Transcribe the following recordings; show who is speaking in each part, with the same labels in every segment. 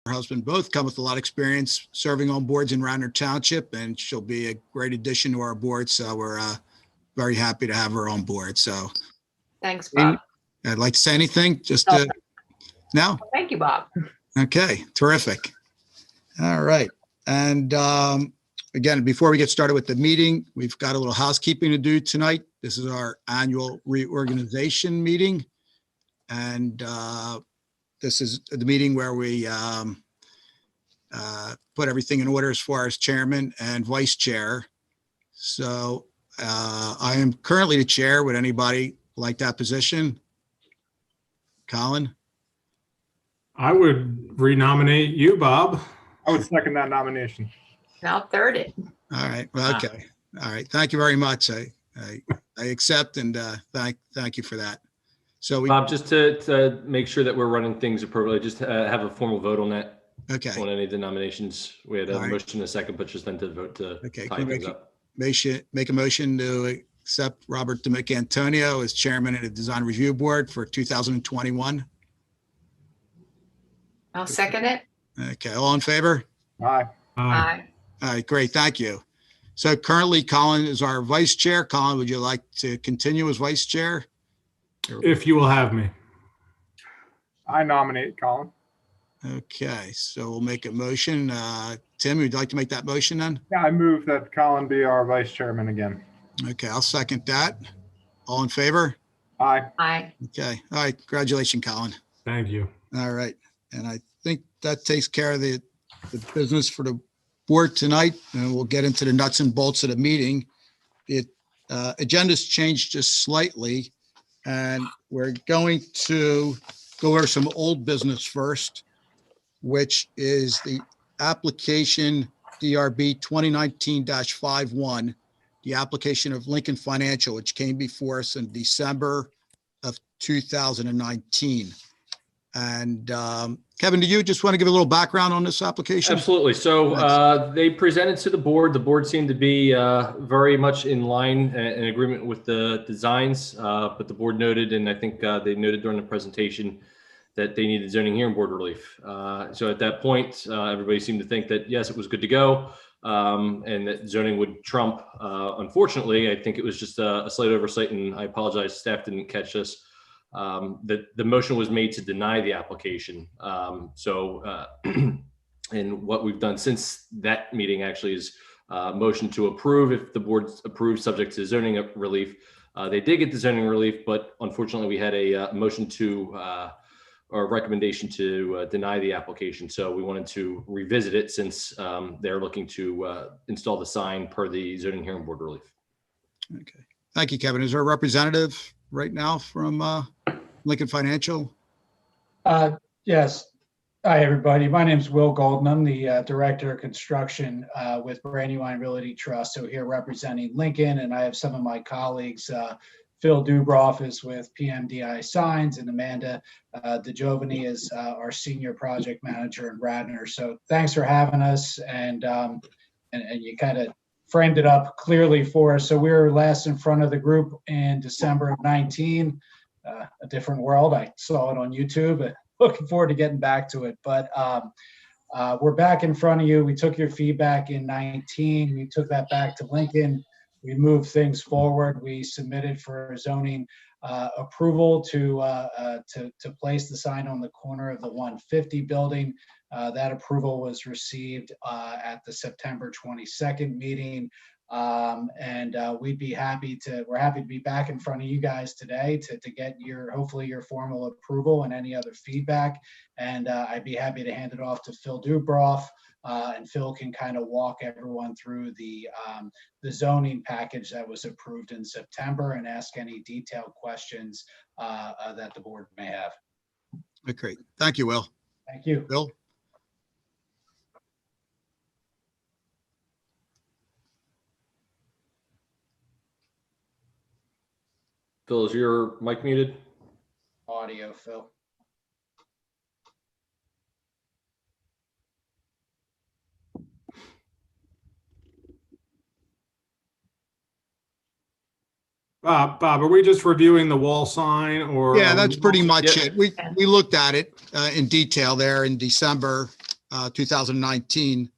Speaker 1: her husband both come with a lot of experience serving on boards in Radnor Township, and she'll be a great addition to our board. So we're very happy to have her on board. So
Speaker 2: Thanks, Bob.
Speaker 1: I'd like to say anything just
Speaker 2: No.
Speaker 1: no.
Speaker 2: Thank you, Bob.
Speaker 1: Okay, terrific. All right. And again, before we get started with the meeting, we've got a little housekeeping to do tonight. This is our annual reorganization meeting. And this is the meeting where we put everything in order as far as chairman and vice chair. So I am currently the chair. Would anybody like that position? Colin?
Speaker 3: I would renominate you, Bob.
Speaker 4: I would second that nomination.
Speaker 2: Now third it.
Speaker 1: All right. Well, okay. All right. Thank you very much. I accept and thank you for that. So we,
Speaker 5: Bob, just to make sure that we're running things appropriately, just have a formal vote on that.
Speaker 1: okay.
Speaker 5: On any of the nominations. We had a
Speaker 1: All right.
Speaker 5: motion in a second, but just then to vote to
Speaker 1: Okay.
Speaker 5: tie
Speaker 1: Can we
Speaker 5: things up.
Speaker 1: make a motion to accept Robert DeMicantonio as chairman of the Design Review Board for 2021?
Speaker 2: I'll second it.
Speaker 1: Okay. All in favor?
Speaker 4: Aye.
Speaker 2: Aye.
Speaker 1: All right, great. Thank you. So currently Colin is our vice chair. Colin, would you like to continue as vice chair?
Speaker 3: If you will have me.
Speaker 4: I nominate Colin.
Speaker 1: Okay, so we'll make a motion. Tim, would you like to make that motion then?
Speaker 4: Yeah, I move that Colin be our vice chairman again.
Speaker 1: Okay, I'll second that. All in favor?
Speaker 4: Aye.
Speaker 2: Aye.
Speaker 1: Okay, all right, congratulations, Colin.
Speaker 3: Thank you.
Speaker 1: All right, and I think that takes care of the business for the board tonight, and we'll get into the nuts and bolts of the meeting. The agenda's changed just slightly, and we're going to go over some old business first, which is the application DRB 2019-51, the application of Lincoln Financial, which came before us in December of 2019. And Kevin, do you just want to give a little background on this application?
Speaker 5: Absolutely. So they presented to the board. The board seemed to be very much in line and in agreement with the designs, but the board noted, and I think they noted during the presentation, that they needed zoning hearing board relief. So at that point, everybody seemed to think that, yes, it was good to go, and that zoning would trump. Unfortunately, I think it was just a slight oversight, and I apologize, staff didn't catch this. The motion was made to deny the application. And what we've done since that meeting actually is motion to approve if the board approves subject to zoning relief. They did get the zoning relief, but unfortunately we had a motion to or recommendation to deny the application. So we wanted to revisit it since they're looking to install the sign per the zoning hearing board relief.
Speaker 1: Okay, thank you, Kevin. Is there a representative right now from Lincoln Financial?
Speaker 6: Yes. Hi, everybody. My name is Will Golden. I'm the Director of Construction with Brandywine Realty Trust. So here representing Lincoln, and I have some of my colleagues, Phil Dubroff is with PMDI Signs, and Amanda DeGiovanni is our Senior Project Manager in Radnor. So thanks for having us, and you kind of framed it up clearly for us. So we were last in front of the group in December of 19, a different world. I saw it on YouTube, and looking forward to getting back to it. But we're back in front of you. We took your feedback in 19. We took that back to Lincoln. We moved things forward. We submitted for zoning approval to place the sign on the corner of the 150 building. That approval was received at the September 22nd meeting. We're happy to be back in front of you guys today to get hopefully your formal approval and any other feedback. And I'd be happy to hand it off to Phil Dubroff, and Phil can kind of walk everyone through the zoning package that was approved in September and ask any detailed questions that the board may have.
Speaker 1: Okay, thank you, Will.
Speaker 6: Thank you.
Speaker 1: Bill?
Speaker 5: Phil, is your mic muted?
Speaker 6: Audio, Phil.
Speaker 3: Bob, are we just reviewing the wall sign or?
Speaker 1: Yeah, that's pretty much
Speaker 5: Yeah.
Speaker 1: it. We looked at it in detail there in December 2019.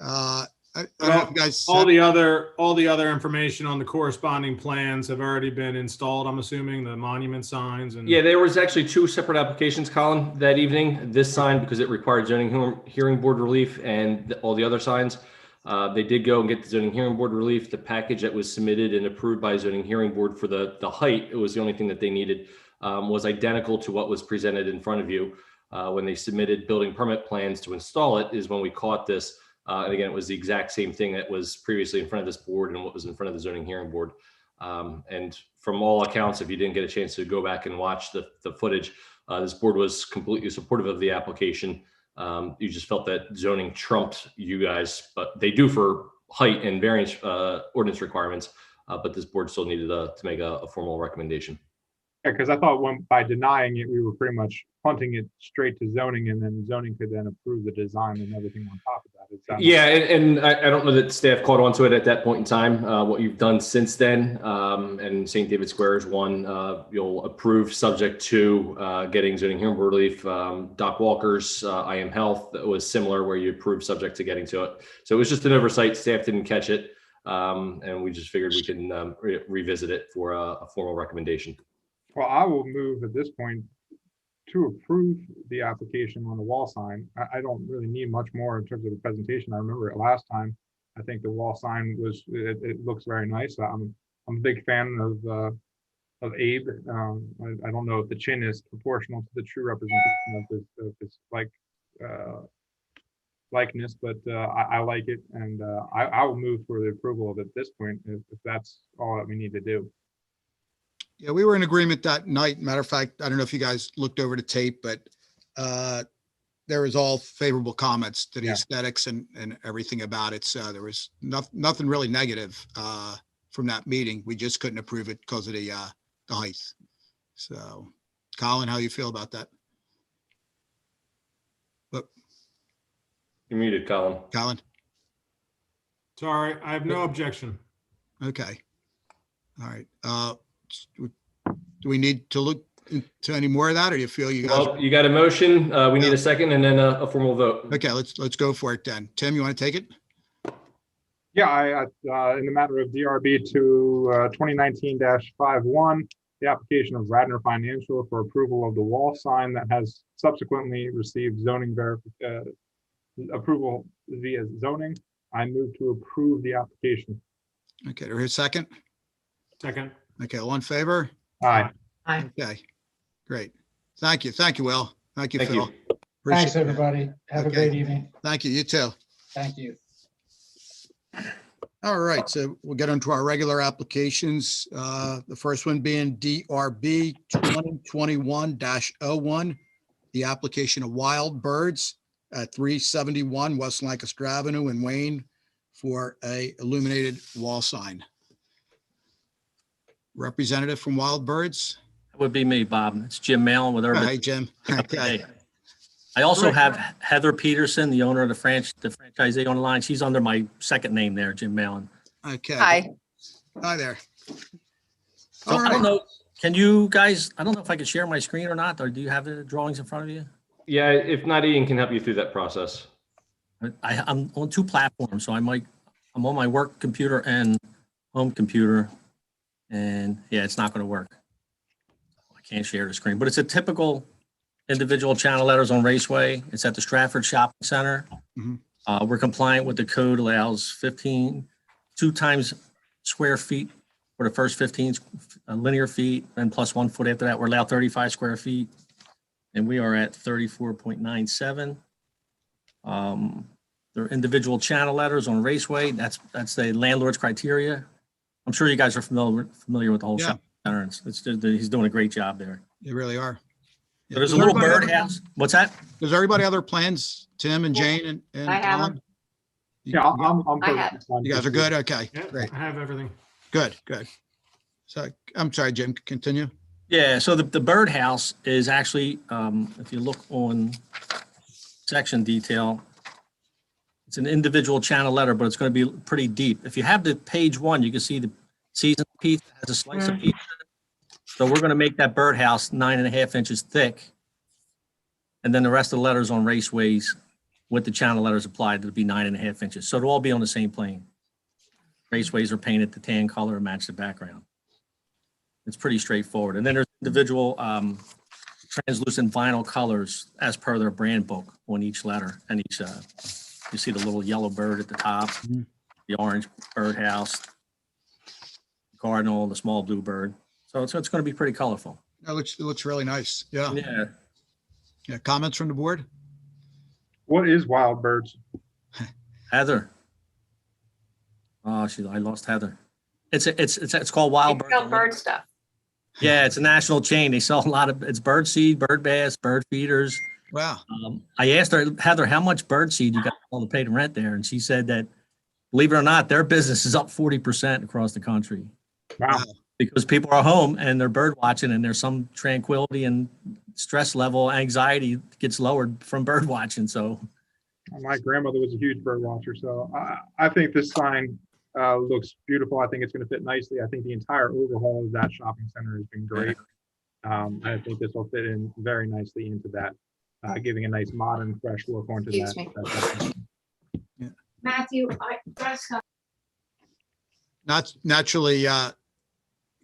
Speaker 1: I don't know if you guys.
Speaker 3: All the other information on the corresponding plans have already been installed, I'm assuming, the monument signs and.
Speaker 5: Yeah, there was actually two separate applications, Colin, that evening. This sign, because it required zoning hearing board relief, and all the other signs. They did go and get the zoning hearing board relief. The package that was submitted and approved by zoning hearing board for the height, it was the only thing that they needed, was identical to what was presented in front of you. When they submitted building permit plans to install it is when we caught this. And again, it was the exact same thing that was previously in front of this board and what was in front of the zoning hearing board. And from all accounts, if you didn't get a chance to go back and watch the footage, this board was completely supportive of the application. You just felt that zoning trumped you guys, but they do for height and variance ordinance requirements. But this board still needed to make a formal recommendation.
Speaker 4: Yeah, because I thought by denying it, we were pretty much punting it straight to zoning, and then zoning could then approve the design and everything on top of that. Is that
Speaker 5: Yeah, and I don't know that staff caught on to it at that point in time. What you've done since then, and St. David Square is one, you'll approve subject to getting zoning hearing board relief. Doc Walker's I Am Health, that was similar, where you approve subject to getting to it. So it was just an oversight. Staff didn't catch it, and we just figured we can revisit it for a formal recommendation.
Speaker 4: Well, I will move at this point to approve the application on the wall sign. I don't really need much more in terms of the presentation. I remember it last time. I think the wall sign it looks very nice. I'm a big fan of Abe. I don't know if the chin is proportional to the true representation of his likeness, but I like it, and I will move for the approval of it at this point if that's all that we need to do.
Speaker 1: Yeah, we were in agreement that night. Matter of fact, I don't know if you guys looked over the tape, but there was all favorable comments to the aesthetics and everything about it. So there was nothing really negative from that meeting. We just couldn't approve it because of the height. So, Colin, how you feel about that? But
Speaker 5: You're muted, Colin.
Speaker 1: Colin?
Speaker 3: Sorry, I have no objection.
Speaker 1: Okay. All right. Do we need to look into any more of that, or do you feel you guys?
Speaker 5: Well, you got a motion. We need a second and then a formal vote.
Speaker 1: Okay, let's go for it then. Tim, you want to take it?
Speaker 4: Yeah, in the matter of DRB to 2019-51, the application of Radnor Financial for approval of the wall sign that has subsequently received zoning approval via zoning. I move to approve the application.
Speaker 1: Okay, do we hear a second?
Speaker 3: Second.
Speaker 1: Okay, all in favor?
Speaker 4: Aye.
Speaker 2: Aye.
Speaker 1: Okay, great. Thank you. Thank you, Will. Thank you,
Speaker 5: Thank
Speaker 1: Phil.
Speaker 5: you.
Speaker 6: Thanks,
Speaker 1: Appreciate it.
Speaker 6: everybody. Have a
Speaker 1: Okay.
Speaker 6: great evening.
Speaker 1: Thank you. You too.
Speaker 6: Thank you.
Speaker 1: All right, so we'll get into our regular applications. The first one being DRB 2021-01, the application of Wild Birds at 371 West Lancaster Avenue in Wayne for a illuminated wall sign. Representative from Wild Birds.
Speaker 7: That would be me, Bob. It's Jim Mallon with
Speaker 1: Oh,
Speaker 7: Urban.
Speaker 1: hey, Jim. Okay.
Speaker 7: I also have Heather Peterson, the owner of the franchisee on the line. She's under my second name there, Jim Mallon.
Speaker 1: Okay.
Speaker 2: Hi.
Speaker 1: Hi there.
Speaker 7: So
Speaker 1: All
Speaker 7: I
Speaker 1: right.
Speaker 7: don't know, can you guys, I don't know if I can share my screen or not, or do you have the drawings in front of you?
Speaker 5: Yeah, if not, Ian can help you through that process.
Speaker 7: I'm on two platforms, so I'm on my work computer and home computer. And yeah, it's not going to work. I can't share the screen, but it's a typical individual channel letters on Raceway. It's at the Stratford Shopping Center.
Speaker 1: Mhm.
Speaker 7: We're compliant with the code, allows 2 times square feet for the first 15 linear feet, and plus 1 foot after that. We're allowed 35 square feet. And we are at 34.97. They're individual channel letters on Raceway. That's the landlord's criteria. I'm sure you guys are familiar with the whole
Speaker 1: Yeah.
Speaker 7: shopping center. He's doing a great job there.
Speaker 1: You really are.
Speaker 7: So there's a little birdhouse. What's that?
Speaker 1: Does everybody other plans, Tim and Jane and
Speaker 2: I have
Speaker 1: Colin?
Speaker 2: them.
Speaker 4: Yeah, I'm
Speaker 2: I have-
Speaker 4: perfectly fine.
Speaker 1: You guys are good? Okay,
Speaker 3: Yeah,
Speaker 1: great,
Speaker 3: I have everything.
Speaker 1: good. So I'm sorry, Jim, continue.
Speaker 7: Yeah, so the birdhouse is actually, if you look on section detail, it's an individual channel letter, but it's going to be pretty deep. If you have the page 1, you can see the seasoned pizza has a slice of pizza. So we're going to make that birdhouse 9.5 inches thick. And then the rest of the letters on Raceways with the channel letters applied, it'll be 9.5 inches. So it'll all be on the same plane. Raceways are painted the tan color and match the background. It's pretty straightforward. And then there's individual translucent vinyl colors as per their brand book on each letter and each, you see the little yellow bird at the top, the orange birdhouse, cardinal, the small blue bird. So it's going to be pretty colorful.
Speaker 1: It looks really nice. Yeah.
Speaker 7: Yeah.
Speaker 1: Yeah. Comments from the board?
Speaker 4: What is wild birds?
Speaker 7: Heather. Oh, I lost Heather. It's called Wild
Speaker 2: You sell
Speaker 7: Bird.
Speaker 2: bird stuff.
Speaker 7: Yeah, it's a national chain. They sell a lot of, it's bird seed, bird bass, bird feeders.
Speaker 1: Wow.
Speaker 7: I asked her, Heather, how much bird seed you got all to pay the rent there? And she said that, believe it or not, their business is up 40% across the country
Speaker 4: Wow.
Speaker 7: because people are home and they're bird watching, and there's some tranquility and stress level, anxiety gets lowered from bird watching. So
Speaker 4: My grandmother was a huge bird watcher, so I think this sign looks beautiful. I think it's going to fit nicely. I think the entire overhaul of that shopping center has been great. I think this will fit in very nicely into that, giving a nice modern, fresh look onto
Speaker 2: Excuse
Speaker 4: that.
Speaker 2: me. Matthew,
Speaker 1: Not naturally, of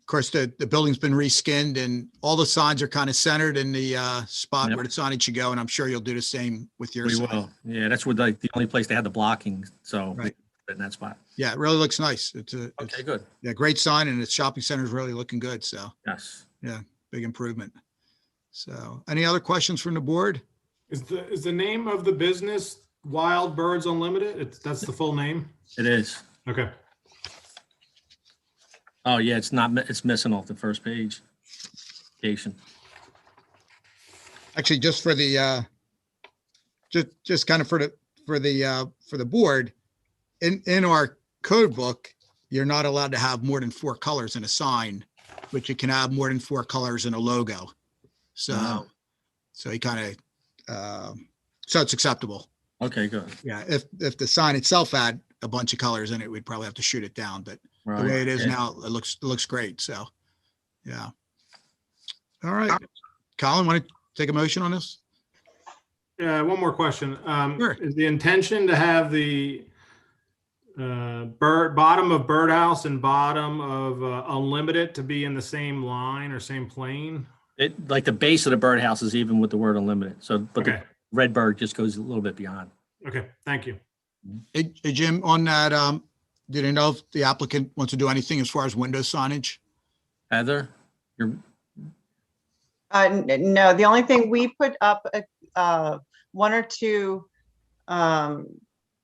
Speaker 1: course, the building's been reskinned and all the signs are kind of centered in the spot
Speaker 7: Yep.
Speaker 1: where the signage should go. And I'm sure you'll do the same with your
Speaker 7: we
Speaker 1: sign.
Speaker 7: will. Yeah, that's where the only place they had the blocking. So
Speaker 1: Right.
Speaker 7: in that spot.
Speaker 1: Yeah, it really looks nice. It's
Speaker 7: Okay, good.
Speaker 1: yeah, great sign, and its shopping center is really looking good. So
Speaker 7: Yes.
Speaker 1: big improvement. So any other questions from the board?
Speaker 3: Is the name of the business Wild Birds Unlimited? That's the full name?
Speaker 7: It is.
Speaker 3: Okay.
Speaker 7: Oh, yeah, it's missing off the first page. Location.
Speaker 1: Actually, just for the just kind of for the board, in our code book, you're not allowed to have more than 4 colors in a sign, but you can have more than 4 colors in a logo. So,
Speaker 7: Wow.
Speaker 1: so you kind of, so it's acceptable.
Speaker 7: Okay, good.
Speaker 1: Yeah. If the sign itself had a bunch of colors in it, we'd probably have to shoot it down, but the
Speaker 7: Right.
Speaker 1: way it is
Speaker 7: Yeah.
Speaker 1: now, it looks great. So, yeah. All right. Colin, want to take a motion on this?
Speaker 3: One more question.
Speaker 1: Sure.
Speaker 3: Is the intention to have the bottom of Birdhouse and bottom of Unlimited to be in the same line or same plane?
Speaker 7: It, like the base of the birdhouse is even with the word unlimited. So, but
Speaker 3: Okay.
Speaker 7: the red bird just goes a little bit beyond.
Speaker 3: Okay, thank you.
Speaker 1: Hey, Jim, on that, did you know if the applicant wants to do anything as far as window signage?
Speaker 7: Heather, you're,
Speaker 8: No, the only thing we put up, 1 or 2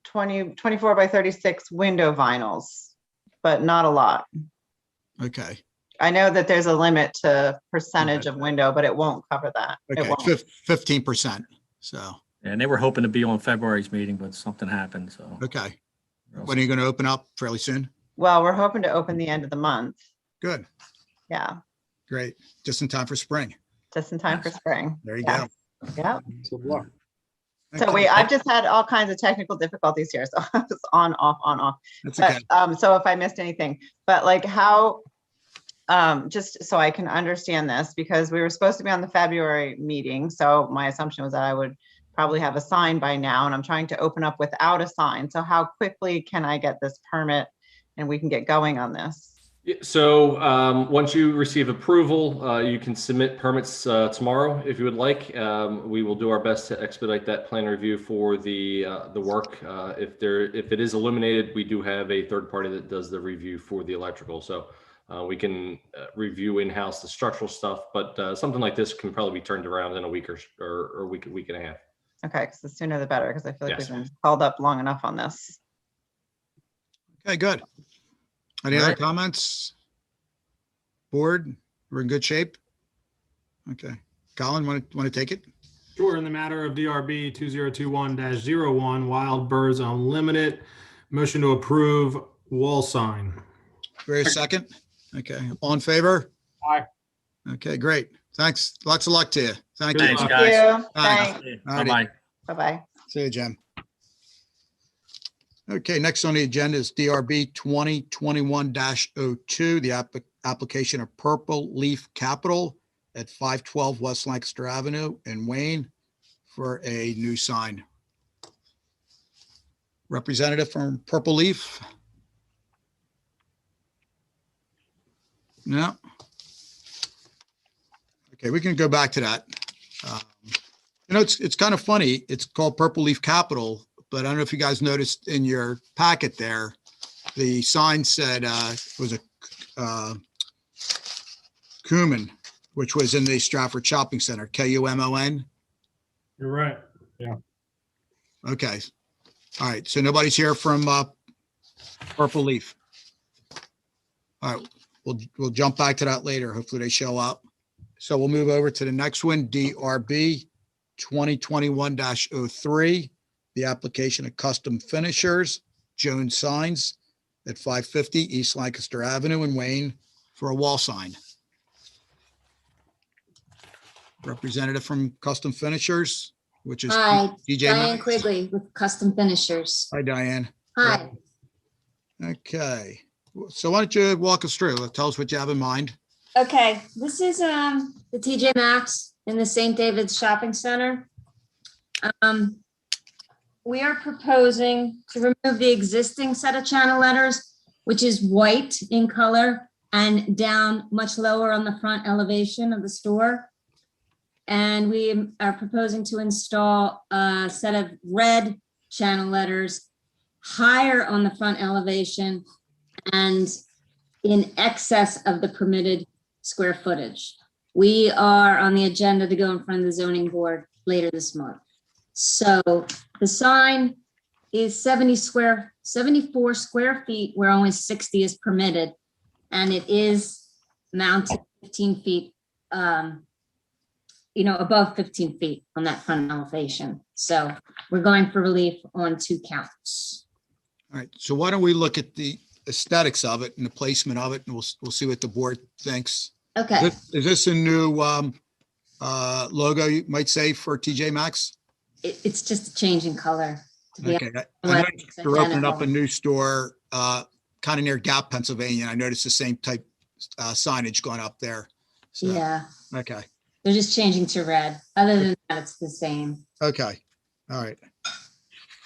Speaker 8: 24 by 36 window vinyls, but not a lot.
Speaker 1: Okay.
Speaker 8: I know that there's a limit to percentage of window, but it won't cover that. It
Speaker 1: Okay.
Speaker 8: won't.
Speaker 1: 15%. So,
Speaker 7: and they were hoping to be on February's meeting, but something happened. So,
Speaker 1: okay. When are you going to open up? Fairly soon?
Speaker 8: Well, we're hoping to open the end of the month.
Speaker 1: Good.
Speaker 8: Yeah,
Speaker 1: Great. Just in time for spring.
Speaker 8: just in time for spring.
Speaker 1: There you
Speaker 8: Yeah.
Speaker 1: go.
Speaker 8: Yeah.
Speaker 4: So luck.
Speaker 8: So I've just had all kinds of technical difficulties here. So it's on, off, on, off.
Speaker 1: That's okay.
Speaker 8: But, so if I missed anything, but like how, just so I can understand this, because we were supposed to be on the February meeting. So my assumption was that I would probably have a sign by now, and I'm trying to open up without a sign. So how quickly can I get this permit and we can get going on this?
Speaker 5: Yeah, so once you receive approval, you can submit permits tomorrow if you would like. We will do our best to expedite that plan review for the work. If it is illuminated, we do have a third party that does the review for the electrical. So we can review in-house the structural stuff, but something like this can probably be turned around in a week or a week and a half.
Speaker 8: Okay, because the sooner the better, because I feel like
Speaker 5: Yes.
Speaker 8: we've been held up long enough on this.
Speaker 1: Okay, good. Any
Speaker 7: All
Speaker 1: other
Speaker 7: right.
Speaker 1: comments? Board, we're in good shape? Okay. Colin, want to take it?
Speaker 3: Sure, in the matter of DRB 2021-01, Wild Birds Unlimited, motion to approve wall sign.
Speaker 1: Very second. Okay. All in favor?
Speaker 4: Aye.
Speaker 1: Okay, great. Thanks. Lots of luck to you. Thank
Speaker 3: Good
Speaker 1: you.
Speaker 7: Thanks,
Speaker 3: luck.
Speaker 7: guys.
Speaker 8: Thank you.
Speaker 1: Thanks.
Speaker 8: Thanks.
Speaker 7: Bye-bye.
Speaker 8: Bye-bye.
Speaker 1: See you, Jim. Okay, next on the agenda is DRB 2021-02, the application of Purple Leaf Capital at 512 West Lancaster Avenue in Wayne for a new sign. Representative from Purple Leaf? No? Okay, we can go back to that. It's kind of funny. It's called Purple Leaf Capital, but I don't know if you guys noticed in your packet there, the sign said it was a Cumin, which was in the Stratford Shopping Center, Kumon.
Speaker 3: You're right.
Speaker 1: Okay. All right. So nobody's here from Purple Leaf. All right. We'll jump back to that later. Hopefully they show up. So we'll move over to the next one, DRB 2021-03, the application of Custom Finishers, Jones Signs at 550 East Lancaster Avenue in Wayne for a wall sign. Representative from Custom Finishers, which is
Speaker 2: Hi,
Speaker 1: DJ
Speaker 2: Diane
Speaker 1: Max.
Speaker 2: Quigley with Custom Finishers.
Speaker 1: Hi, Diane.
Speaker 2: Hi.
Speaker 1: Okay. So why don't you walk us through? Tell us what you have in mind.
Speaker 2: Okay, this is the TJ Maxx in the St. David's Shopping Center. We are proposing to remove the existing set of channel letters, which is white in color and down much lower on the front elevation of the store. And we are proposing to install a set of red channel letters higher on the front elevation and in excess of the permitted square footage. We are on the agenda to go in front of the zoning board later this month. So the sign is 74 square feet where only 60 is permitted. And it is mounted 15 feet, above 15 feet on that front elevation. So we're going for relief on 2 counts.
Speaker 1: All right. So why don't we look at the aesthetics of it and the placement of it, and we'll see what the board thinks.
Speaker 2: Okay.
Speaker 1: Is this a new logo, you might say, for TJ Maxx?
Speaker 2: It's just a change in color. To be
Speaker 1: Okay.
Speaker 2: honest.
Speaker 1: I noticed
Speaker 2: It's
Speaker 1: you're opening up a
Speaker 2: identical.
Speaker 1: new store kind of near Gap, Pennsylvania. I noticed the same type signage going up there. So,
Speaker 2: Yeah,
Speaker 1: okay.
Speaker 2: they're just changing to red. Other than that, it's the same.
Speaker 1: Okay. All right.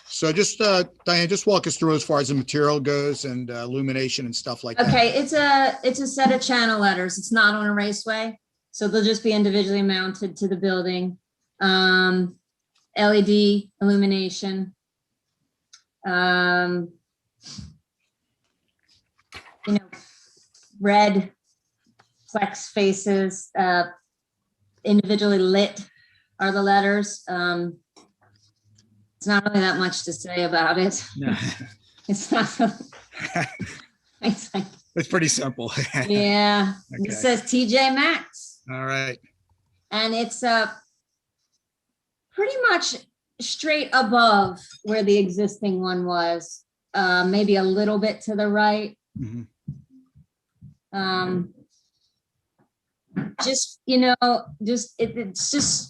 Speaker 1: So just, Diane, just walk us through as far as the material goes and illumination and stuff like that.
Speaker 2: Okay, it's a set of channel letters. It's not on a raceway, so they'll just be individually mounted to the building. LED illumination. Red flex faces, individually lit are the letters. It's not really that much to say about it.
Speaker 1: No.
Speaker 2: It's not. It's like,
Speaker 1: It's pretty simple.
Speaker 2: yeah,
Speaker 1: Okay.
Speaker 2: it says TJ Maxx,
Speaker 1: All right.
Speaker 2: and it's pretty much straight above where the existing one was, maybe a little bit to the right.
Speaker 1: Mhm.
Speaker 2: It's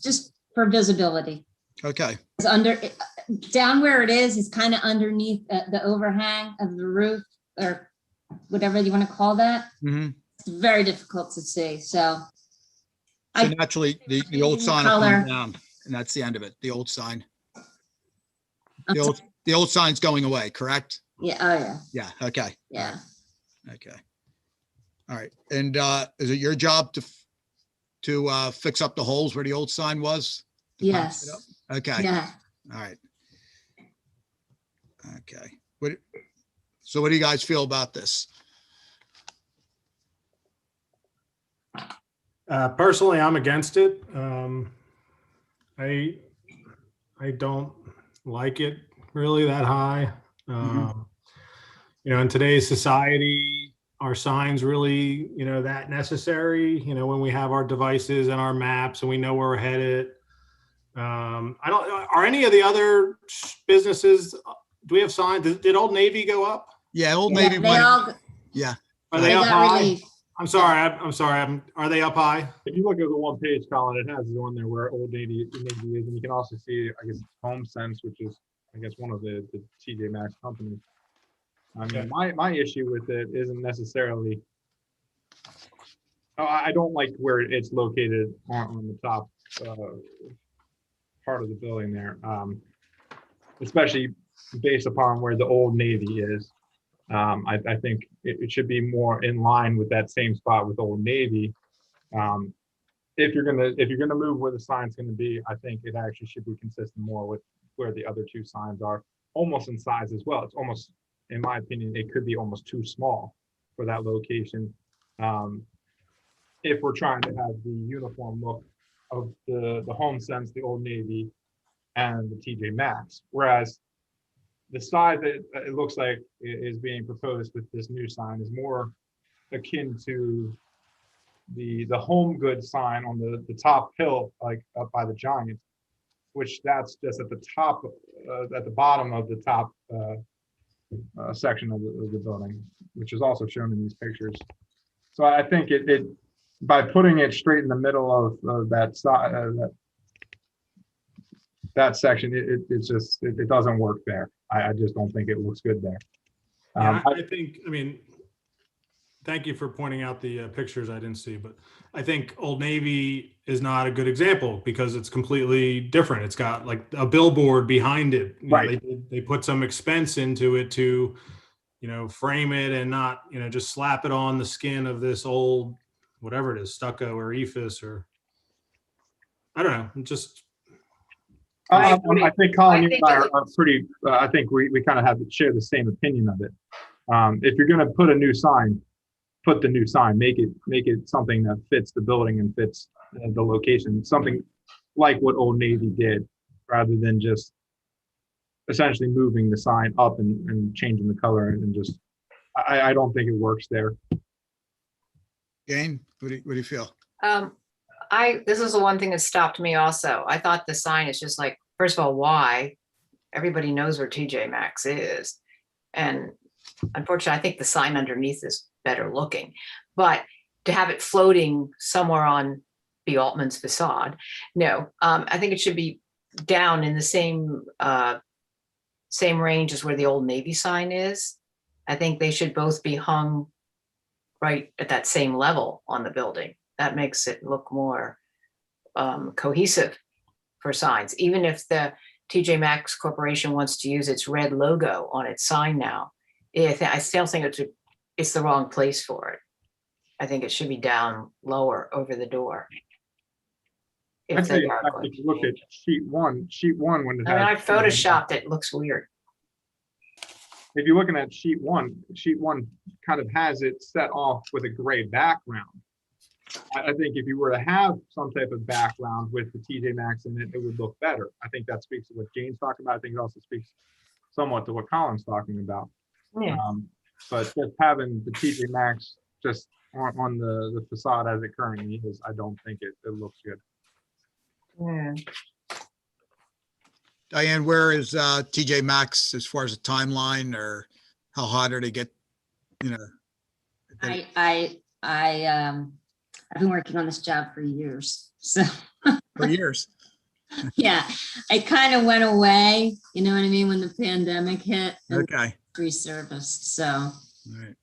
Speaker 2: just for visibility.
Speaker 1: Okay.
Speaker 2: It's down where it is kind of underneath the overhang of the roof or whatever you want to call that.
Speaker 1: Mhm.
Speaker 2: It's very difficult to see. So
Speaker 1: So naturally, the old sign will
Speaker 2: Color.
Speaker 1: come down, and that's the end of it. The old sign.
Speaker 2: I'm
Speaker 1: The old sign's going away, correct?
Speaker 2: yeah, oh yeah,
Speaker 1: Yeah. Okay.
Speaker 2: yeah.
Speaker 1: Okay. All right. And is it your job to fix up the holes where the old sign was? To punch it up?
Speaker 2: Yes.
Speaker 1: Okay.
Speaker 2: Yeah.
Speaker 1: All right. Okay. So what do you guys feel about this?
Speaker 3: Personally, I'm against it. I don't like it really that high. In today's society, are signs really, that necessary? When we have our devices and our maps and we know where we're headed. Are any of the other businesses, do we have signs? Did Old Navy go up?
Speaker 1: Yeah, Old
Speaker 2: Yeah,
Speaker 1: Navy
Speaker 2: they
Speaker 1: went.
Speaker 2: all
Speaker 1: Yeah.
Speaker 3: Are
Speaker 2: they
Speaker 3: they up
Speaker 2: got
Speaker 3: high?
Speaker 2: relief.
Speaker 3: I'm sorry. Are they up high?
Speaker 4: If you look at the one page, Colin, it has the one there where Old Navy is, and you can also see, I guess, Home Sense, which is, I guess, one of the TJ Maxx companies. I mean, my issue with it isn't necessarily. I don't like where it's located on the top part of the building there, especially based upon where the Old Navy is. I think it should be more in line with that same spot with Old Navy. If you're gonna move where the sign's gonna be, I think it actually should be consistent more with where the other two signs are, almost in size as well. It's almost, in my opinion, it could be almost too small for that location. If we're trying to have the uniform look of the Home Sense, the Old Navy, and the TJ Maxx, whereas the size that it looks like is being proposed with this new sign is more akin to the home goods sign on the top hill, like up by the Giants, which that's just at the top, at the bottom of the top section of the building, which is also shown in these pictures. So I think it by putting it straight in the middle of that side, that section, it doesn't work there. I just don't think it looks good there.
Speaker 3: I think, I mean, thank you for pointing out the pictures I didn't see, but I think Old Navy is not a good example because it's completely different. It's got like a billboard behind it. You know,
Speaker 4: Right.
Speaker 3: they put some expense into it to, you know, frame it and not, you know, just slap it on the skin of this old, whatever it is, stucco or ephes or, I don't know, just.
Speaker 4: I
Speaker 9: agree.
Speaker 4: think Colin,
Speaker 9: I
Speaker 4: you
Speaker 9: think
Speaker 4: and I
Speaker 9: it
Speaker 4: are pretty, I think we kind of have to share the same opinion of it. If you're gonna put a new sign, put the new sign, make it something that fits the building and fits the location, something like what Old Navy did, rather than just essentially moving the sign up and changing the color and just, I don't think it works there.
Speaker 1: Jane, what do you feel?
Speaker 9: This is the one thing that stopped me also. I thought the sign is just like, first of all, why? Everybody knows where TJ Maxx is. And unfortunately, I think the sign underneath is better looking, but to have it floating somewhere on B. Altman's facade, no, I think it should be down in the same range as where the Old Navy sign is. I think they should both be hung right at that same level on the building. That makes it look more cohesive for signs. Even if the TJ Maxx Corporation wants to use its red logo on its sign now, I still think it's the wrong place for it. I think it should be down lower over the door.
Speaker 4: I'd
Speaker 9: If
Speaker 4: say,
Speaker 9: they
Speaker 4: in
Speaker 9: are
Speaker 4: fact,
Speaker 9: going
Speaker 4: if you
Speaker 9: to
Speaker 4: look at
Speaker 9: change.
Speaker 4: sheet one, when it
Speaker 9: I mean, I
Speaker 4: has,
Speaker 9: photoshopped it, looks weird.
Speaker 4: if you're looking at sheet one kind of has it set off with a gray background. I think if you were to have some type of background with the TJ Maxx in it, it would look better. I think that speaks to what Jane's talking about. I think it also speaks somewhat to what Colin's talking about.
Speaker 9: Yeah.
Speaker 4: But just having the TJ Maxx just on the facade as it currently is, I don't think it looks good.
Speaker 9: Yeah.
Speaker 1: Diane, where is TJ Maxx as far as the timeline, or how hot are they get, you know?
Speaker 2: I've been working on this job for years, so.
Speaker 1: For years.
Speaker 2: Yeah, I kind of went away, you know what I mean, when the pandemic hit and
Speaker 1: Okay.
Speaker 2: resurfaced, so.
Speaker 1: All right.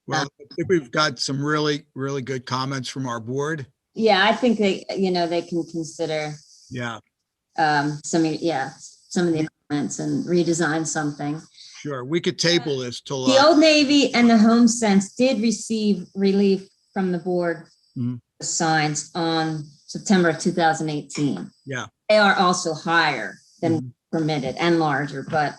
Speaker 1: Well, I think we've got some really, really good comments from our board.
Speaker 2: Yeah, I think they can consider
Speaker 1: Yeah,
Speaker 2: some of the comments and redesign something.
Speaker 1: sure. We could table this till,
Speaker 2: The Old Navy and the Home Sense did receive relief from the board
Speaker 1: Mhm.
Speaker 2: signs on September of 2018.
Speaker 1: Yeah.
Speaker 2: They are also higher than
Speaker 1: Mhm.
Speaker 2: permitted and larger, but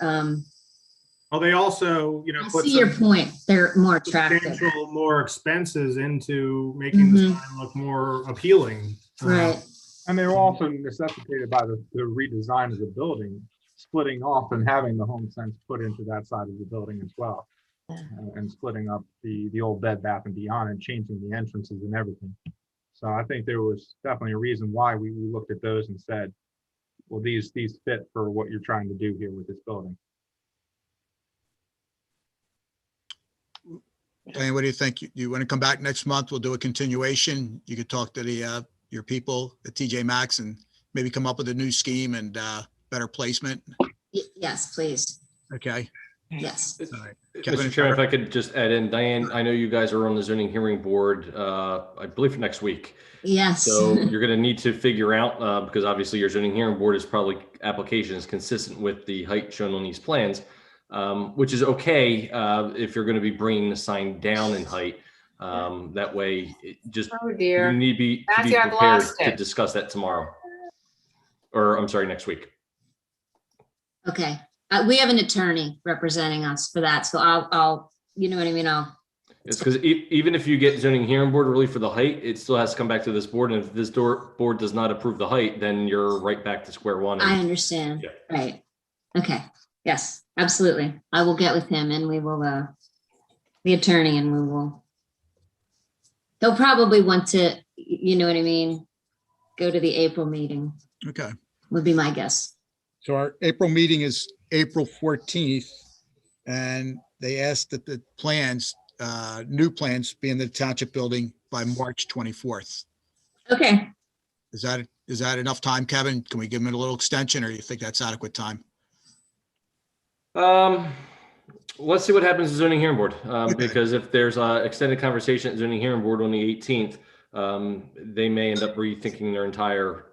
Speaker 3: Well, they also, you know,
Speaker 2: I
Speaker 3: put
Speaker 2: see your
Speaker 3: some
Speaker 2: point. They're more attractive.
Speaker 3: substantial more expenses into making the
Speaker 2: Mhm.
Speaker 3: sign look more appealing.
Speaker 2: Right.
Speaker 4: And they were also necessitated by the redesign of the building, splitting off and having the Home Sense put into that side of the building as well. And splitting up the old Bed Bath and Beyond and changing the entrances and everything. So I think there was definitely a reason why we looked at those and said, well, these fit for what you're trying to do here with this building.
Speaker 1: Diane, what do you think? You want to come back next month? We'll do a continuation. You could talk to your people at TJ Maxx and maybe come up with a new scheme and better placement.
Speaker 2: Yes, please.
Speaker 1: Okay.
Speaker 2: Yes.
Speaker 1: All right. Kevin,
Speaker 5: Mr. Chairman, if I could just add in, Diane, I know you guys are on the zoning hearing board, I believe next week.
Speaker 2: Yes.
Speaker 5: So you're going to need to figure out, because obviously your zoning hearing board is probably applications consistent with the height shown on these plans, which is okay if you're going to be bringing the sign down in height. That way,
Speaker 9: Oh
Speaker 5: you
Speaker 9: dear.
Speaker 5: need to be
Speaker 9: Matthew, I've
Speaker 5: prepared
Speaker 9: lost
Speaker 5: to
Speaker 9: it.
Speaker 5: discuss that tomorrow. Or I'm sorry, next week.
Speaker 2: Okay. We have an attorney representing us for that. So I'll, you know what I mean?
Speaker 5: It's because even if you get zoning hearing board relief for the height, it still has to come back to this board. And if this board does not approve the height, then you're right back to square one.
Speaker 2: I understand.
Speaker 5: Yeah.
Speaker 2: Right. Okay. Yes, absolutely. I will get with him and we will, the attorney, and we will. He'll probably want to, you know what I mean? Go to the April meeting
Speaker 1: okay.
Speaker 2: would be my guess.
Speaker 1: So our April meeting is April 14th, and they asked that the plans, new plans be in the township building by March 24th.
Speaker 2: Okay.
Speaker 1: Is that enough time, Kevin? Can we give them a little extension, or you think that's adequate time?
Speaker 5: Let's see what happens to zoning hearing board,
Speaker 1: Okay.
Speaker 5: because if there's a extended conversation at zoning hearing board on the 18th, they may end up rethinking their entire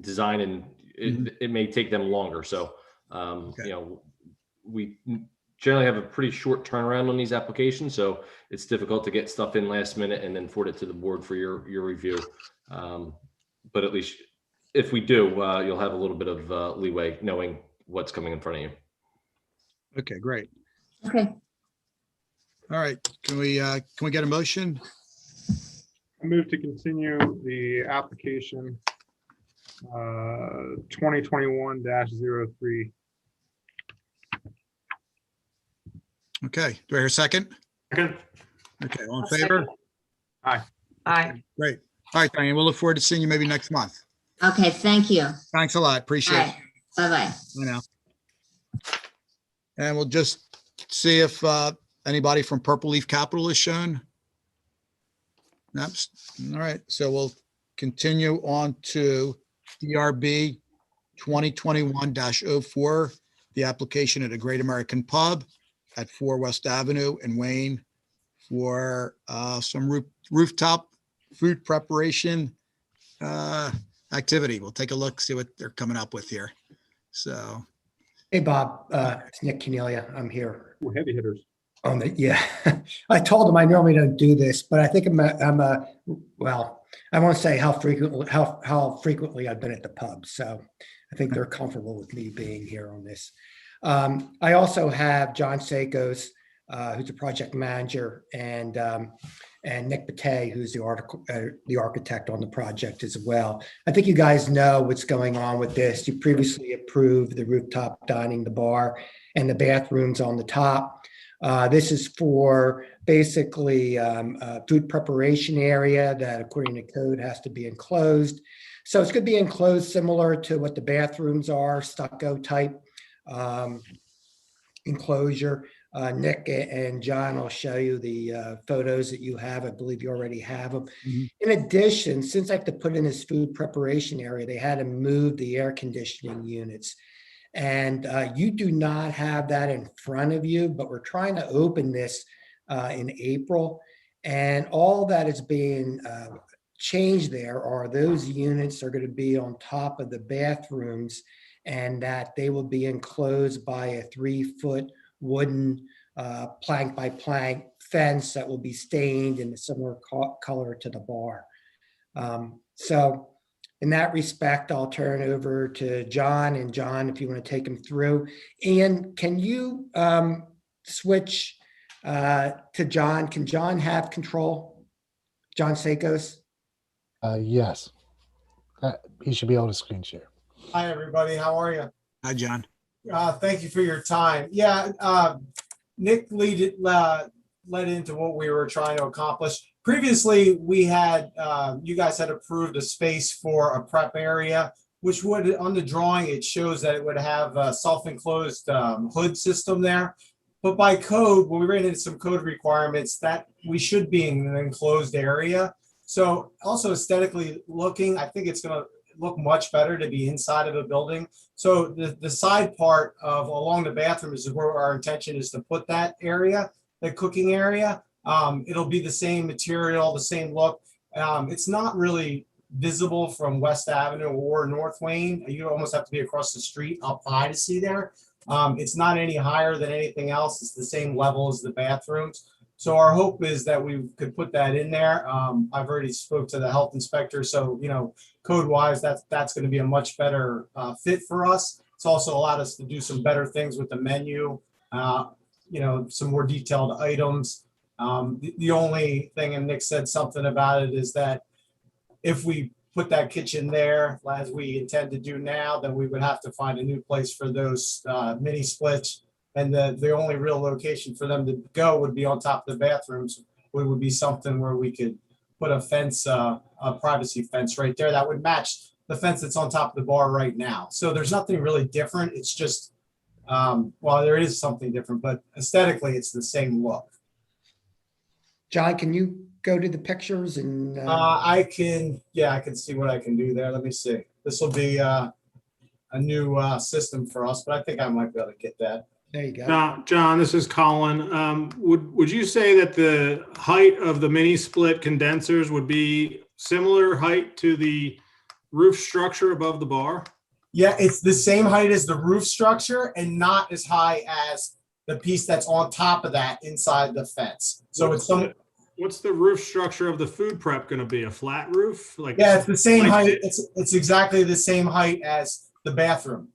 Speaker 5: design, and it may take them longer. So,
Speaker 1: Okay.
Speaker 5: you know, we generally have a pretty short turnaround on these applications, so it's difficult to get stuff in last minute and then forward it to the board for your review. But at least if we do, you'll have a little bit of leeway knowing what's coming in front of you.
Speaker 1: Okay, great.
Speaker 2: Okay.
Speaker 1: All right. Can we get a motion?
Speaker 4: I move to continue the application 2021-03.
Speaker 1: Okay. Do I hear a second?
Speaker 3: Second.
Speaker 1: Okay, all in
Speaker 9: I'll second
Speaker 1: favor?
Speaker 9: it.
Speaker 4: Aye.
Speaker 9: Aye.
Speaker 1: Great. All right, Diane, we'll look forward to seeing you maybe next month.
Speaker 2: Okay. Thank you. All
Speaker 1: Thanks a lot. Appreciate it.
Speaker 2: right. Bye-bye.
Speaker 1: You know. And we'll just see if anybody from Purple Leaf Capital is shown. Nope. All right, so we'll continue on to DRB 2021-04, the application at a Great American Pub at 4 West Avenue in Wayne for some rooftop food preparation activity. We'll take a look, see what they're coming up with here. So,
Speaker 10: Hey, Bob, it's Nick Cornelia. I'm here
Speaker 4: Ooh, heavy hitters.
Speaker 10: on the, yeah. I told him I normally don't do this, but I think well, I won't say how frequently I've been at the pub. So I think they're comfortable with me being here on this. I also have John Sakos, who's a project manager, and Nick Batey, who's the architect on the project as well. I think you guys know what's going on with this. You previously approved the rooftop dining, the bar, and the bathrooms on the top. This is for basically a food preparation area that, according to code, has to be enclosed. So it's going to be enclosed similar to what the bathrooms are, stucco type enclosure. Nick and John will show you the photos that you have. I believe you already have them. In addition, since I have to put in this food preparation area, they had to move the air conditioning units. And you do not have that in front of you, but we're trying to open this in April. And all that is being changed there are those units are going to be on top of the bathrooms, and that they will be enclosed by a 3-foot wooden plank by plank fence that will be stained in a similar color to the bar. So in that respect, I'll turn it over to John. And John, if you want to take him through. Ian, can you switch to John? Can John have control? John Sakos?
Speaker 11: Yes. He should be able to screen share.
Speaker 12: Hi, everybody. How are you?
Speaker 1: hi, John.
Speaker 12: Thank you for your time. Yeah, Nick led into what we were trying to accomplish. Previously, we had, you guys had approved a space for a prep area, which would, on the drawing, it shows that it would have a self-enclosed hood system there. But by code, when we ran into some code requirements, that we should be in an enclosed area. So also aesthetically looking, I think it's going to look much better to be inside of a building. So the side part of along the bathroom is where our intention is to put that area, the cooking area. It'll be the same material, the same look. It's not really visible from West Avenue or North Wayne. You almost have to be across the street up high to see there. It's not any higher than anything else. It's the same level as the bathrooms. So our hope is that we could put that in there. I've already spoke to the health inspector. So, you know, code wise, that's going to be a much better fit for us. It's also allowed us to do some better things with the menu, you know, some more detailed items. The only thing, and Nick said something about it, is that if we put that kitchen there, as we intend to do now, then we would have to find a new place for those mini splits. And the only real location for them to go would be on top of the bathrooms. It would be something where we could put a fence, a privacy fence right there that would match the fence that's on top of the bar right now. So there's nothing really different. It's just, well, there is something different, but aesthetically it's the same look.
Speaker 10: John, can you go to the pictures and?
Speaker 12: I can see what I can do there. Let me see. This will be a new system for us, but I think I might be able to get that.
Speaker 10: There you go.
Speaker 3: John, this is Colin. Would you say that the height of the mini split condensers would be similar height to the roof structure above the bar?
Speaker 12: Yeah, it's the same height as the roof structure and not as high as the piece that's on top of that inside the fence. So
Speaker 3: What's the roof structure of the food prep going to be? A flat roof? Like,
Speaker 12: yeah, it's the same
Speaker 3: like
Speaker 12: height. It's exactly the same height as the bathroom.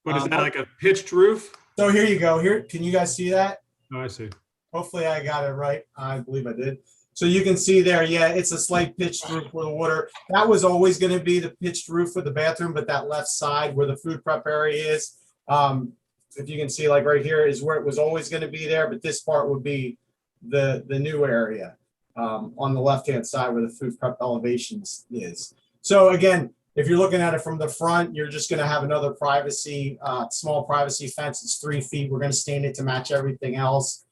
Speaker 3: But is that like a pitched roof?
Speaker 12: So here you go. Here, can you guys see that?
Speaker 3: Oh, I see.
Speaker 12: Hopefully I got it right. I believe I did. So you can see there, yeah, it's a slight pitched roof for the water. That was always going to be the pitched roof for the bathroom, but that left side where the food prep area is, if you can see, like right here is where it was always going to be there, but this part would be the new area on the left-hand side where the food prep elevations is. So again, if you're looking at it from the front, you're just going to have another privacy, small privacy fence. It's 3 feet. We're going to stand it to match everything else.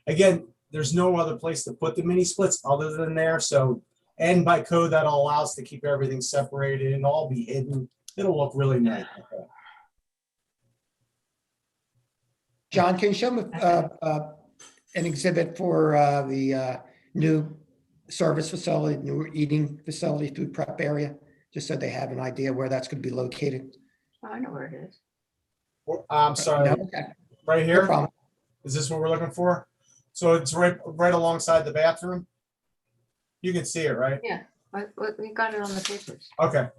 Speaker 12: Again, there's no other place to put the mini splits other than there. So, and by code, that'll allow us to keep everything separated and all be hidden. It'll look really nice.
Speaker 10: John, can you show me an exhibit for the new service facility, new eating facility, food prep area, just so they have an idea where that's going to be located?
Speaker 9: Oh, I know where it is.
Speaker 12: I'm sorry,
Speaker 10: No? Okay.
Speaker 12: right
Speaker 10: No
Speaker 12: here.
Speaker 10: problem.
Speaker 12: Is this what we're looking for? So it's right alongside the bathroom. You can see it, right?
Speaker 9: Yeah, we got it on the papers.
Speaker 12: Okay.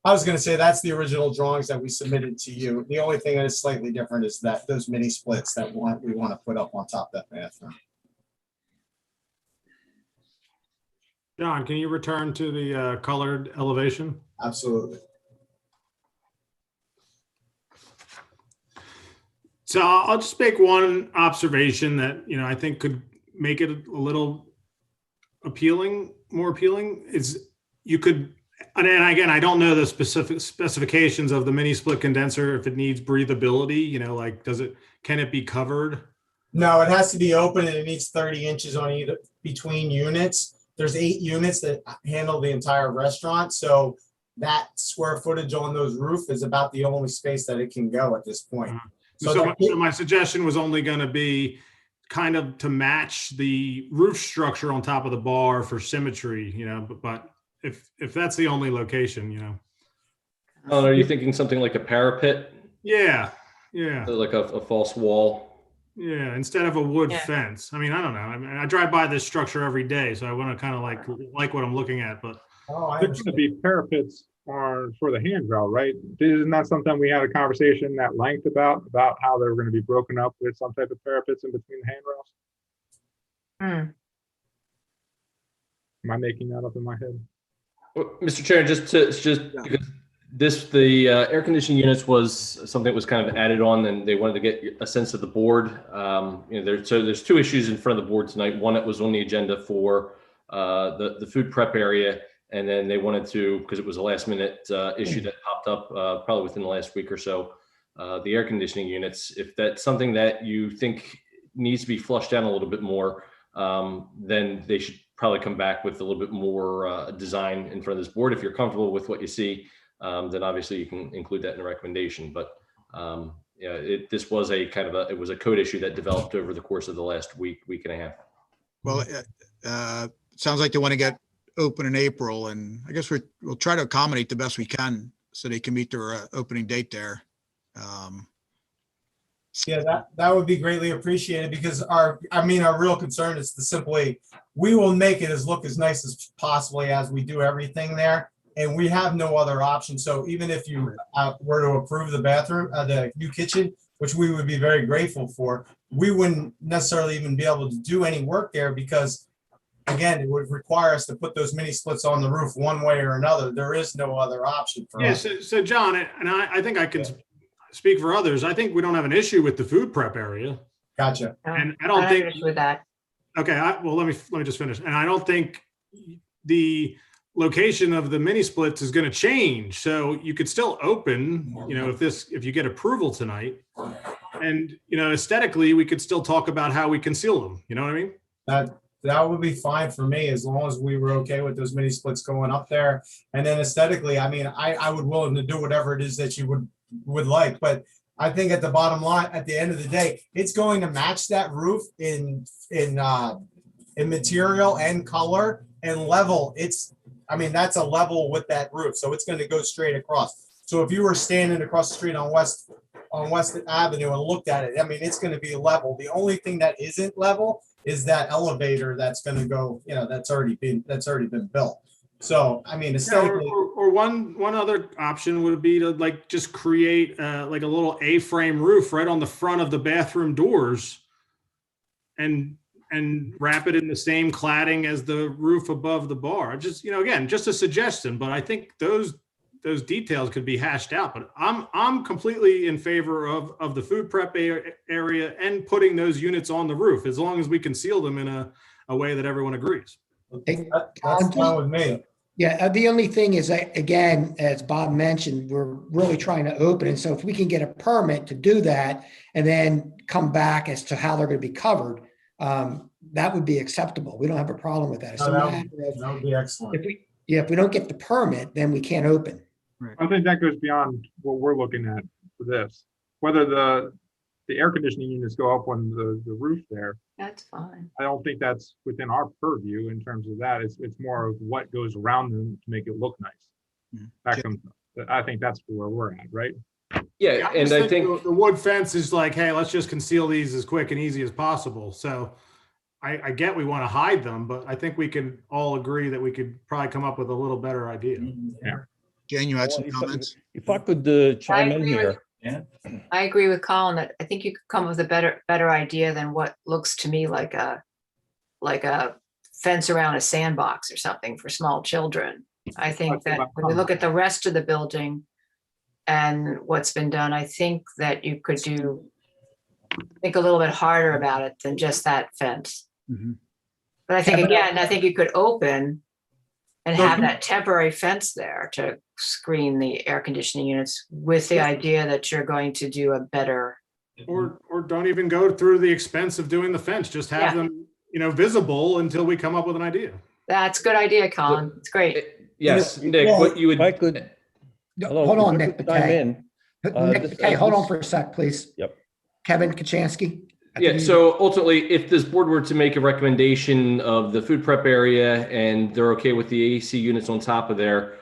Speaker 12: I was going to say that's the original drawings that we submitted to you. The only thing that is slightly different is that those mini splits that we want to put up on top of that bathroom.
Speaker 3: John, can you return to the colored elevation?
Speaker 12: Absolutely.
Speaker 3: So I'll just make one observation that, you know, I think could make it a little more appealing is you could, and again, I don't know the specific specifications of the mini split condenser, if it needs breathability, you know, like, can it be covered?
Speaker 12: No, it has to be open and it needs 30 inches on either between units. There's 8 units that handle the entire restaurant. So that square footage on those roof is about the only space that it can go at this point.
Speaker 3: So my suggestion was only going to be kind of to match the roof structure on top of the bar for symmetry, you know, but if that's the only location, you know.
Speaker 5: Oh, are you thinking something like a parapet?
Speaker 3: Yeah.
Speaker 5: Like a false wall?
Speaker 3: Yeah, instead of a wood fence. I mean, I don't know. I mean, I drive by this structure every day, so I want to kind of like what I'm looking at, but.
Speaker 4: There's going to be parapets for the handrail, right? Isn't that something we had a conversation at length about how they were going to be broken up with some type of parapets in between the handrails? Am I making that up in my head?
Speaker 5: Well, Mr. Chair, because the air conditioning units was something that was kind of added on, and they wanted to get a sense of the board. You know, there's 2 issues in front of the board tonight. One that was on the agenda for the food prep area, and then they wanted to, because it was a last minute issue that popped up probably within the last week or so, the air conditioning units. If that's something that you think needs to be flushed down a little bit more, then they should probably come back with a little bit more design in front of this board. If you're comfortable with what you see, then obviously you can include that in the recommendation. But yeah, this was a kind of it was a code issue that developed over the course of the last week and a half.
Speaker 1: Well, it sounds like they want to get open in April, and I guess we'll try to accommodate the best we can so they can meet their opening date there.
Speaker 12: Yeah, that would be greatly appreciated because our real concern is simply, we will make it look as nice as possibly as we do everything there. And we have no other option. So even if you were to approve the bathroom, the new kitchen, which we would be very grateful for, we wouldn't necessarily even be able to do any work there because, again, it would require us to put those mini splits on the roof one way or another. There is no other option for us.
Speaker 3: So John, and I think I can speak for others. I think we don't have an issue with the food prep area.
Speaker 12: Gotcha.
Speaker 3: And I don't think
Speaker 9: with that.
Speaker 3: Okay, well, let me just finish. And I don't think the location of the mini splits is going to change. So you could still open, if you get approval tonight, and aesthetically, we could still talk about how we conceal them. You know what I mean?
Speaker 12: That would be fine for me as long as we were okay with those mini splits going up there. And then aesthetically, I would willing to do whatever it is that you would like, but I think at the bottom line, at the end of the day, it's going to match that roof in material and color and level. That's a level with that roof, so it's going to go straight across. So if you were standing across the street on West Avenue and looked at it, it's going to be level. The only thing that isn't level is that elevator that's going to go, that's already been built. So aesthetically,
Speaker 3: or one other option would be to just create a little A-frame roof right on the front of the bathroom doors, and wrap it in the same cladding as the roof above the bar. Just again, just a suggestion, but I think those details could be hashed out. But I'm completely in favor of the food prep area and putting those units on the roof, as long as we conceal them in a way that everyone agrees.
Speaker 12: that's fine with me.
Speaker 10: Yeah, the only thing is, again, as Bob mentioned, we're really trying to open. And so if we can get a permit to do that and then come back as to how they're going to be covered, that would be acceptable. We don't have a problem with that.
Speaker 12: That would be excellent.
Speaker 10: If we don't get the permit, then we can't open.
Speaker 4: I think that goes beyond what we're looking at for this. Whether the air conditioning units go up on the roof there,
Speaker 9: That's fine.
Speaker 4: I don't think that's within our purview in terms of that. It's more of what goes around them to make it look nice. I think that's where we're at, right?
Speaker 5: Yeah, and I think
Speaker 3: the wood fence is like, hey, let's just conceal these as quick and easy as possible. So I get we want to hide them, but I think we can all agree that we could probably come up with a little better idea.
Speaker 4: Yeah.
Speaker 1: Jan, you had some comments?
Speaker 13: If I could chime in here.
Speaker 9: I agree with Colin that I think you could come with a better idea than what looks to me like a fence around a sandbox or something for small children. I think that when we look at the rest of the building and what's been done, I think that you could think a little bit harder about it than just that fence.
Speaker 1: Mm-hmm.
Speaker 9: But I think, again, I think you could open and have that temporary fence there to screen the air conditioning units with the idea that you're going to do a better.
Speaker 3: Or don't even go through the expense of doing the fence. Just have them, visible until we come up with an idea.
Speaker 9: That's a good idea, Colin. It's great.
Speaker 5: yes, Nick, what you would.
Speaker 13: If I could. Hello,
Speaker 10: Hold on,
Speaker 13: if I
Speaker 10: Nick
Speaker 13: could chime
Speaker 10: McKay.
Speaker 13: in.
Speaker 10: Nick McKay, hold on for a sec, please.
Speaker 13: Yep.
Speaker 10: Kevin Kachansky.
Speaker 5: Yeah, so ultimately, if this board were to make a recommendation of the food prep area and they're okay with the AC units on top of there,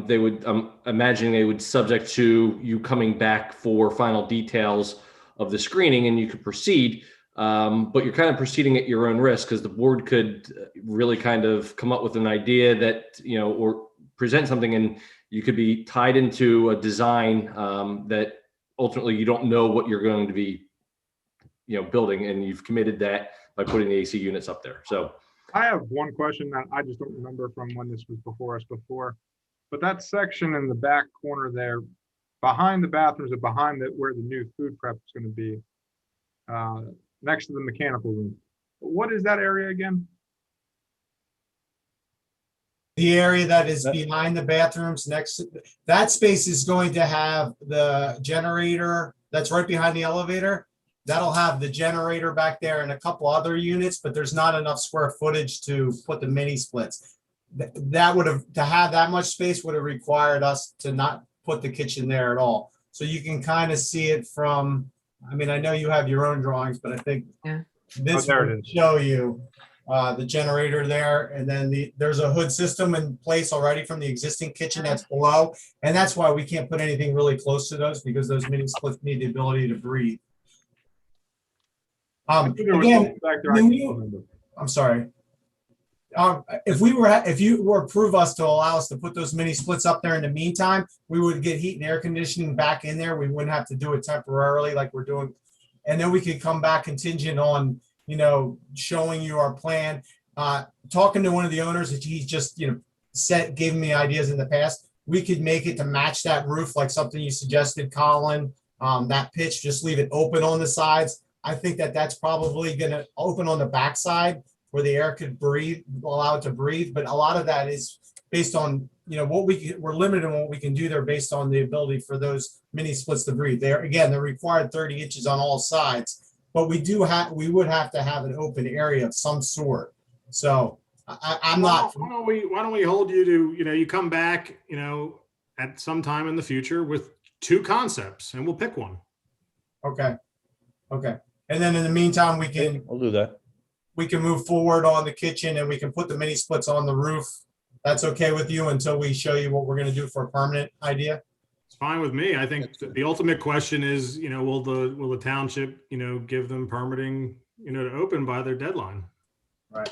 Speaker 5: they would, I'm imagining they would subject to you coming back for final details of the screening and you could proceed. But you're kind of proceeding at your own risk because the board could really kind of come up with an idea that, or present something and you could be tied into a design that ultimately you don't know what you're going to be building, and you've committed that by putting the AC units up there. So
Speaker 4: I have one question that I just don't remember from when this was before us before, but that section in the back corner there, behind the bathrooms or behind where the new food prep is going to be, next to the mechanical room. What is that area again?
Speaker 12: The area that is behind the bathrooms that space is going to have the generator that's right behind the elevator. That'll have the generator back there and a couple other units, but there's not enough square footage to put the mini splits. That would have, to have that much space would have required us to not put the kitchen there at all. So you can kind of see it from, I mean, I know you have your own drawings, but I think
Speaker 9: Yeah.
Speaker 12: this
Speaker 4: Oh, there it
Speaker 12: would
Speaker 4: is.
Speaker 12: show you the generator there, and then there's a hood system in place already from the existing kitchen that's below. And that's why we can't put anything really close to those, because those mini splits need the ability to breathe.
Speaker 4: I think there was
Speaker 12: Again,
Speaker 4: something back there
Speaker 12: I
Speaker 4: I
Speaker 12: mean,
Speaker 4: can't remember.
Speaker 12: I'm sorry. If you were approve us to allow us to put those mini splits up there in the meantime, we would get heat and air conditioning back in there. We wouldn't have to do it temporarily like we're doing. And then we could come back contingent on, you know, showing you our plan. Talking to one of the owners that he's just, you know, gave me ideas in the past. We could make it to match that roof, like something you suggested, Colin. That pitch, just leave it open on the sides. I think that's probably gonna open on the backside where the air could breathe, allow it to breathe. But a lot of that is based on, you know, we're limited on what we can do there based on the ability for those mini splits to breathe. They're required 30 inches on all sides, but we would have to have an open area of some sort. So I'm not.
Speaker 3: Why don't we hold you to, you know, you come back, you know, at some time in the future with 2 concepts and we'll pick one.
Speaker 12: Okay. And then in the meantime,
Speaker 13: I'll do that.
Speaker 12: we can move forward on the kitchen and we can put the mini splits on the roof. That's okay with you until we show you what we're going to do for a permanent idea?
Speaker 3: It's fine with me. I think the ultimate question is, you know, will the township, you know, give them permitting, you know, to open by their deadline?
Speaker 12: Right.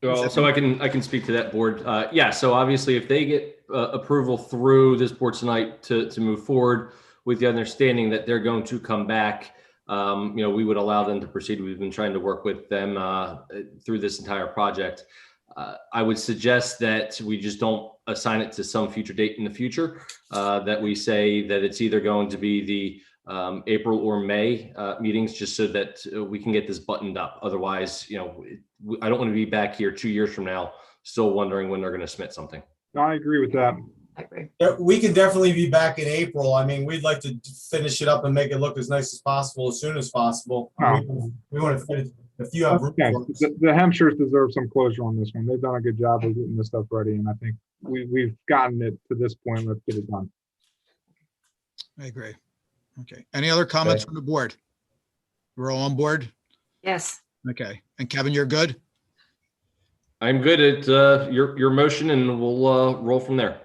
Speaker 5: Well, so I can speak to that, board. Yeah, so obviously if they get approval through this board tonight to move forward with the understanding that they're going to come back, you know, we would allow them to proceed. We've been trying to work with them through this entire project. I would suggest that we just don't assign it to some future date in the future, that we say that it's either going to be the April or May meetings, just so that we can get this buttoned up. Otherwise, you know, I don't want to be back here 2 years from now, still wondering when they're going to submit something.
Speaker 4: I agree with that.
Speaker 9: I agree.
Speaker 12: Yeah, we can definitely be back in April. I mean, we'd like to finish it up and make it look as nice as possible, as soon as possible. We want to finish, if you have room
Speaker 4: Okay,
Speaker 12: for us.
Speaker 4: the Hampshires deserve some closure on this one. They've done a good job of getting this stuff ready, and I think we've gotten it to this point. Let's get it done.
Speaker 1: I agree. Okay. Any other comments from the board? We're all on board?
Speaker 9: Yes.
Speaker 1: Okay. And Kevin, you're good?
Speaker 5: I'm good at your motion, and we'll roll from there.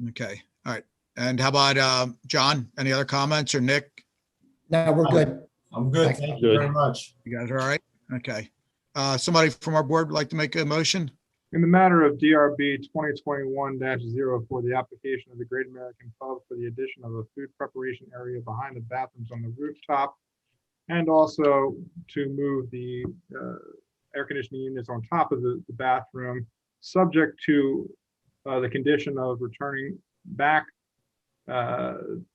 Speaker 1: Okay. All right. And how about John? Any other comments, or Nick?
Speaker 10: No, we're good.
Speaker 12: I'm good. Thank you very much.
Speaker 1: You guys are all right? Okay. Somebody from our board would like to make a motion?
Speaker 4: In the matter of DRB 2021-04, the application of the Great American Pub for the addition of a food preparation area behind the bathrooms on the rooftop, and also to move the air conditioning units on top of the bathroom, subject to the condition of returning back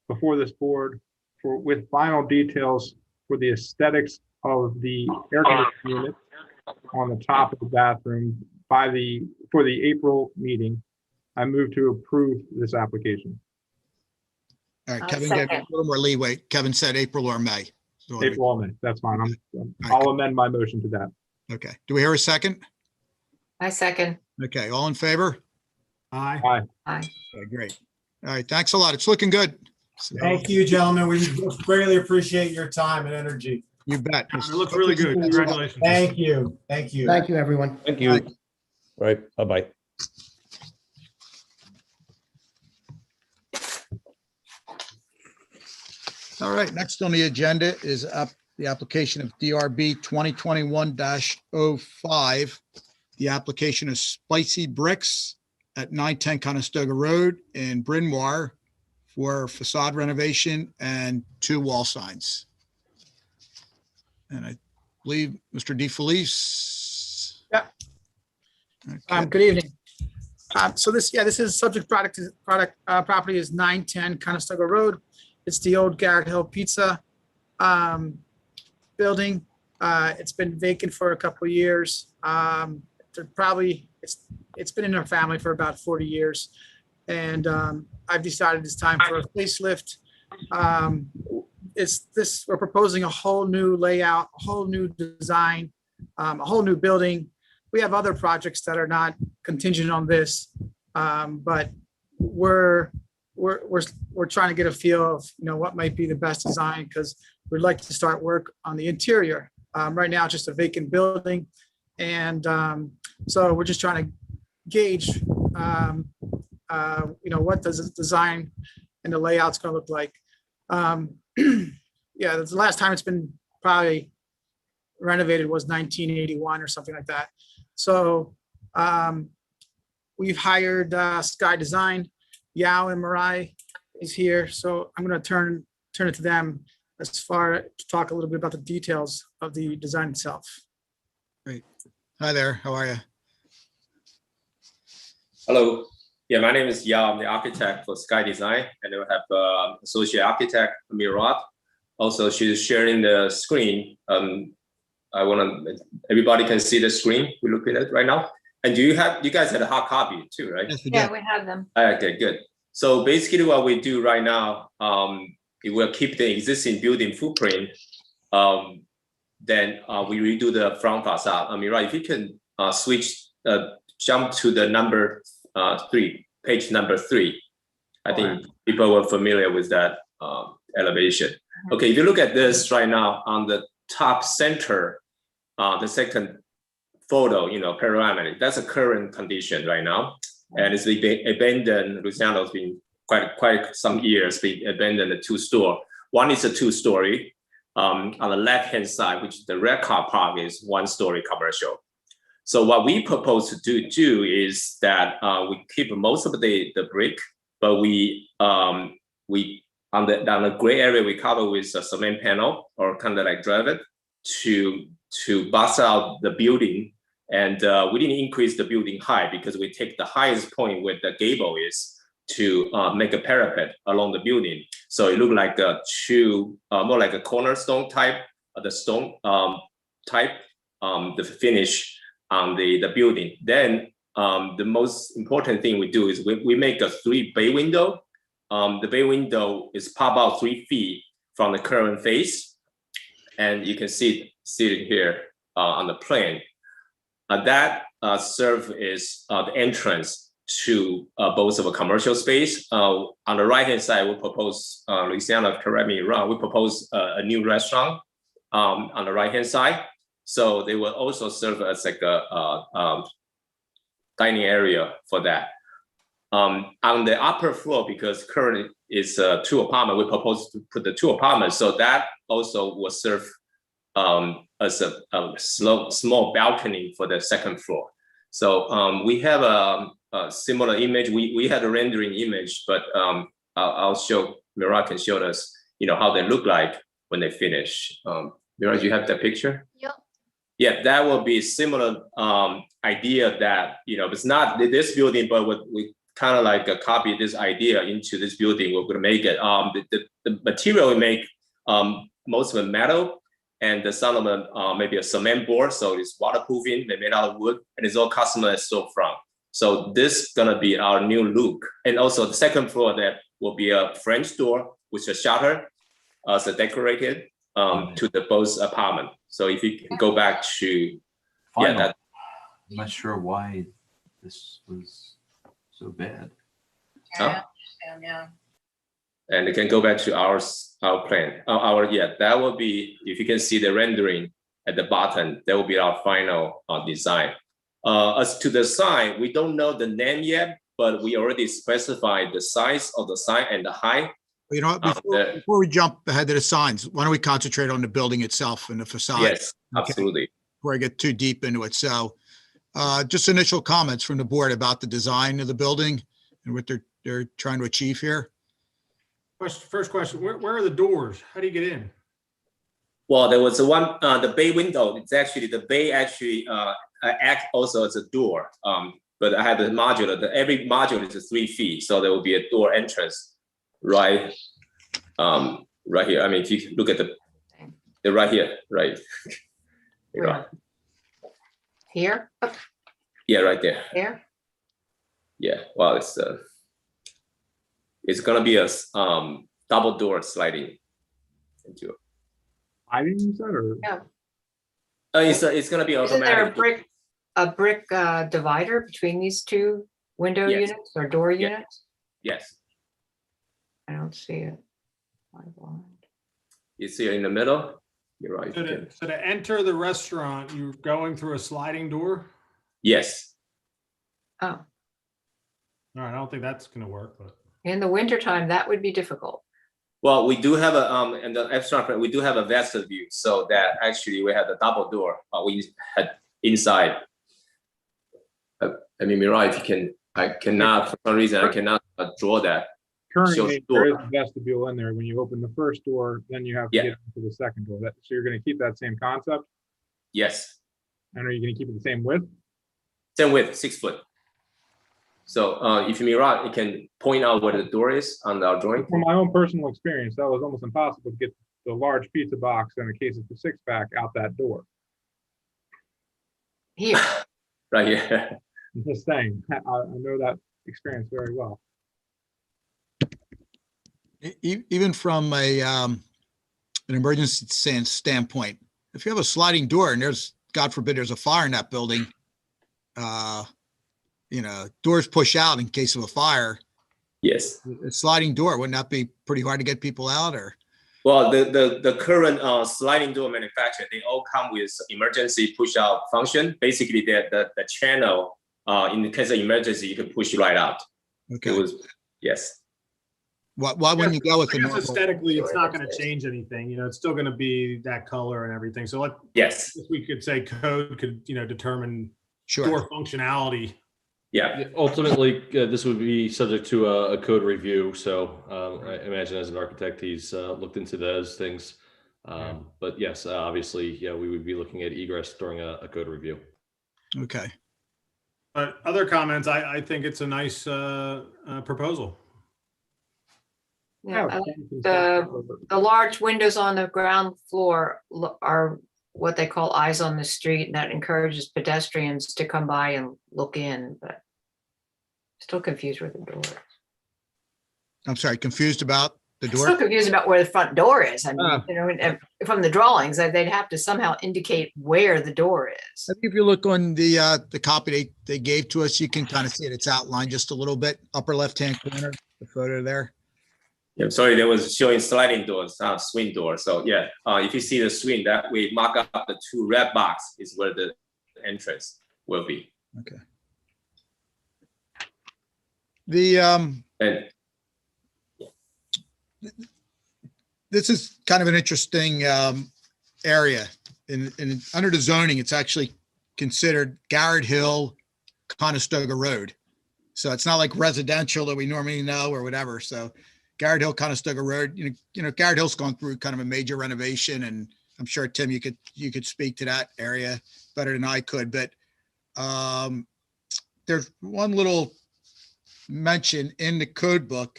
Speaker 4: before this board with final details for the aesthetics of the air conditioning unit on the top of the bathroom for the April meeting. I move to approve this application.
Speaker 1: All right,
Speaker 9: I'll
Speaker 1: Kevin, get a
Speaker 9: second.
Speaker 1: little more leeway. Kevin said April or May. So
Speaker 4: April or May, that's fine. I'll amend my motion to that.
Speaker 1: Okay. Do we hear a second?
Speaker 9: I second.
Speaker 1: Okay. All in favor?
Speaker 3: Aye.
Speaker 4: Aye.
Speaker 9: Aye.
Speaker 1: Okay, great. All right. Thanks a lot. It's looking good.
Speaker 12: Thank you, gentlemen. We greatly appreciate your time and energy.
Speaker 1: You bet.
Speaker 3: It looks really good. Congratulations.
Speaker 12: Thank you. Thank you.
Speaker 10: Thank you, everyone.
Speaker 13: Thank you. Right, bye-bye.
Speaker 1: All right. Next on the agenda is the application of DRB 2021-05. The application of Spicy Bricks at 910 Conestoga Road in Bryn Mawr for facade renovation and 2 wall signs. And I believe Mr. DeFelice.
Speaker 14: Yeah.
Speaker 1: Okay.
Speaker 14: Good evening. So this is subject property is 910 Conestoga Road. It's the old Garrett Hill Pizza building. It's been vacant for a couple of years. It's been in our family for about 40 years. And I've decided it's time for a facelift. we're proposing a whole new layout, a whole new design, a whole new building. We have other projects that are not contingent on this, but we're trying to get a feel of, what might be the best design, because we'd like to start work on the interior. Right now, it's just a vacant building. And so we're just trying to gauge, what does the design and the layout's gonna look like. Yeah, the last time it's been probably renovated was 1981 or something like that. So we've hired Sky Design. Yao and Marai is here, so I'm gonna turn it to them as far to talk a little bit about the details of the design itself.
Speaker 1: Great. Hi there, how are you?
Speaker 15: Hello. Yeah, my name is Yao. I'm the architect for Sky Design, and we have associate architect Mirat. Also, she's sharing the screen. Everybody can see the screen we're looking at right now. And you guys had a hard copy too, right?
Speaker 1: Yes, we
Speaker 9: Yeah,
Speaker 1: did.
Speaker 9: we have them.
Speaker 15: Okay, good. So basically what we do right now, it will keep the existing building footprint. Then we redo the front facade. Mirat, if you can jump to the number 3, page number 3. I think people were familiar with that elevation. Okay, if you look at this right now on the top center, the second photo, panoramic, that's a current condition right now. And it's been abandoned. Luciano's been quite some years been abandoned, a 2-store. One is a 2-story. On the left-hand side, which the red car park, is 1-story commercial. So what we propose to do is that we keep most of the brick, but we on the gray area we cover with a cement panel or kind of like drive it to bust out the building. And we didn't increase the building height because we take the highest point where the gable is to make a parapet along the building. So it looked like more like a cornerstone type, the stone type, the finish on the building. Then the most important thing we do is we make a 3 bay window. The bay window is pop out 3 feet from the current face. And you can see it here on the plan. That serve is the entrance to both of a commercial space. On the right-hand side, we propose, Luciana, correct me wrong, we propose a new restaurant on the right-hand side. So they will also serve as like a dining area for that. On the upper floor, because currently it's 2 apartments, we propose to put the 2 apartments. So that also will serve as a small balcony for the 2nd floor. So we have a similar image. We had a rendering image, but I'll show, Mirat can show us, how they look like when they finish. Mirat, you have that picture?
Speaker 9: Yep.
Speaker 15: Yeah, that will be similar idea that, it's not this building, but we kind of like copy this idea into this building. We're gonna make it, the material we make, most of it metal, and some of them maybe a cement board, so it's waterproofing, they're made out of wood, and it's all customized storefront. So this is gonna be our new look. And also the 2nd floor, there will be a French door with a shutter, so decorated to the both apartment. So if you can go back to,
Speaker 16: Final.
Speaker 15: that.
Speaker 16: I'm not sure why this was so bad.
Speaker 15: Yeah. And you can go back to our plan. That will be, if you can see the rendering at the bottom, that will be our final design. As to the sign, we don't know the name yet, but we already specified the size of the sign and the height.
Speaker 1: You know what, before we jump ahead to the signs, why don't we concentrate on the building itself and the facade?
Speaker 15: Yes, absolutely.
Speaker 1: Before I get too deep into it. So just initial comments from the board about the design of the building and what they're trying to achieve here.
Speaker 3: First question, where are the doors? How do you get in?
Speaker 15: Well, there was the bay window. It's actually, the bay actually act also as a door. But I had the modular, every module is 3 feet. So there will be a door entrance right here. I mean, if you look at the right here, right?
Speaker 9: Here?
Speaker 15: Yeah, right there.
Speaker 9: Here?
Speaker 15: Yeah, well, it's gonna be a double door sliding into it.
Speaker 4: Siding, you said, or?
Speaker 9: Yeah.
Speaker 15: It's gonna be
Speaker 9: Isn't there
Speaker 15: automatic.
Speaker 9: a brick divider between these two window
Speaker 15: Yes.
Speaker 9: units or door
Speaker 15: Yeah.
Speaker 9: units?
Speaker 15: Yes,
Speaker 9: I don't see it. My blind.
Speaker 15: you see it in the middle. You're right.
Speaker 3: So to enter the restaurant, you're going through a sliding door?
Speaker 15: Yes.
Speaker 9: Oh,
Speaker 3: All right, I don't think that's gonna work, but.
Speaker 9: in the wintertime, that would be difficult.
Speaker 15: Well, we do have a in the abstract, we do have a vesta view, so that actually we have a double door. We had inside. I mean, Mirai, if you can, I cannot, for some reason, I cannot draw that.
Speaker 4: Currently,
Speaker 15: door.
Speaker 4: there is a vestibule in there. When you open the first door, then you have to
Speaker 15: Yeah.
Speaker 4: get into the second door. So you're gonna keep that same concept?
Speaker 15: Yes,
Speaker 4: And are you gonna keep it the same width?
Speaker 15: same width, 6 foot. So if Mirai, you can point out where the door is on our drawing.
Speaker 4: From my own personal experience, that was almost impossible to get the large pizza box and a case of the six-pack out that door.
Speaker 9: Here,
Speaker 15: Right here.
Speaker 4: I'm just saying, I know that experience very well.
Speaker 1: Even from an emergency standpoint, if you have a sliding door and there's, God forbid, there's a fire in that building, doors push out in case of a fire.
Speaker 15: Yes.
Speaker 1: A sliding door, wouldn't that be pretty hard to get people out, or?
Speaker 15: Well, the current sliding door manufacturer, they all come with emergency push out function. Basically, the channel, in the case of emergency, you can push right out.
Speaker 1: Okay.
Speaker 15: Yes.
Speaker 1: Why wouldn't you go with the
Speaker 3: I guess
Speaker 1: normal?
Speaker 3: aesthetically, it's not gonna change anything, it's still gonna be that color and everything. So
Speaker 15: Yes.
Speaker 3: we could say code could,
Speaker 1: Sure.
Speaker 3: determine door functionality.
Speaker 15: Yeah.
Speaker 5: Ultimately, this would be subject to a code review. So I imagine as an architect, he's looked into those things. But yes, obviously, yeah, we would be looking at egress during a code review.
Speaker 1: Okay.
Speaker 3: But other comments, I think it's a nice proposal.
Speaker 9: yeah, I like the large windows on the ground floor are what they call eyes on the street, and that encourages pedestrians to come by and look in, but still confused where the door is.
Speaker 1: I'm sorry, confused about the door?
Speaker 9: Still confused about where the front door is. I mean,
Speaker 1: Ah.
Speaker 9: from the drawings, they'd have to somehow indicate where the door is.
Speaker 1: I think if you look on the copy they gave to us, you can kind of see it. It's outlined just a little bit, upper left-hand corner, the photo there.
Speaker 15: Yeah, sorry, there was showing sliding doors, not swing door. So yeah, if you see the swing, that we mark up the 2 red box is where the entrance will be.
Speaker 1: Okay. The
Speaker 15: And
Speaker 1: this is kind of an interesting area. In under the zoning, it's actually considered Garrett Hill, Conestoga Road. So it's not like residential that we normally know or whatever. So Garrett Hill, Conestoga Road, Garrett Hill's gone through kind of a major renovation, and I'm sure, Tim, you could speak to that area better than I could, but there's one little mention in the code book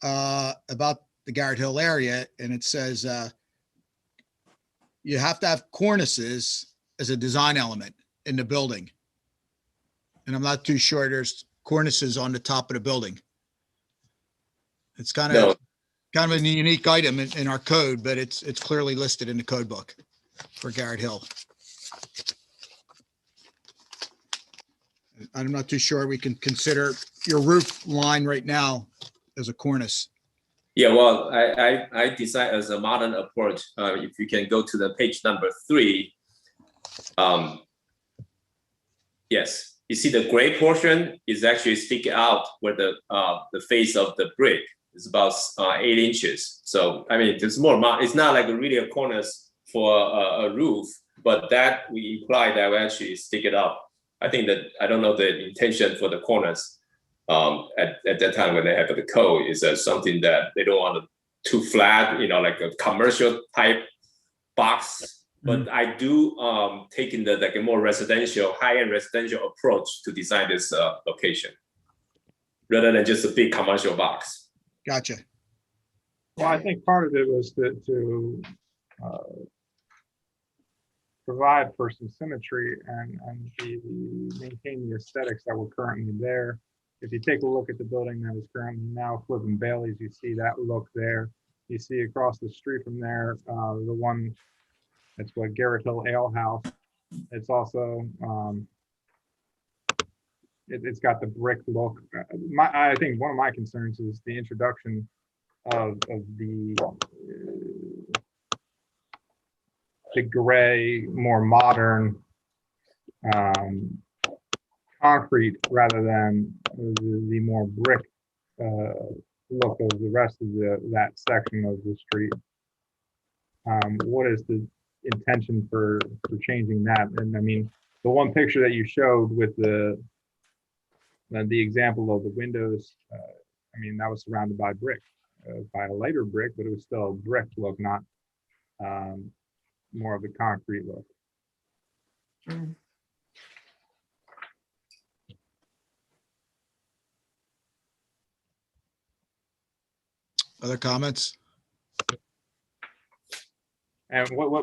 Speaker 1: about the Garrett Hill area, and it says you have to have cornices as a design element in the building. And I'm not too sure there's cornices on the top of the building. It's kind of a unique item in our code, but it's clearly listed in the code book for Garrett Hill. I'm not too sure we can consider your roof line right now as a cornice.
Speaker 15: yeah, well, I design as a modern approach. If you can go to the page number 3, yes. You see the gray portion is actually sticking out where the face of the brick is about 8 inches. So, I mean, it's it's not like really a cornice for a roof, but that we imply that we actually stick it up. I think that, I don't know the intention for the cornice at that time when they have the code is something that they don't want too flat, like a commercial type box. But I do take in a more residential, high-end residential approach to design this location, rather than just a big commercial box.
Speaker 1: Gotcha.
Speaker 4: Well, I think part of it was to provide for some symmetry and maintain the aesthetics that were currently there. If you take a look at the building that is currently now Flip and Bailey's, you see that look there. you see across the street from there, the one, that's what Garrett Hill Ale House. It's also, it's got the brick look. I think one of my concerns is the introduction of the gray, more modern concrete rather than the more brick look of the rest of that section of the street. What is the intention for changing that? And I mean, the one picture that you showed with the example of the windows, I mean, that was surrounded by brick, by a lighter brick, but it was still a brick look, not more of a concrete look.
Speaker 9: Mm.
Speaker 1: Other comments?
Speaker 4: And what's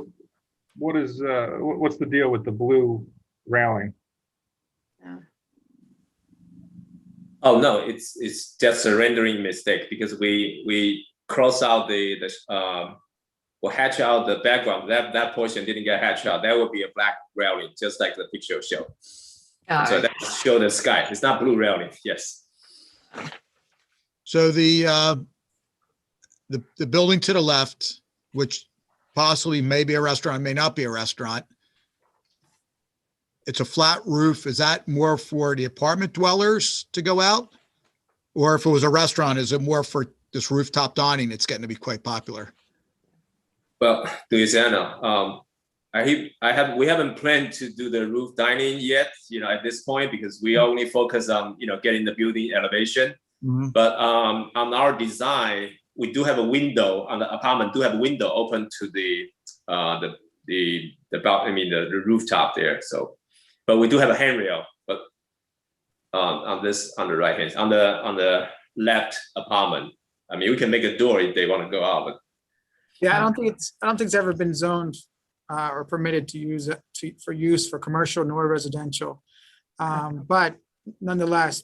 Speaker 4: the deal with the blue railing?
Speaker 15: Oh, no, it's just a rendering mistake because we cross out we'll hatch out the background. That portion didn't get hatched out. That would be a black railing, just like the picture show. So that show the sky. It's not blue railing. Yes.
Speaker 1: So the building to the left, which possibly may be a restaurant, may not be a restaurant. It's a flat roof. Is that more for the apartment dwellers to go out? Or if it was a restaurant, is it more for this rooftop dining? It's getting to be quite popular.
Speaker 15: Well, Louisiana, we haven't planned to do the roof dining yet, at this point, because we only focus on, getting the building elevation.
Speaker 1: Mhm.
Speaker 15: But on our design, we do have a window on the apartment. Do have a window open to the rooftop there. So, but we do have a handrail. But on the right hand, on the left apartment, I mean, we can make a door if they want to go out. But
Speaker 14: Yeah, I don't think it's ever been zoned or permitted to use it for use for commercial nor residential. But nonetheless,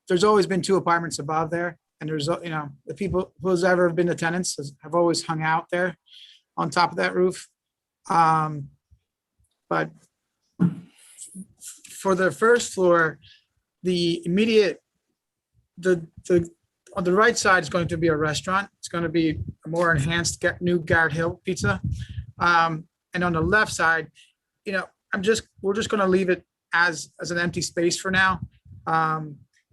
Speaker 14: there's always been 2 apartments above there. And there's, the people who's ever been the tenants have always hung out there on top of that roof. But for the first floor, the immediate, on the right side is going to be a restaurant. It's going to be a more enhanced new Garrett Hill pizza. And on the left side, we're just going to leave it as an empty space for now.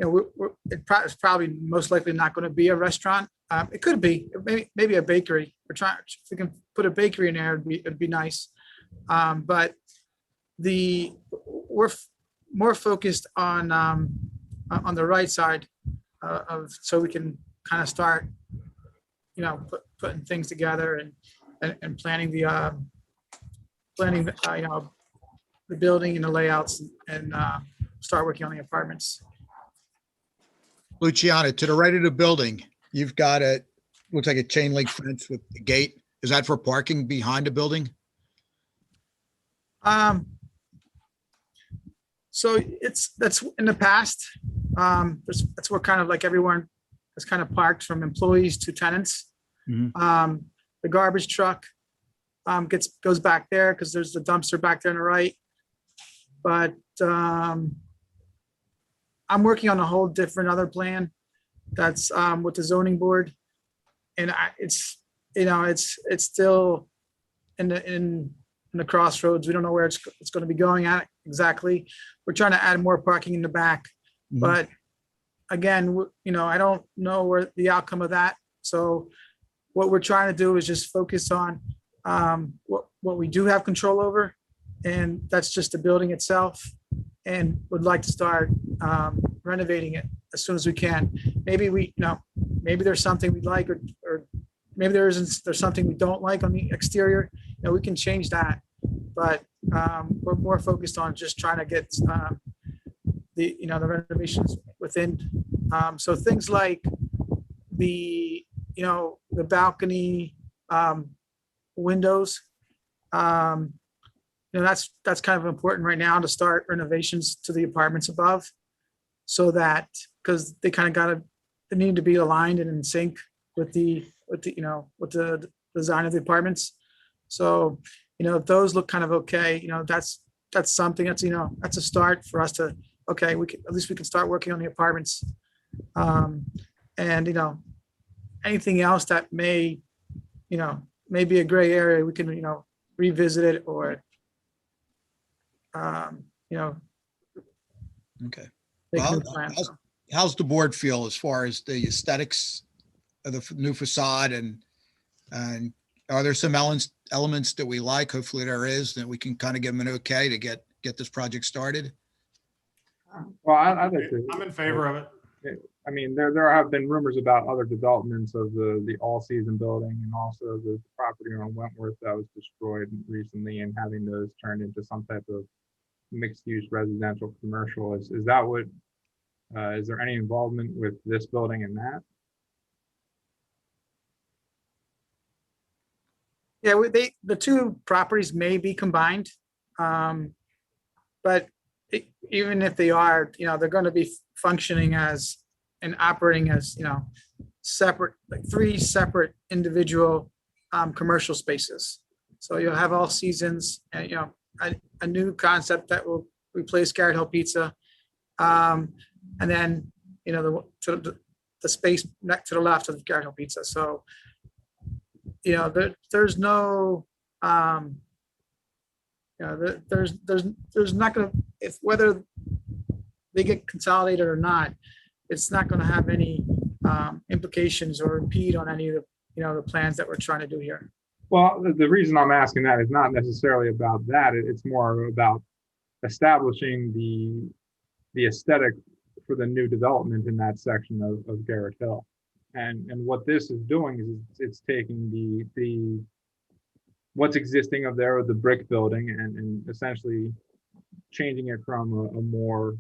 Speaker 14: It's probably most likely not going to be a restaurant. It could be maybe a bakery. If we can put a bakery in there, it'd be nice. But we're more focused on the right side so we can kind of start, putting things together and planning the building and the layouts and start working on the apartments.
Speaker 1: Luciana, to the right of the building, you've got looks like a chain link fence with a gate. Is that for parking behind the building?
Speaker 14: So that's in the past. That's where kind of like everyone has kind of parked, from employees to tenants.
Speaker 1: Mhm.
Speaker 14: The garbage truck goes back there because there's the dumpster back there on the right. But I'm working on a whole different other plan that's with the zoning board, and it's still in the crossroads. We don't know where it's going to be going at exactly. We're trying to add more parking in the back,
Speaker 1: Mhm.
Speaker 14: but again, I don't know where the outcome of that. So what we're trying to do is just focus on what we do have control over, and that's just the building itself. And would like to start renovating it as soon as we can. Maybe maybe there's something we'd like, or maybe there's something we don't like on the exterior. We can change that. But we're more focused on just trying to get the renovations within. So things like the balcony windows. That's kind of important right now to start renovations to the apartments above, so that, because they kind of they need to be aligned and in sync with the, with the design of the apartments. So, if those look kind of okay, that's something that's, that's a start for us to, okay, at least we can start working on the apartments. And, anything else that may be a gray area, we can, revisit it or,
Speaker 1: Okay.
Speaker 14: make
Speaker 1: Well,
Speaker 14: new plans.
Speaker 1: how's the board feel as far as the aesthetics of the new facade and are there some elements that we like? Hopefully there is, that we can kind of give them an okay to get this project started.
Speaker 4: Well, I'd like to.
Speaker 3: I'm in favor of it.
Speaker 4: I mean, there have been rumors about other developments of the all-season building and also the property on Wentworth that was destroyed recently and having those turned into some type of mixed-use residential commercial. Is that what, is there any involvement with this building in that?
Speaker 14: Yeah, the two properties may be combined. But even if they are, they're going to be functioning as and operating as, separate, like 3 separate individual commercial spaces. So you'll have all seasons and, a new concept that will replace Garrett Hill Pizza. And then, the space next to the left of Garrett Hill Pizza. So, there's no, there's not going to, if whether they get consolidated or not, it's not going to have any implications or impede on any of the, the plans that we're trying to do here.
Speaker 4: Well, the reason I'm asking that is not necessarily about that. It's more about establishing the aesthetic for the new development in that section of Garrett Hill. And what this is doing is it's taking the what's existing of there, the brick building, and essentially changing it from a more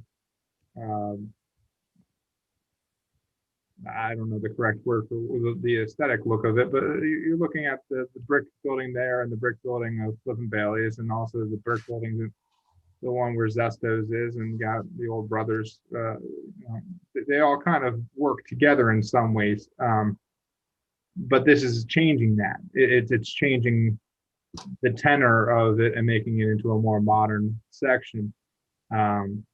Speaker 4: I don't know the correct word for the aesthetic look of it, but you're looking at the brick building there and the brick building of Flip and Bailey's, and also the brick building, the one where Zesto's is, and got the old brothers. They all kind of work together in some ways, but this is changing that. It's changing the tenor of it and making it into a more modern section. And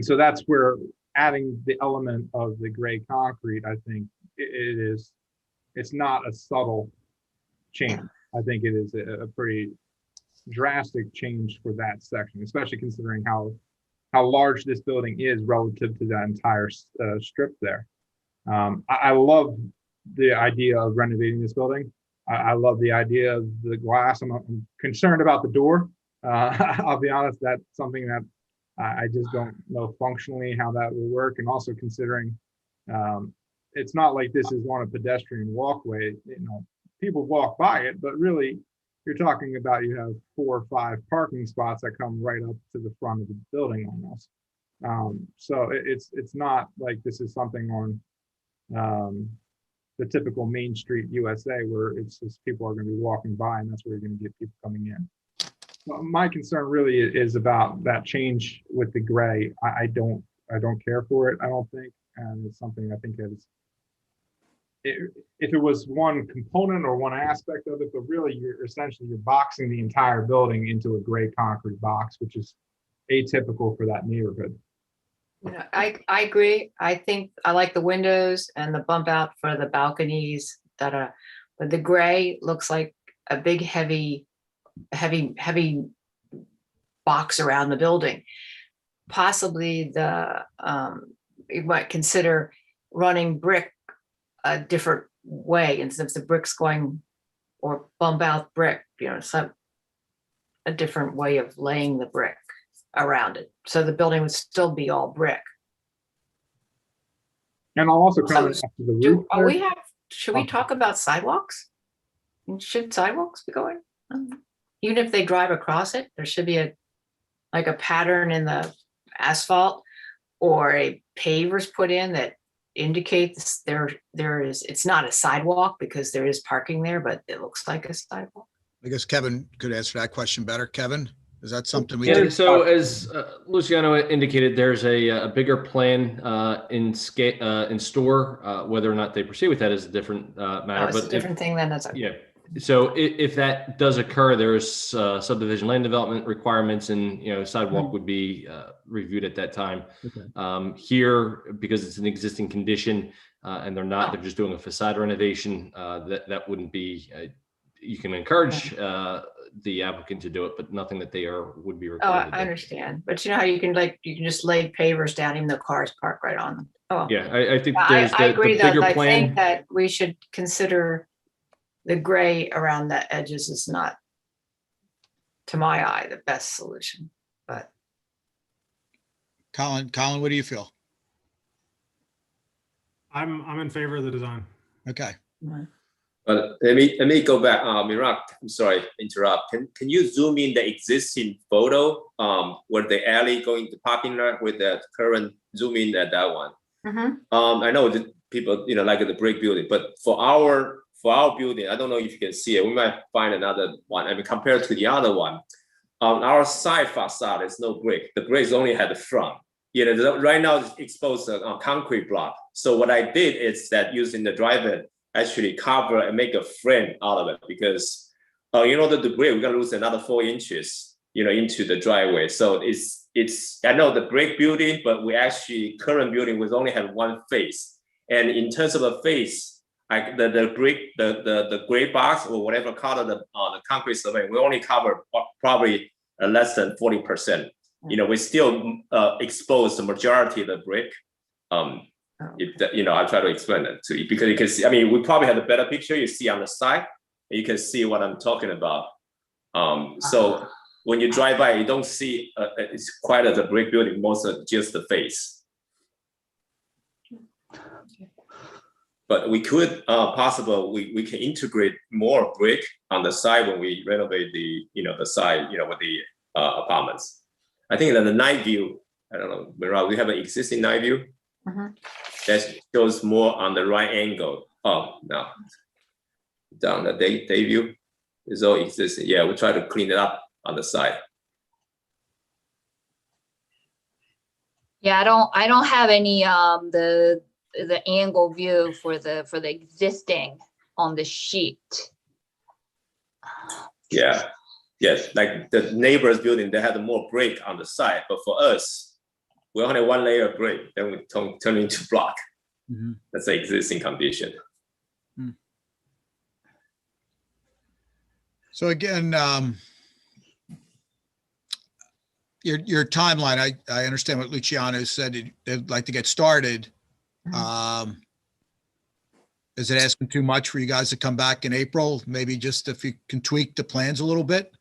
Speaker 4: so that's where adding the element of the gray concrete, I think it's not a subtle change. I think it is a pretty drastic change for that section, especially considering how large this building is relative to that entire strip there. I love the idea of renovating this building. I love the idea of the glass. I'm concerned about the door. I'll be honest, that's something that I just don't know functionally how that will work. And also considering it's not like this is on a pedestrian walkway, people walk by it, but really you're talking about, you have 4 or 5 parking spots that come right up to the front of the building almost. So it's not like this is something on the typical Main Street USA where it's just people are going to be walking by and that's where you're going to get people coming in. Well, my concern really is about that change with the gray. I don't care for it, I don't think, and it's something I think is, if it was one component or one aspect of it, but really you're boxing the entire building into a gray concrete box, which is atypical for that neighborhood.
Speaker 9: I agree. I think I like the windows and the bump out for the balconies but the gray looks like a big, heavy box around the building. Possibly you might consider running brick a different way instead of the bricks going, or bump out brick, a different way of laying the brick around it. So the building would still be all brick.
Speaker 4: And I'll also comment after the roof.
Speaker 9: Should we talk about sidewalks? Should sidewalks be going? Even if they drive across it, there should be a pattern in the asphalt or a pavers put in that indicates there is, it's not a sidewalk because there is parking there, but it looks like a sidewalk.
Speaker 1: I guess Kevin could answer that question better. Kevin, Is that something we
Speaker 5: Yeah,
Speaker 1: can?
Speaker 5: so as Luciano indicated, there's a bigger plan in store. Whether or not they proceed with that is a different matter.
Speaker 9: Oh, it's a
Speaker 5: But
Speaker 9: different thing then, that's.
Speaker 5: yeah, so if that does occur, there's subdivision land development requirements, and sidewalk would be reviewed at that time. Here, because it's an existing condition and they're just doing a facade renovation, that wouldn't be. You can encourage the applicant to do it, but nothing that would be
Speaker 9: Oh,
Speaker 5: required.
Speaker 9: I understand. But you know how you can just lay pavers down, even though cars park right on them. Oh,
Speaker 5: Yeah, I think
Speaker 9: I
Speaker 5: there's the
Speaker 9: agree though.
Speaker 5: bigger
Speaker 9: I
Speaker 5: plan.
Speaker 9: think that we should consider the gray around the edges is not, to my eye, the best solution, but.
Speaker 1: Colin, what do you feel?
Speaker 3: I'm in favor of the design.
Speaker 1: Okay.
Speaker 15: But let me go back. Mirak, I'm sorry, interrupt. Can you zoom in the existing photo where the alley going to parking lot with the current, zoom in at that one? I know that people like the brick building, but for our building, I don't know if you can see it. We might find another one. I mean, compared to the other one, on our side facade, there's no brick. The bricks only had the front. Right now it's exposed on concrete block. So what I did is that using the driver actually cover and make a frame out of it, because that the brick, we're gonna lose another 4 inches, into the driveway. So it's I know the brick building, but we actually current building was only have one face. And in terms of a face, the brick, the gray box or whatever color the concrete survey, we only cover probably less than 40%. We still expose the majority of the brick. I try to explain it to you because you can see, I mean, we probably have a better picture you see on the side, and you can see what I'm talking about. So when you drive by, you don't see it's quite as a brick building, most of just the face. But we could we can integrate more brick on the side when we renovate the side with the apartments. I think that the night view, I don't know, Miral, we have an existing night view that shows more on the right angle. Oh, no, down the day view is all existing. Yeah, we try to clean it up on the side.
Speaker 17: Yeah, I don't have any the angle view for the existing on the sheet.
Speaker 15: Yeah. Yes, like the neighbor's building, they had more brick on the side, but for us, we only one layer of brick, then we turn into block. That's the existing condition.
Speaker 1: So again, your timeline, I understand what Luciano said. They'd like to get started. Is it asking too much for you guys to come back in April? Maybe just if you can tweak the plans a little bit?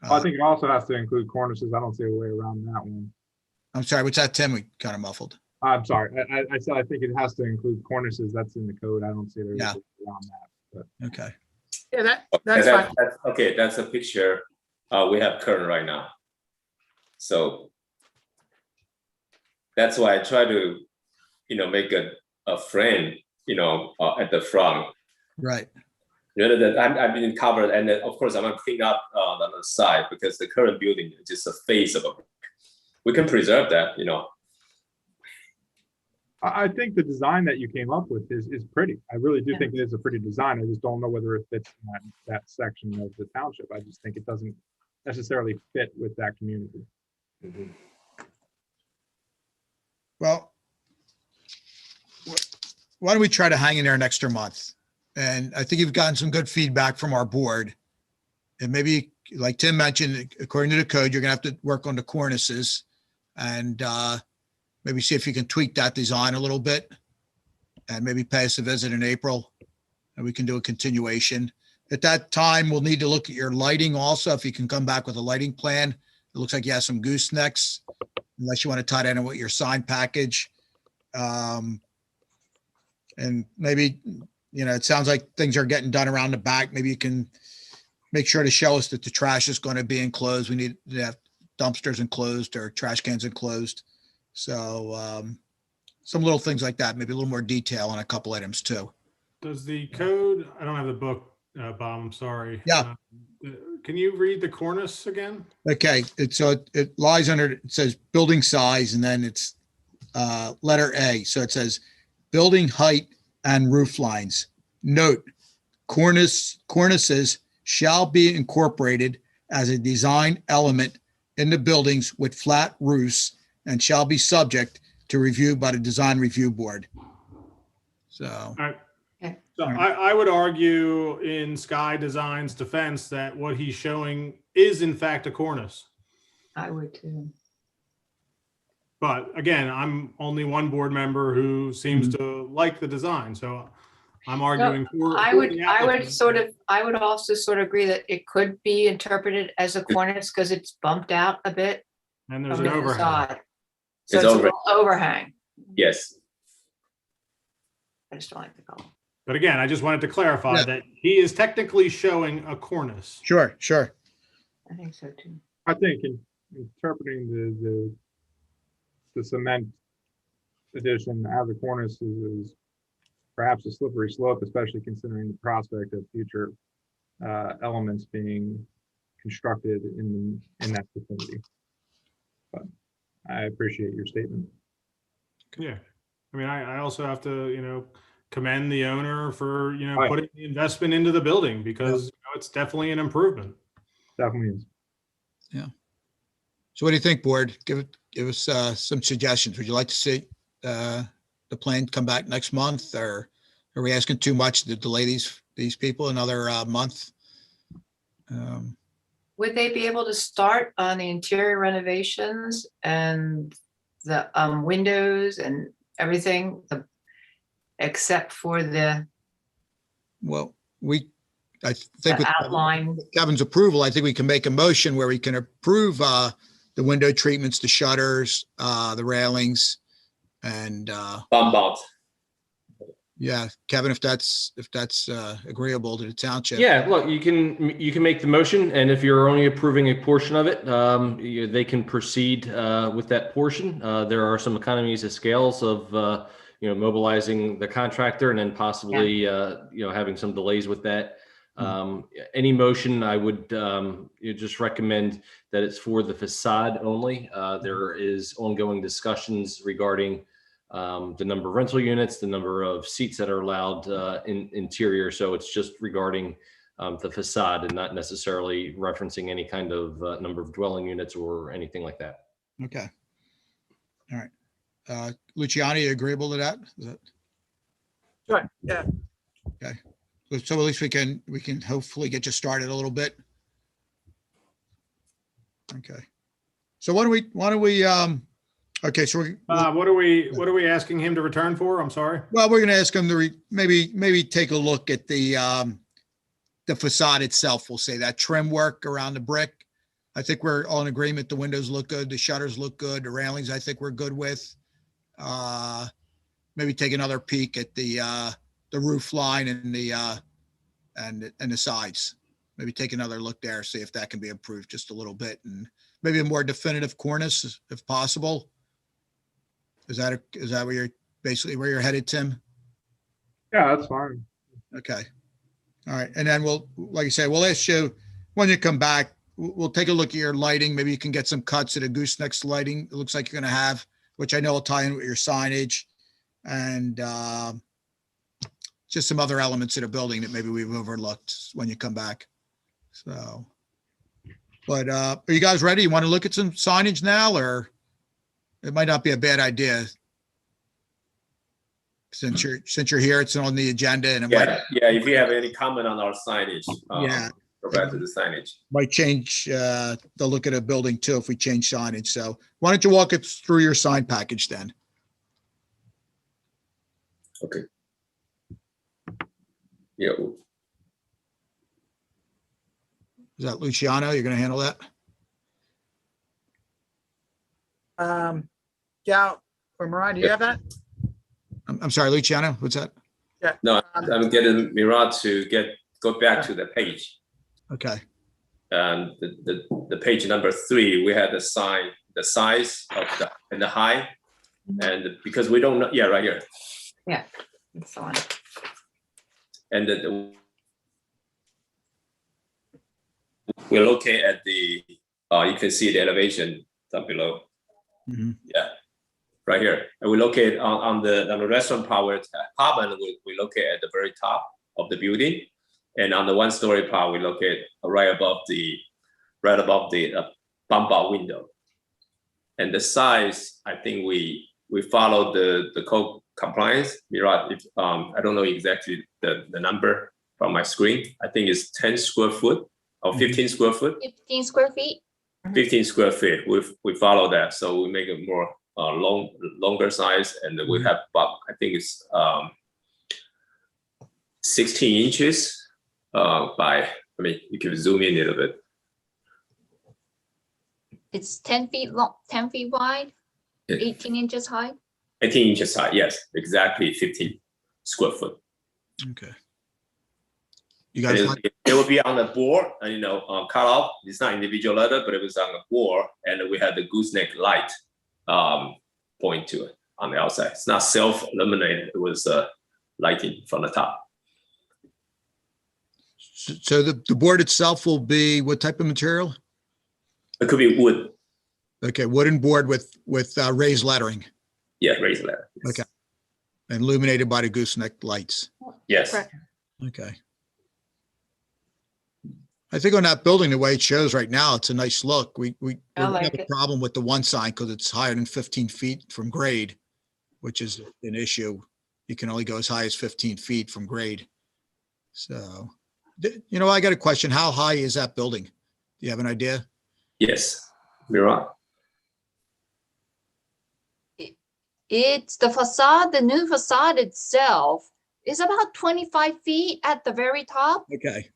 Speaker 4: I think it also has to include cornices. I don't see a way around that one.
Speaker 1: I'm sorry, what's that, Tim? We kind of muffled.
Speaker 4: I'm sorry. I said I think it has to include cornices. That's in the code. I don't see there's a way around that. But.
Speaker 1: Okay.
Speaker 14: Yeah, that's fine.
Speaker 15: Okay, that's a picture we have current right now. So that's why I try to, make a frame, at the front.
Speaker 1: Right.
Speaker 15: Rather than I've been covered, and then of course I'm gonna clean up on the side because the current building is just a face of a brick. We can preserve that,
Speaker 4: I think the design that you came up with is pretty. I really do think it is a pretty design. I just don't know whether it fits in that section of the township. I just think it doesn't necessarily fit with that community.
Speaker 1: Well, why don't we try to hang in there an extra month? And I think you've gotten some good feedback from our board. And maybe, like Tim mentioned, according to the code, you're gonna have to work on the cornices and maybe see if you can tweak that design a little bit and maybe pay us a visit in April and we can do a continuation. At that time, we'll need to look at your lighting also. If you can come back with a lighting plan. It looks like you have some goosenecks, unless you want to tie that in with your sign package. And maybe, it sounds like things are getting done around the back. Maybe you can make sure to show us that the trash is going to be enclosed. We need to have dumpsters enclosed or trash cans enclosed. So some little things like that, maybe a little more detail on a couple items too.
Speaker 3: Does the code, I don't have the book, Bob, I'm sorry.
Speaker 1: Yeah.
Speaker 3: Can you read the cornice again?
Speaker 1: Okay, it lies under, it says building size, and then it's letter A. So it says building height and roof lines. Note, cornices shall be incorporated as a design element in the buildings with flat roofs and shall be subject to review by the design review board. So.
Speaker 3: So I would argue in Sky Design's defense that what he's showing is in fact a cornice.
Speaker 9: I would too.
Speaker 3: But again, I'm only one board member who seems to like the design, so I'm arguing for.
Speaker 9: I
Speaker 3: for
Speaker 9: would,
Speaker 3: the
Speaker 9: I would
Speaker 3: applicant.
Speaker 9: sort of, I would also sort of agree that it could be interpreted as a cornice because it's bumped out a bit
Speaker 3: And there's
Speaker 9: from
Speaker 3: an
Speaker 9: the
Speaker 3: overhang.
Speaker 9: facade. So
Speaker 15: It's
Speaker 9: it's a
Speaker 15: over-
Speaker 9: little overhang.
Speaker 15: Yes.
Speaker 9: I just don't like the color.
Speaker 3: But again, I just wanted to clarify
Speaker 1: Yeah.
Speaker 3: that he is technically showing a cornice.
Speaker 1: Sure.
Speaker 9: I think so too.
Speaker 4: I think in interpreting the cement addition as a cornice is perhaps a slippery slope, especially considering the prospect of future elements being constructed in that vicinity. But I appreciate your statement.
Speaker 3: Yeah. I mean, I also have to, commend the owner for,
Speaker 4: Right.
Speaker 3: putting the investment into the building because it's definitely an improvement.
Speaker 4: Definitely is.
Speaker 1: So what do you think, board? Give us some suggestions. Would you like to see the plan come back next month, or are we asking too much to delay these people another month?
Speaker 9: Would they be able to start on the interior renovations and the windows and everything, except for the
Speaker 1: Well, I think with
Speaker 9: outline?
Speaker 1: Kevin's approval, I think we can make a motion where we can approve the window treatments, the shutters, the railings, and
Speaker 15: Bump out.
Speaker 1: yeah, Kevin, if that's agreeable to the township.
Speaker 5: Yeah, look, you can make the motion, and if you're only approving a portion of it, they can proceed with that portion. There are some economies of scales of mobilizing the contractor and then possibly having some delays with that. Any motion, I would just recommend that it's for the facade only. There is ongoing discussions regarding the number of rental units, the number of seats that are allowed in interior. So it's just regarding the facade and not necessarily referencing any kind of number of dwelling units or anything like that.
Speaker 1: Okay. All right. Luciano, you agreeable to that? Is that
Speaker 14: Sure, yeah.
Speaker 1: okay? So at least we can hopefully get you started a little bit. Okay. So why don't we okay, so
Speaker 3: What are we asking him to return for? I'm sorry.
Speaker 1: well, we're gonna ask him to maybe take a look at the facade itself. We'll say that trim work around the brick. I think we're all in agreement. The windows look good. The shutters look good. The railings, I think we're good with. Maybe take another peek at the roof line and the sides. Maybe take another look there, see if that can be improved just a little bit, and maybe a more definitive cornice if possible. Is that where you're basically where you're headed, Tim?
Speaker 4: Yeah, that's fine.
Speaker 1: Okay. All right. And then like I said, we'll ask you when you come back, we'll take a look at your lighting. Maybe you can get some cuts at a goosenecks lighting. It looks like you're going to have, which I know will tie in with your signage and just some other elements of the building that maybe we've overlooked when you come back. So, but are you guys ready? You want to look at some signage now, or it might not be a bad idea? Since you're here, it's on the agenda and it
Speaker 15: Yeah. If you have any comment on our signage, go back to the signage.
Speaker 1: might change the look of the building too if we change signage. So why don't you walk us through your sign package then?
Speaker 15: Okay. Yeah.
Speaker 1: Is that Luciano? You're going to handle that?
Speaker 14: Yeah, or Mariah, do you have that?
Speaker 1: I'm sorry, Luciano, what's that?
Speaker 14: Yeah.
Speaker 15: No, I'm getting Mira to go back to the page.
Speaker 1: Okay.
Speaker 15: And the page number 3, we had the sign, the size of and the height, and because we don't know, yeah, right here.
Speaker 9: Yeah, that's the one.
Speaker 15: And we're located at the, you can see the elevation down below.
Speaker 1: Mhm.
Speaker 15: Yeah, right here. And we locate on the restaurant part, apartment, we locate at the very top of the building. And on the 1-story part, we locate right above the bump out window. And the size, I think we follow the code compliance. Mira, if, I don't know exactly the number from my screen. I think it's 10 square foot or 15 square foot.
Speaker 17: 15 square feet.
Speaker 15: 15 square feet. We follow that, so we make it more longer size, and we have about, I think it's 16 inches by. I mean, you can zoom in a little bit.
Speaker 17: It's 10 feet long, 10 feet wide,
Speaker 15: Yeah.
Speaker 17: 18 inches high.
Speaker 15: 18 inches high. Yes, exactly 15 square foot.
Speaker 1: Okay. You guys like,
Speaker 15: It will be on the board, cut off. It's not individual letter, but it was on the board, and we had the gooseneck light point to it on the outside. It's not self-illuminated. It was lighting from the top.
Speaker 1: so the board itself will be what type of material?
Speaker 15: It could be wood.
Speaker 1: Okay, wooden board with raised lettering.
Speaker 15: Yeah, raised letter. Yes.
Speaker 1: Okay. And illuminated by the gooseneck lights.
Speaker 15: Yes.
Speaker 17: Correct.
Speaker 1: Okay. I think on that building, the way it shows right now, it's a nice look. We
Speaker 9: I like
Speaker 1: have a
Speaker 9: it.
Speaker 1: problem with the one sign because it's higher than 15 feet from grade, which is an issue. You can only go as high as 15 feet from grade. So, I got a question. How high is that building? Do you have an idea?
Speaker 15: Yes. Mira.
Speaker 17: It's the facade, the new facade itself is about 25 feet at the very top.
Speaker 1: Okay.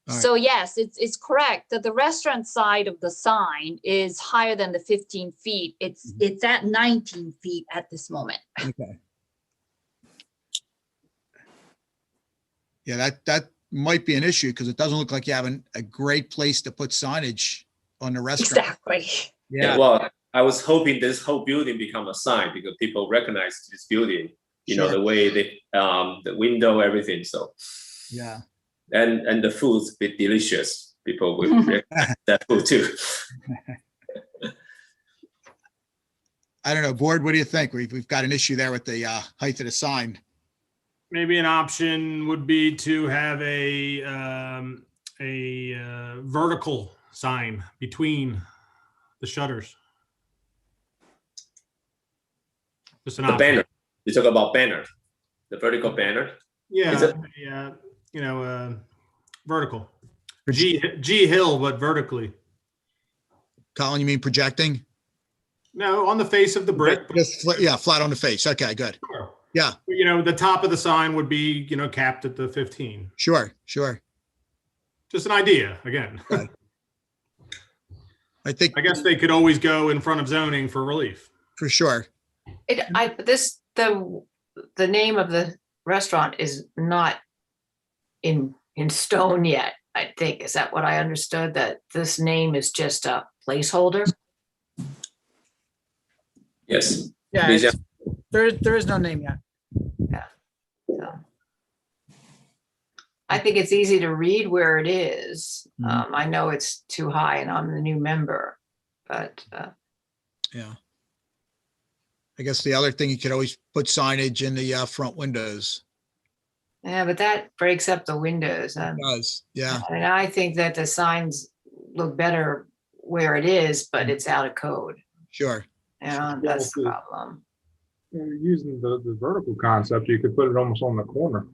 Speaker 1: All right.
Speaker 17: So yes, it's correct that the restaurant side of the sign is higher than the 15 feet. It's at 19 feet at this moment.
Speaker 1: Okay. Yeah, that might be an issue because it doesn't look like you have a great place to put signage on the restaurant.
Speaker 17: Exactly.
Speaker 15: Yeah. Well, I was hoping this whole building become a sign because people recognize this building.
Speaker 1: Sure.
Speaker 15: The way the window, everything. So.
Speaker 1: Yeah.
Speaker 15: And the food's a bit delicious. People will recognize that food too.
Speaker 1: I don't know, board, what do you think? We've got an issue there with the height of the sign.
Speaker 3: Maybe an option would be to have a vertical sign between the shutters. Just an
Speaker 15: The
Speaker 3: option.
Speaker 15: banner. You talk about banner, the vertical banner.
Speaker 3: Yeah,
Speaker 15: Is it-
Speaker 3: vertical. G Hill, but vertically.
Speaker 1: Colin, you mean projecting?
Speaker 3: No, on the face of the brick.
Speaker 1: Just flat on the face. Okay, good.
Speaker 3: Sure.
Speaker 1: Yeah,
Speaker 3: The top of the sign would be, capped at the 15.
Speaker 1: sure.
Speaker 3: Just an idea, again.
Speaker 1: Right. I think
Speaker 3: I guess they could always go in front of zoning for relief.
Speaker 1: for sure.
Speaker 9: The name of the restaurant is not in stone yet, I think. Is that what I understood? That this name is just a placeholder?
Speaker 15: Yes.
Speaker 14: Yeah,
Speaker 15: Please,
Speaker 14: there is no name yet.
Speaker 9: So I think it's easy to read where it is. I know it's too high and I'm the new member, but
Speaker 1: Yeah. I guess the other thing, you could always put signage in the front windows.
Speaker 9: yeah, but that breaks up the windows.
Speaker 1: It does. Yeah.
Speaker 9: And I think that the signs look better where it is, but it's out of code.
Speaker 1: Sure.
Speaker 9: That's the problem.
Speaker 4: Using the vertical concept, you could put it almost on the corner.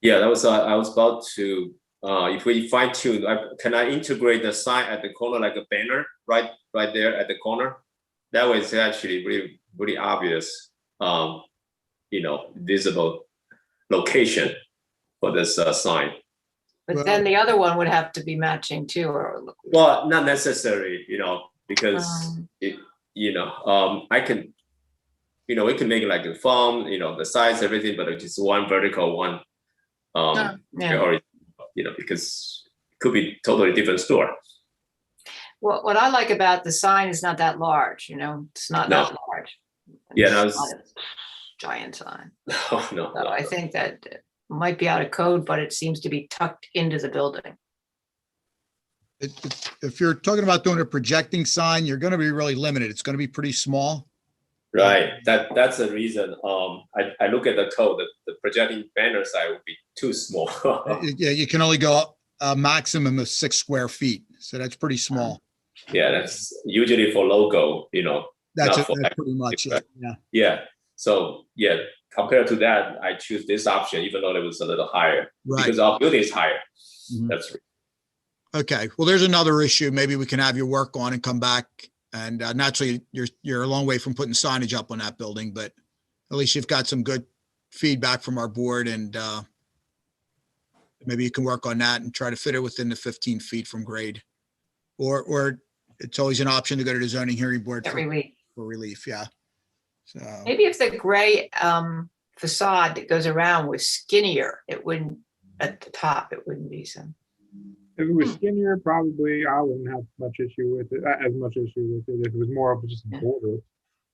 Speaker 15: Yeah, that was I was about to. If we fine tune, can I integrate the sign at the corner like a banner right there at the corner? That way, it's actually really really obvious. Visible location for this sign.
Speaker 9: But then the other one would have to be matching too, or
Speaker 15: Well, not necessary, because I can, we can make it like a form, the size, everything, but it's just one vertical, one, because it could be totally different store.
Speaker 9: what I like about the sign is not that large, it's not
Speaker 15: No.
Speaker 9: that large.
Speaker 15: Yeah, that
Speaker 9: It's
Speaker 15: was-
Speaker 9: not a giant sign.
Speaker 15: Oh, no.
Speaker 9: So I think that it might be out of code, but it seems to be tucked into the building.
Speaker 1: If you're talking about doing a projecting sign, you're going to be really limited. It's going to be pretty small.
Speaker 15: Right. That's the reason. I look at the code. The projecting banner side would be too small.
Speaker 1: Yeah, you can only go up a maximum of 6 square feet. So that's pretty small.
Speaker 15: Yeah, that's usually for logo.
Speaker 1: That's,
Speaker 15: not for
Speaker 1: that's pretty much it. Yeah.
Speaker 15: Yeah. So yeah, compared to that, I choose this option, even though it was a little higher,
Speaker 1: Right.
Speaker 15: because our building is higher.
Speaker 1: Mhm.
Speaker 15: That's
Speaker 1: Okay. Well, there's another issue. Maybe we can have you work on and come back. And naturally, you're a long way from putting signage up on that building, but at least you've got some good feedback from our board, and maybe you can work on that and try to fit it within the 15 feet from grade. Or it's always an option to go to the zoning hearing board
Speaker 9: Get
Speaker 1: for
Speaker 9: relief.
Speaker 1: relief. Yeah. So
Speaker 9: Maybe if the gray facade that goes around was skinnier, it wouldn't, at the top, it wouldn't be so.
Speaker 4: If it was skinnier, probably I wouldn't have much issue with it, as much issue with it if it was more of just a border.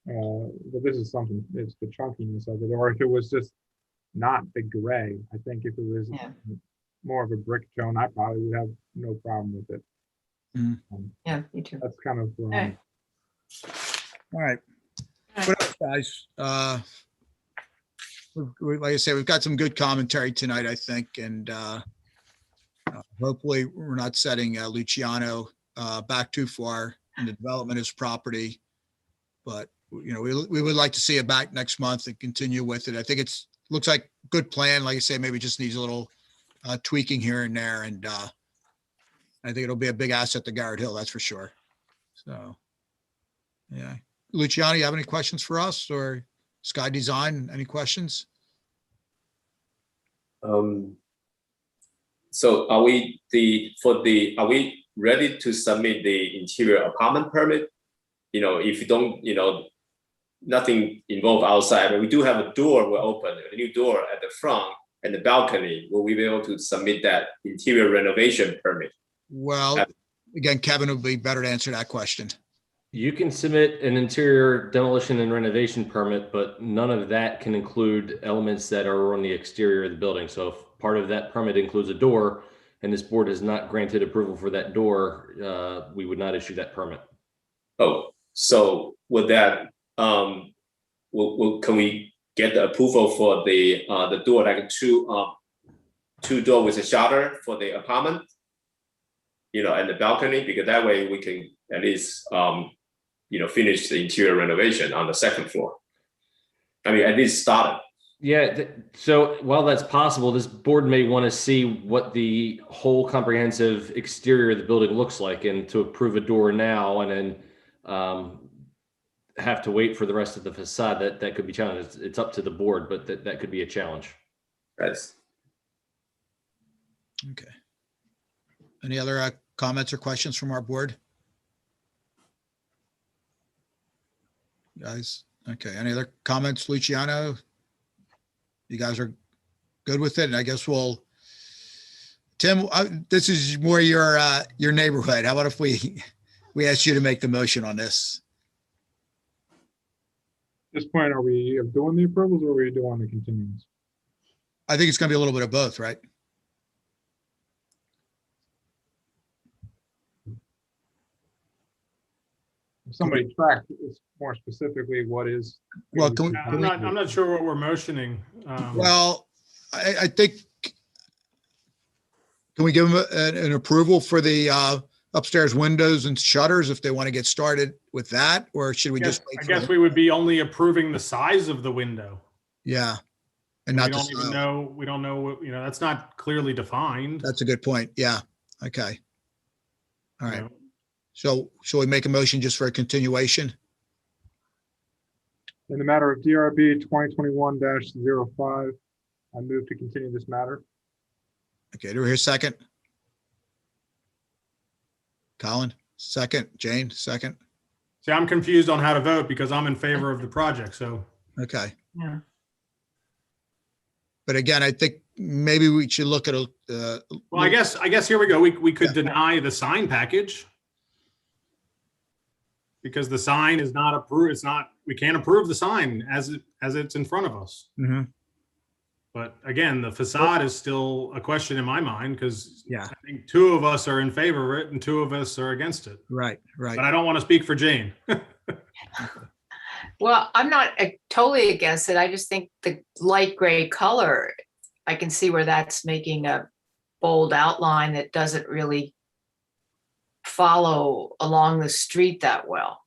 Speaker 4: But this is something, it's the chunkiness of it, or if it was just not the gray. I think if it was more of a brick tone, I probably would have no problem with it.
Speaker 9: Yeah, me too.
Speaker 4: That's kind of,
Speaker 9: right.
Speaker 1: all right. What else, guys? Like I said, we've got some good commentary tonight, I think, and hopefully we're not setting Luciano back too far in the development of his property. But we would like to see it back next month and continue with it. I think looks like a good plan. Like I say, maybe just needs a little tweaking here and there, and I think it'll be a big asset to Garrett Hill, that's for sure. So, yeah. Luciano, you have any questions for us, or Sky Design? Any questions?
Speaker 15: So are we ready to submit the interior apartment permit? If you don't, nothing involved outside. I mean, we do have a door we're open, a new door at the front and the balcony. Will we be able to submit that interior renovation permit?
Speaker 1: Well, again, Kevin would be better to answer that question.
Speaker 5: You can submit an interior demolition and renovation permit, but none of that can include elements that are on the exterior of the building. So if part of that permit includes a door and this board has not granted approval for that door, we would not issue that permit.
Speaker 15: Oh, so with that, can we get the approval for the door, like two door with a shutter for the apartment, and the balcony, because that way we can at least finish the interior renovation on the second floor. I mean, at least start it.
Speaker 5: Yeah, so while that's possible, this board may want to see what the whole comprehensive exterior of the building looks like, and to approve a door now and then have to wait for the rest of the facade, that could be challenged. It's up to the board, but that could be a challenge.
Speaker 15: Yes.
Speaker 1: Okay. Any other comments or questions from our board? Guys, okay. Any other comments, Luciano? You guys are good with it? And I guess Tim, this is more your neighborhood. How about if we ask you to make the motion on this?
Speaker 4: At this point, are we doing the approvals or are we doing the continuance?
Speaker 1: I think it's going to be a little bit of both, right?
Speaker 4: If somebody tracked more specifically what is.
Speaker 1: Well,
Speaker 3: I'm not sure what we're motioning.
Speaker 1: Well, I think, can we give them an approval for the upstairs windows and shutters if they want to get started with that, or should we just?
Speaker 3: I guess we would be only approving the size of the window.
Speaker 1: Yeah. And not
Speaker 3: we don't know what, that's not clearly defined.
Speaker 1: That's a good point. Yeah. Okay. All right. So shall we make a motion just for a continuation?
Speaker 4: In the matter of DRB 2021-05, I move to continue this matter.
Speaker 1: Okay, do we hear a second? Colin, second. Jane, second.
Speaker 3: See, I'm confused on how to vote because I'm in favor of the project, so.
Speaker 1: Okay.
Speaker 9: Yeah.
Speaker 1: But again, I think maybe we should look at
Speaker 3: well, I guess here we go. We could deny the sign package because the sign is not approved. We can't approve the sign as it's in front of us.
Speaker 1: Mm-hmm.
Speaker 3: But again, the facade is still a question in my mind because
Speaker 1: Yeah.
Speaker 3: I think two of us are in favor of it and two of us are against it.
Speaker 1: Right,
Speaker 3: But
Speaker 1: right.
Speaker 3: I don't want to speak for Jane.
Speaker 9: Well, I'm not totally against it. I just think the light gray color, I can see where that's making a bold outline that doesn't really follow along the street that well.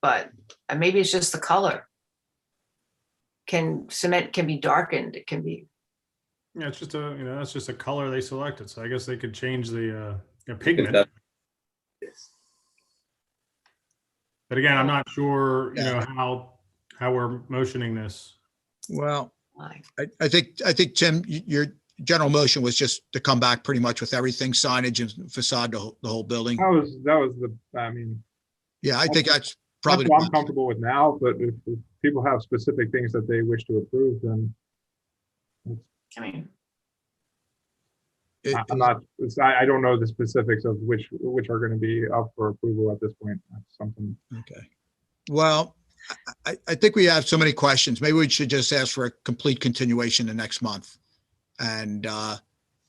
Speaker 9: But maybe it's just the color. Cement can be darkened. It can be.
Speaker 3: Yeah, it's just that's just a color they selected. So I guess they could change the pigment. But again, I'm not sure, how we're motioning this.
Speaker 1: Well, I think, Tim, your general motion was just to come back pretty much with everything, signage and facade, the whole building.
Speaker 4: That was I mean.
Speaker 1: Yeah, I think that's
Speaker 4: That's
Speaker 1: probably.
Speaker 4: what I'm comfortable with now, but if people have specific things that they wish to approve, then
Speaker 9: I mean,
Speaker 4: I'm not, I don't know the specifics of which are going to be up for approval at this point. That's something.
Speaker 1: Okay. Well, I think we have so many questions. Maybe we should just ask for a complete continuation the next month and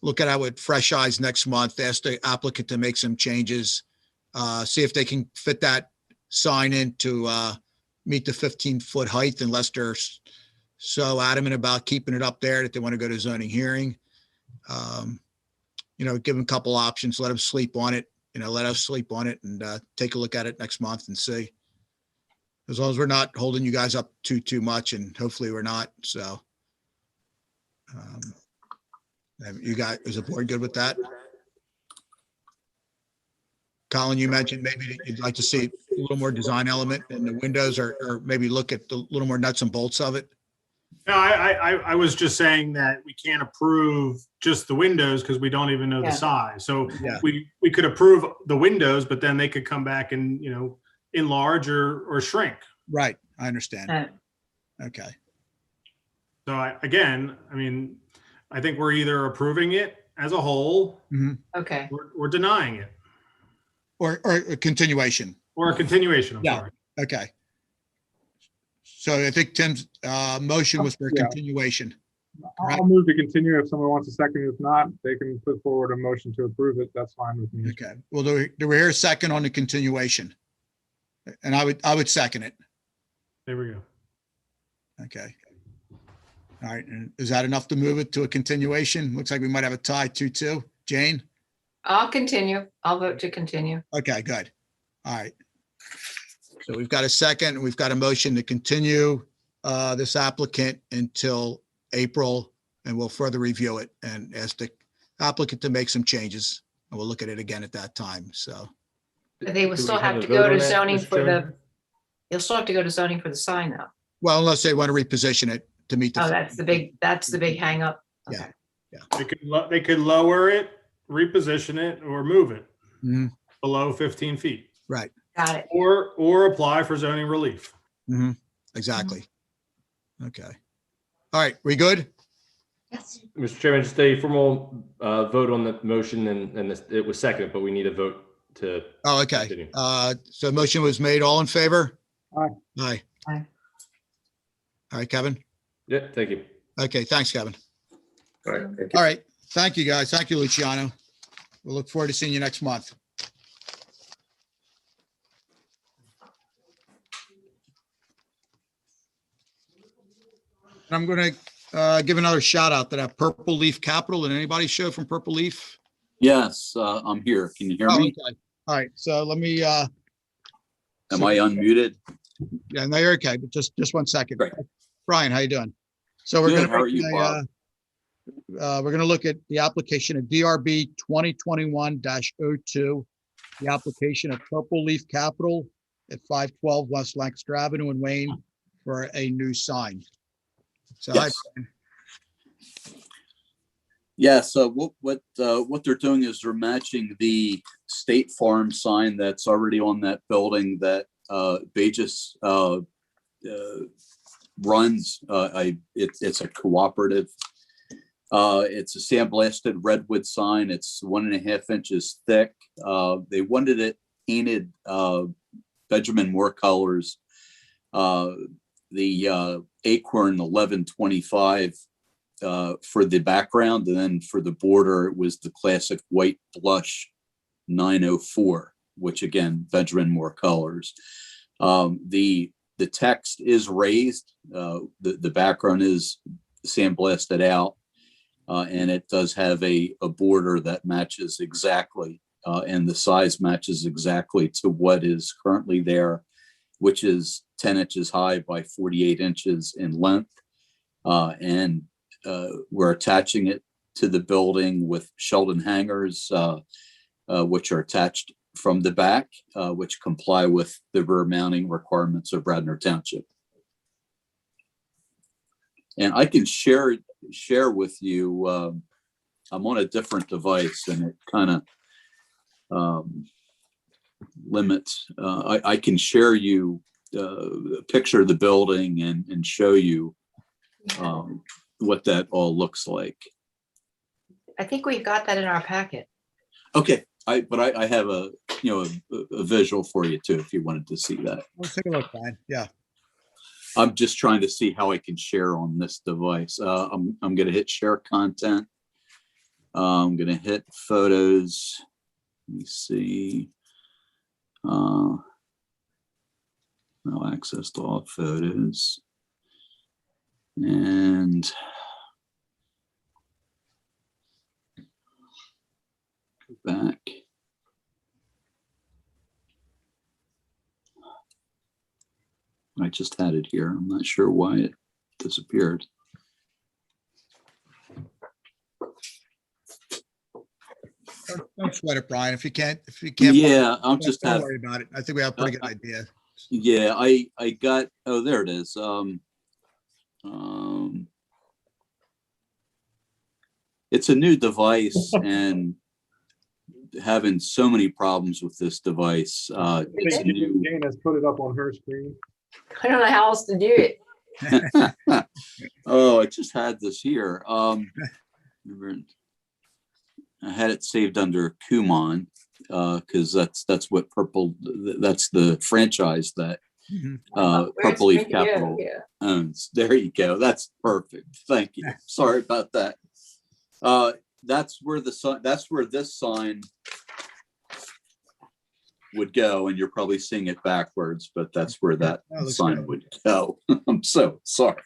Speaker 1: look at it with fresh eyes next month, ask the applicant to make some changes, see if they can fit that sign in to meet the 15-foot height unless they're so adamant about keeping it up there that they want to go to zoning hearing. Give them a couple options, let them sleep on it, let us sleep on it and take a look at it next month and see. As long as we're not holding you guys up too much, and hopefully we're not. So, you guys, is the board good with that? Colin, you mentioned maybe that you'd like to see a little more design element in the windows, or maybe look at a little more nuts and bolts of it.
Speaker 3: No, I was just saying that we can't approve just the windows because we don't even know the size. So
Speaker 1: Yeah.
Speaker 3: we could approve the windows, but then they could come back and, enlarge or shrink.
Speaker 1: Right. I understand. Okay.
Speaker 3: So I think we're either approving it as a whole
Speaker 9: okay.
Speaker 3: or denying it.
Speaker 1: Or a continuation.
Speaker 3: Or a continuation, I'm sorry.
Speaker 1: Okay. So I think Tim's motion was for a continuation.
Speaker 4: I'll move to continue if someone wants a second. If not, they can put forward a motion to approve it. That's fine with me.
Speaker 1: Okay. Well, do we hear a second on the continuation? And I would second it.
Speaker 3: There we go.
Speaker 1: Okay. All right. And is that enough to move it to a continuation? Looks like we might have a tie 2-2. Jane?
Speaker 9: I'll continue. I'll vote to continue.
Speaker 1: Okay, good. All right. So we've got a second, and we've got a motion to continue this applicant until April, and we'll further review it and ask the applicant to make some changes, and we'll look at it again at that time. So.
Speaker 9: They will
Speaker 5: Do we
Speaker 9: still
Speaker 5: have
Speaker 9: have
Speaker 5: a
Speaker 9: to
Speaker 5: vote
Speaker 9: go
Speaker 5: on
Speaker 9: to
Speaker 5: that,
Speaker 9: zoning
Speaker 5: Mr.
Speaker 9: for
Speaker 5: Chairman?
Speaker 9: you'll still have to go to zoning for the sign though.
Speaker 1: Well, unless they want to reposition it to meet the.
Speaker 9: Oh, that's the big hang up.
Speaker 1: Yeah.
Speaker 9: Okay.
Speaker 3: They could lower it, reposition it, or move it
Speaker 1: Mhm.
Speaker 3: below 15 feet.
Speaker 1: Right.
Speaker 9: Got it.
Speaker 3: Or apply for zoning relief.
Speaker 1: Exactly. Okay. All right, we good?
Speaker 9: Yes.
Speaker 5: Mr. Chairman, just a formal vote on the motion and it was seconded, but we need a vote to.
Speaker 1: Oh, okay.
Speaker 5: continue.
Speaker 1: So motion was made. All in favor?
Speaker 4: Aye.
Speaker 1: Aye.
Speaker 9: Aye.
Speaker 1: All right, Kevin.
Speaker 5: Yeah, thank you.
Speaker 1: Okay, thanks, Kevin.
Speaker 15: All right, thank you.
Speaker 1: All right. Thank you, guys. Thank you, Luciano. We'll look forward to seeing you next month. And I'm going to give another shout out to that Purple Leaf Capital. Did anybody show from Purple Leaf?
Speaker 18: Yes, I'm here. Can you hear
Speaker 1: Oh,
Speaker 18: me?
Speaker 1: okay. All right. So let me,
Speaker 18: Am I unmuted?
Speaker 1: yeah, no, you're okay, but just 1 second.
Speaker 18: Great.
Speaker 1: Brian, how you doing? So we're
Speaker 18: Good.
Speaker 1: going
Speaker 18: How are you, Bob?
Speaker 1: we're going to look at the application of DRB 2021-02, the application of Purple Leaf Capital at 512 West Lancaster Avenue in Wayne for a new sign. So hi,
Speaker 18: Yes.
Speaker 1: Brian.
Speaker 18: Yeah, so what they're doing is they're matching the State Farm sign that's already on that building that Vegas runs. It's a cooperative. It's a sandblasted redwood sign. It's 1.5 inches thick. They wanted it painted Benjamin Moore colors. The Acorn 1125 for the background, and then for the border, it was the classic white blush 904, which again, Benjamin Moore colors. The text is raised. The background is sandblasted out, and it does have a border that matches exactly, and the size matches exactly to what is currently there, which is 10 inches high by 48 inches in length. And we're attaching it to the building with Sheldon hangers, which are attached from the back, which comply with the rear mounting requirements of Radnor Township. And I can share with you, I'm on a different device and it kind of limits. I can share you a picture of the building and show you what that all looks like.
Speaker 9: I think we've got that in our packet.
Speaker 18: Okay, but I have a visual for you too, if you wanted to see that.
Speaker 1: Let's take a look, Brian. Yeah.
Speaker 18: I'm just trying to see how I can share on this device. I'm going to hit share content. I'm going to hit photos. Let me see. No access to all photos. And go back. I just had it here. I'm not sure why it disappeared.
Speaker 1: Don't sweat it, Brian. If you can't.
Speaker 18: Yeah, I'm just
Speaker 1: don't worry about it. I think we have a pretty good idea.
Speaker 18: Yeah, I got, oh, there it is. It's a new device and having so many problems with this device. It's a new.
Speaker 4: Jane has put it up on her screen.
Speaker 9: I don't know how else to do it.
Speaker 18: Oh, I just had this here. I had it saved under Kumon because that's what that's the franchise that Purple Leaf Capital owns. There you go. That's perfect. Thank you. Sorry about that. That's where this sign would go, and you're probably seeing it backwards, but that's where that sign would go. I'm so sorry.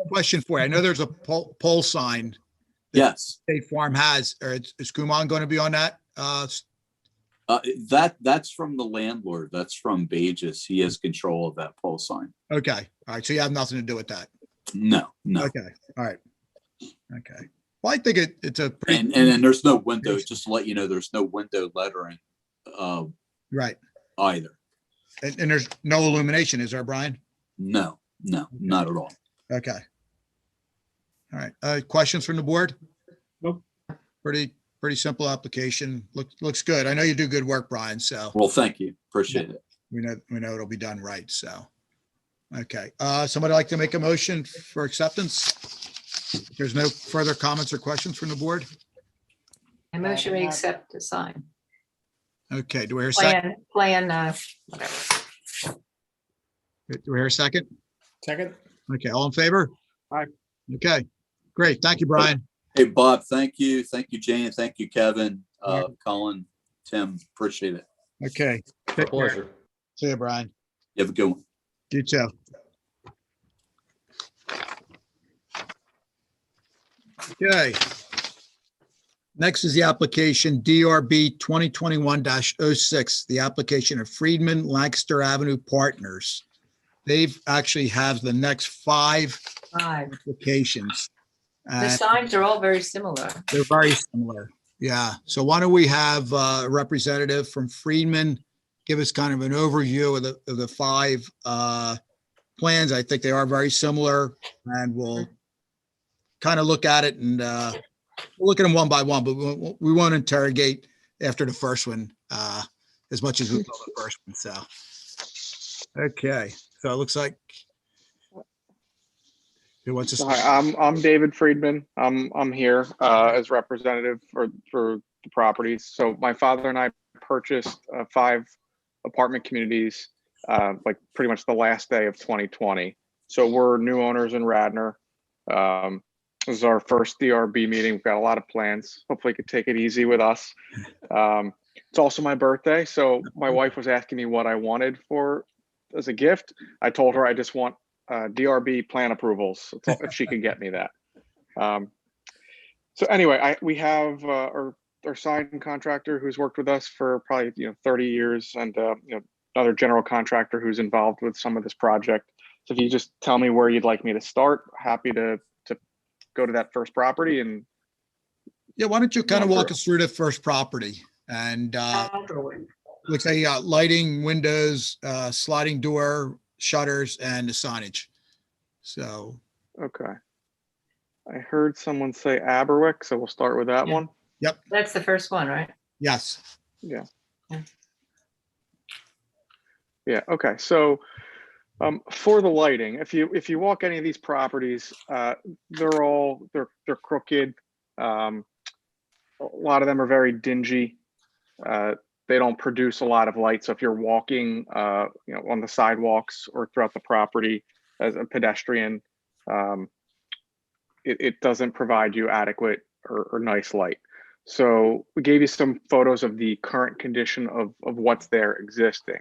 Speaker 1: Question for you. I know there's a pole sign.
Speaker 18: Yes.
Speaker 1: State Farm has, or is Kumon going to be on that?
Speaker 18: That's from the landlord. That's from Bages. He has control of that pole sign.
Speaker 1: Okay. All right. So you have nothing to do with that.
Speaker 18: No.
Speaker 1: Okay. All right. Okay. Well, I think it's a pretty.
Speaker 18: And there's no window, just to let you know, there's no window lettering.
Speaker 1: Right.
Speaker 18: Either.
Speaker 1: And there's no illumination, is there, Brian?
Speaker 18: No, not at all.
Speaker 1: Okay. All right. Questions from the board?
Speaker 4: Nope.
Speaker 1: Pretty simple application. Looks good. I know you do good work, Brian. So.
Speaker 18: Well, thank you. Appreciate it.
Speaker 1: We know it'll be done right. So. Okay. Somebody like to make a motion for acceptance? If there's no further comments or questions from the board?
Speaker 9: I motion we accept the sign.
Speaker 1: Okay. Do we hear a second?
Speaker 9: Whatever.
Speaker 1: Do we hear a second?
Speaker 12: Second.
Speaker 1: Okay. All in favor?
Speaker 4: Aye.
Speaker 1: Okay. Great. Thank you, Brian.
Speaker 18: Hey, Bob, thank you. Thank you, Jane. Thank you, Kevin, Colin, Tim. Appreciate it.
Speaker 1: Okay.
Speaker 5: My pleasure.
Speaker 1: See you, Brian.
Speaker 18: You have a good one.
Speaker 1: You too. Okay. Next is the application DRB 2021-06, the application of Friedman Lancaster Avenue Partners. They've actually have the next five applications.
Speaker 9: The signs are all very similar.
Speaker 1: They're very similar. Yeah. So why don't we have a representative from Friedman give us kind of an overview of the five plans. I think they are very similar, and we'll kind of look at it and we'll look at them one by one, but we won't interrogate after the first one as much as we will the first one. So, okay. So it looks like who wants to start?
Speaker 19: Hi, I'm David Friedman. I'm here as representative for the properties. So my father and I purchased 5 apartment communities like pretty much the last day of 2020. So we're new owners in Radnor. This is our first DRB meeting. We've got a lot of plans. Hopefully you could take it easy with us. It's also my birthday. So my wife was asking me what I wanted for as a gift. I told her I just want DRB plan approvals, if she could get me that. So anyway, we have our sign contractor who's worked with us for probably 30 years, and another general contractor who's involved with some of this project. So if you just tell me where you'd like me to start, happy to go to that first property. And
Speaker 1: yeah, why don't you kind of walk us through the first property? And looks like you got lighting, windows, sliding door, shutters, and the signage. So
Speaker 19: okay, I heard someone say Aberwick, so we'll start with that one.
Speaker 1: Yep.
Speaker 9: That's the first one, right?
Speaker 1: Yes.
Speaker 19: Yeah. Yeah. Okay. So for the lighting, if you walk any of these properties, they're crooked. A lot of them are very dingy. They don't produce a lot of light. So if you're walking, on the sidewalks or throughout the property as a pedestrian, it doesn't provide you adequate or nice light. So we gave you some photos of the current condition of what's there existing.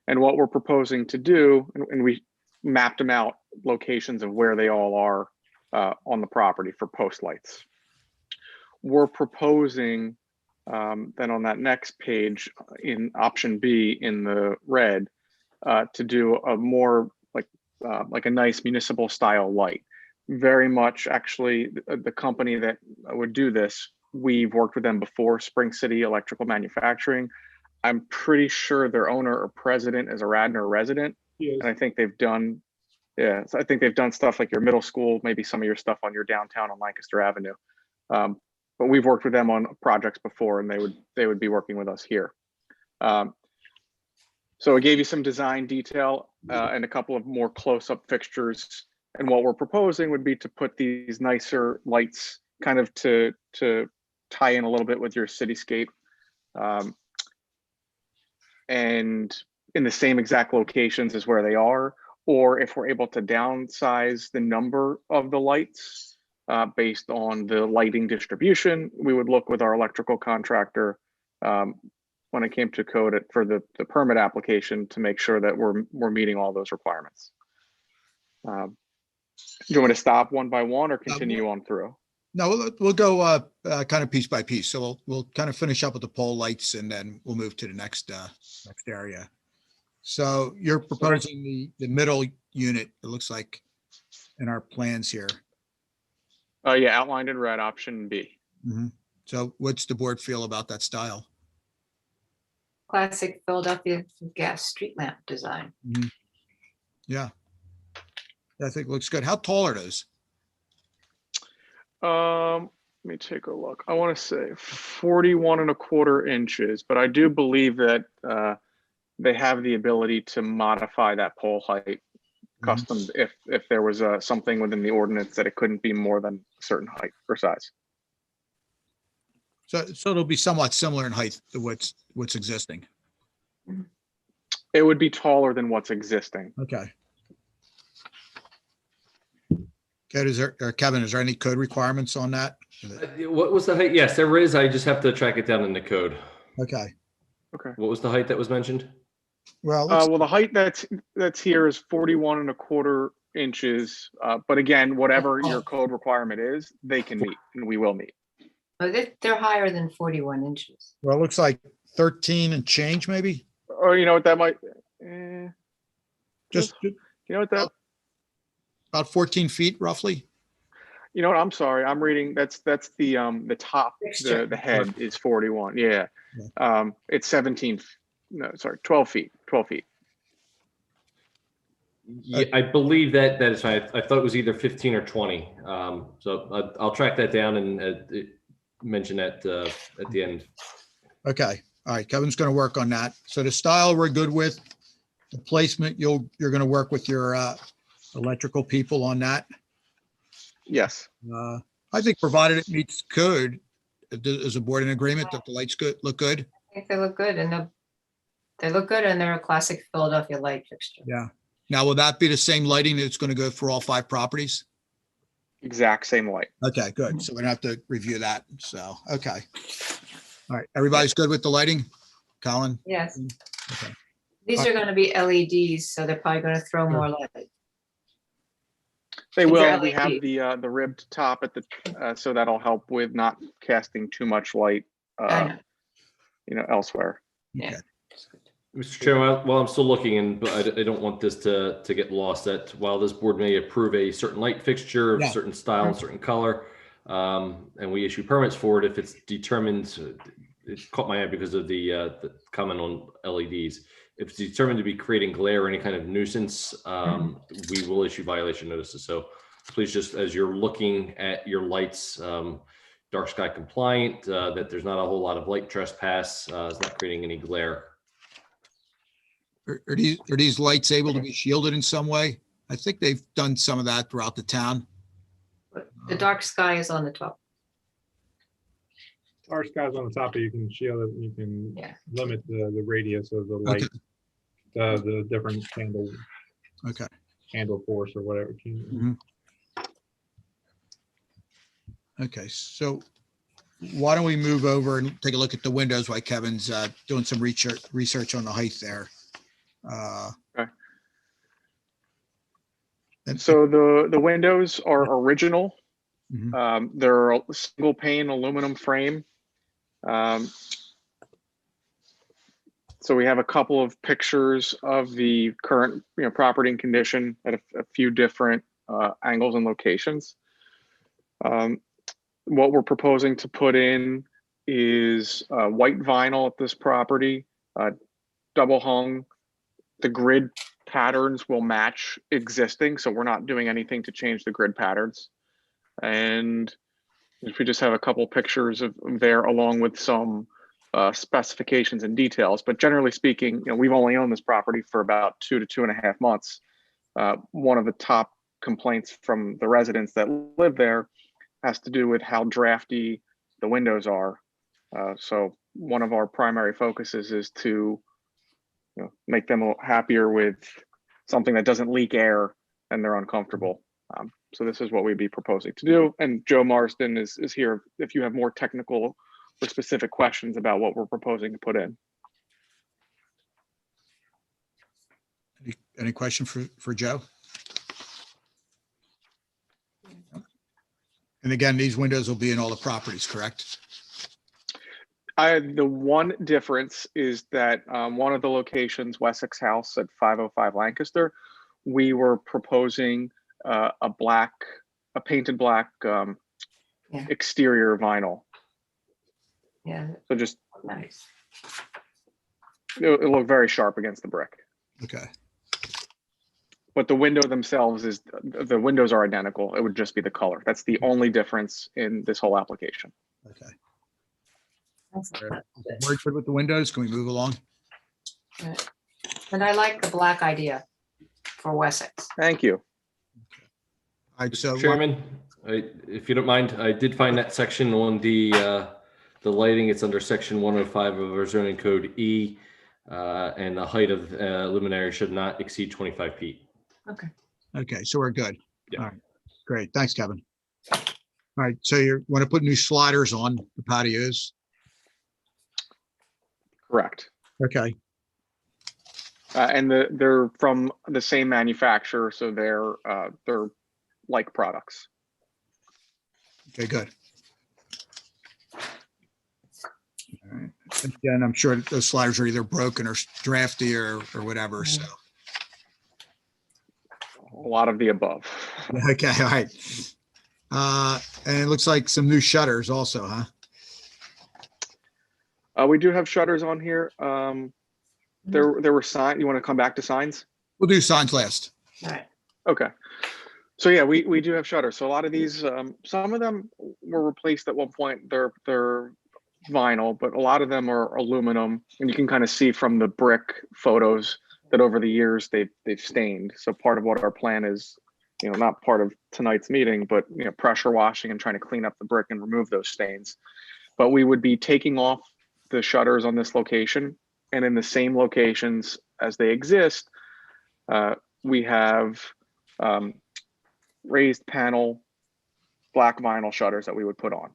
Speaker 19: And what we're proposing to do, and we mapped them out, locations of where they all are on the property for post lights. We're proposing then on that next page in option B in the red to do a more like a nice municipal style light. Very much actually the company that would do this, we've worked with them before, Spring City Electrical Manufacturing. I'm pretty sure their owner or president is a Radnor resident. And I think they've done, so I think they've done stuff like your middle school, maybe some of your stuff on your downtown on Lancaster Avenue. But we've worked with them on projects before, and they would be working with us here. So I gave you some design detail and a couple of more close-up fixtures. And what we're proposing would be to put these nicer lights kind of to tie in a little bit with your cityscape. And in the same exact locations as where they are, or if we're able to downsize the number of the lights based on the lighting distribution, we would look with our electrical contractor when it came to code it for the permit application to make sure that we're meeting all those requirements. Do you want me to stop one by one or continue on through?
Speaker 1: No, we'll go kind of piece by piece. So we'll kind of finish up with the pole lights, and then we'll move to the next area. So you're proposing the middle unit, it looks like, in our plans here.
Speaker 19: Yeah, outlined in red, option B.
Speaker 1: Mm-hmm. So what's the board feel about that style?
Speaker 9: Classic Philadelphia gas street lamp design.
Speaker 1: Mm-hmm. Yeah, I think it looks good. How tall are those?
Speaker 19: Let me take a look. I want to say 41.25 inches, but I do believe that they have the ability to modify that pole height custom if there was something within the ordinance that it couldn't be more than a certain height or size.
Speaker 1: So it'll be somewhat similar in height to what's existing.
Speaker 19: It would be taller than what's existing.
Speaker 1: Okay. Kevin, is there any code requirements on that?
Speaker 5: What was the height? Yes, there is. I just have to track it down in the code.
Speaker 1: Okay.
Speaker 19: Okay.
Speaker 5: What was the height that was mentioned?
Speaker 1: Well,
Speaker 19: the height that's here is 41.25 inches. But again, whatever your code requirement is, they can meet, and we will meet.
Speaker 9: Oh, they're higher than 41 inches.
Speaker 1: Well, it looks like 13 and change, maybe.
Speaker 19: Or you know what that might.
Speaker 1: Just
Speaker 19: you know what that.
Speaker 1: About 14 feet, roughly.
Speaker 19: You know what? I'm sorry. I'm reading. That's the top. The head is 41. Yeah. It's 17. No, sorry, 12 feet. 12 feet.
Speaker 5: Yeah, I believe that is fine. I thought it was either 15 or 20. So I'll track that down and mention that at the end.
Speaker 1: Okay. All right. Kevin's going to work on that. So the style we're good with. The placement, you're going to work with your electrical people on that.
Speaker 19: Yes.
Speaker 1: I think provided it meets code, is a board in agreement that the lights look good?
Speaker 9: I think they look good, and they look good, and they're a classic Philadelphia light fixture.
Speaker 1: Yeah. Now, will that be the same lighting that's going to go for all 5 properties?
Speaker 19: Exact same light.
Speaker 1: Okay, good. So we don't have to review that. So, okay. All right, everybody's good with the lighting? Colin?
Speaker 9: Yes.
Speaker 1: Okay.
Speaker 9: These are gonna be LEDs, so they're probably gonna throw more light.
Speaker 19: They
Speaker 9: These are
Speaker 19: will. We have
Speaker 9: LED.
Speaker 19: the ribbed top at the, so that'll help with not casting too much light,
Speaker 9: I know.
Speaker 19: Elsewhere.
Speaker 9: Yeah.
Speaker 5: Mr. Chairman, while I'm still looking, and but I don't want this to get lost, that while this board may approve a certain light fixture of
Speaker 1: Yeah.
Speaker 5: certain style and certain color, and we issue permits for it, if it's determined, it caught my eye because of the comment on LEDs. If it's determined to be creating glare or any kind of nuisance, we will issue violation notices. So please, just as you're looking at your lights, dark sky compliant, that there's not a whole lot of light trespass, it's not creating any glare.
Speaker 1: Are these lights able to be shielded in some way? I think they've done some of that throughout the town.
Speaker 9: The dark sky is on the top.
Speaker 4: Dark skies on the top, but you can shield it, you can
Speaker 9: Yeah.
Speaker 4: limit the radius of the light, the different candle force or whatever.
Speaker 1: Okay, so why don't we move over and take a look at the windows while Kevin's doing some research on the height there.
Speaker 19: Okay. So the windows are original. They're a single pane aluminum frame. So we have a couple of pictures of the current property and condition at a few different angles and locations. What we're proposing to put in is white vinyl at this property, double hung. The grid patterns will match existing, so we're not doing anything to change the grid patterns. And if we just have a couple pictures of there along with some specifications and details, but generally speaking, we've only owned this property for about 2 to 2.5 months. One of the top complaints from the residents that live there has to do with how drafty the windows are. So one of our primary focuses is to make them happier with something that doesn't leak air and they're uncomfortable. So this is what we'd be proposing to do. And Joe Marsden is here if you have more technical or specific questions about what we're proposing to put in.
Speaker 1: Any question for Joe? And again, these windows will be in all the properties, correct?
Speaker 19: The one difference is that one of the locations, Wessex House at 505 Lancaster, we were proposing a painted black exterior vinyl.
Speaker 9: Yeah.
Speaker 19: So just
Speaker 9: nice.
Speaker 19: It'll look very sharp against the brick.
Speaker 1: Okay.
Speaker 19: But the window themselves the windows are identical. It would just be the color. That's the only difference in this whole application.
Speaker 1: Okay. We're good with the windows. Can we move along?
Speaker 9: Right. And I like the black idea for Wessex.
Speaker 19: Thank you.
Speaker 1: All right, so
Speaker 5: Chairman, if you don't mind, I did find that section on the lighting. It's under section 105 of our zoning code E, and the height of luminary should not exceed 25 feet.
Speaker 9: Okay.
Speaker 1: Okay, so we're good.
Speaker 5: Yeah.
Speaker 1: All right, great. Thanks, Kevin. All right, so you want to put new sliders on the patios?
Speaker 19: Correct.
Speaker 1: Okay.
Speaker 19: And they're from the same manufacturer, so they're like products.
Speaker 1: Okay, good. All right. Again, I'm sure those sliders are either broken or drafty or whatever, so.
Speaker 19: A lot of the above.
Speaker 1: Okay, all right. And it looks like some new shutters also, huh?
Speaker 19: We do have shutters on here. There were signs. You want to come back to signs?
Speaker 1: We'll do signs last.
Speaker 9: All right.
Speaker 19: Okay. So yeah, we do have shutters. So a lot of these, some of them were replaced at one point. They're vinyl, but a lot of them are aluminum, and you can kind of see from the brick photos that over the years they've stained. So part of what our plan is, not part of tonight's meeting, but pressure washing and trying to clean up the brick and remove those stains. But we would be taking off the shutters on this location, and in the same locations as they exist, we have raised panel black vinyl shutters that we would put on.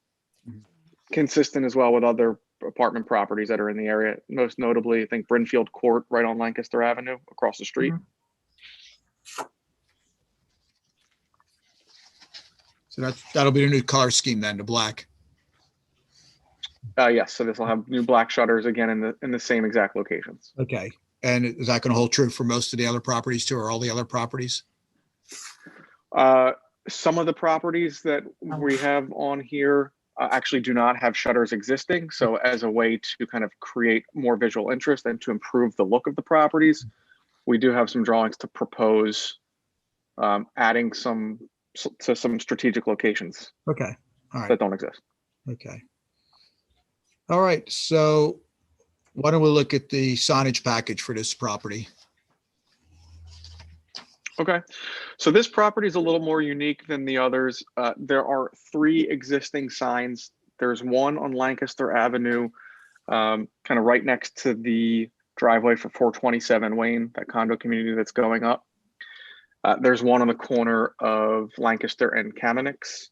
Speaker 19: Consistent as well with other apartment properties that are in the area, most notably, I think Brinfield Court right on Lancaster Avenue across the street.
Speaker 1: So that'll be the new color scheme then, the black.
Speaker 19: Yes, so this will have new black shutters again in the same exact locations.
Speaker 1: Okay. And is that going to hold true for most of the other properties too, or all the other properties?
Speaker 19: Some of the properties that we have on here actually do not have shutters existing. So as a way to kind of create more visual interest and to improve the look of the properties, we do have some drawings to propose adding some to some strategic locations.
Speaker 1: Okay. All right.
Speaker 19: That don't exist.
Speaker 1: Okay. All right. So why don't we look at the signage package for this property?
Speaker 19: Okay, so this property is a little more unique than the others. There are 3 existing signs. There's one on Lancaster Avenue, kind of right next to the driveway for 427 Wayne, that condo community that's going up. There's one on the corner of Lancaster and Kamenix,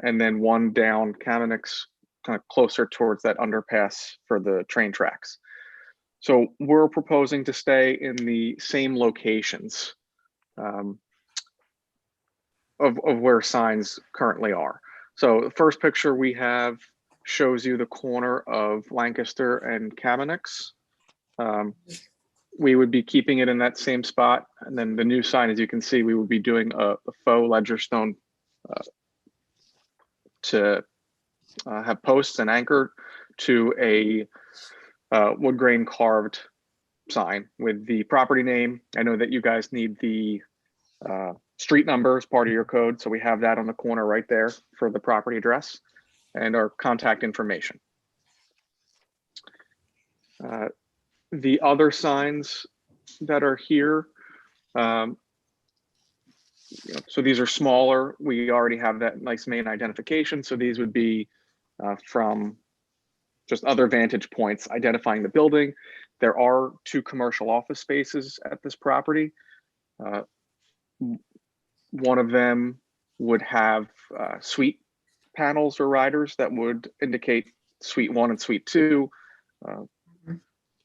Speaker 19: and then one down Kamenix, kind of closer towards that underpass for the train tracks. So we're proposing to stay in the same locations of where signs currently are. So the first picture we have shows you the corner of Lancaster and Kamenix. We would be keeping it in that same spot. And then the new sign, as you can see, we would be doing a faux ledger stone to have posts and anchored to a wood grain carved sign with the property name. I know that you guys need the street number as part of your code, so we have that on the corner right there for the property address and our contact information. The other signs that are here, so these are smaller. We already have that nice main identification, so these would be from just other vantage points identifying the building. There are 2 commercial office spaces at this property. One of them would have suite panels or riders that would indicate suite 1 and suite 2,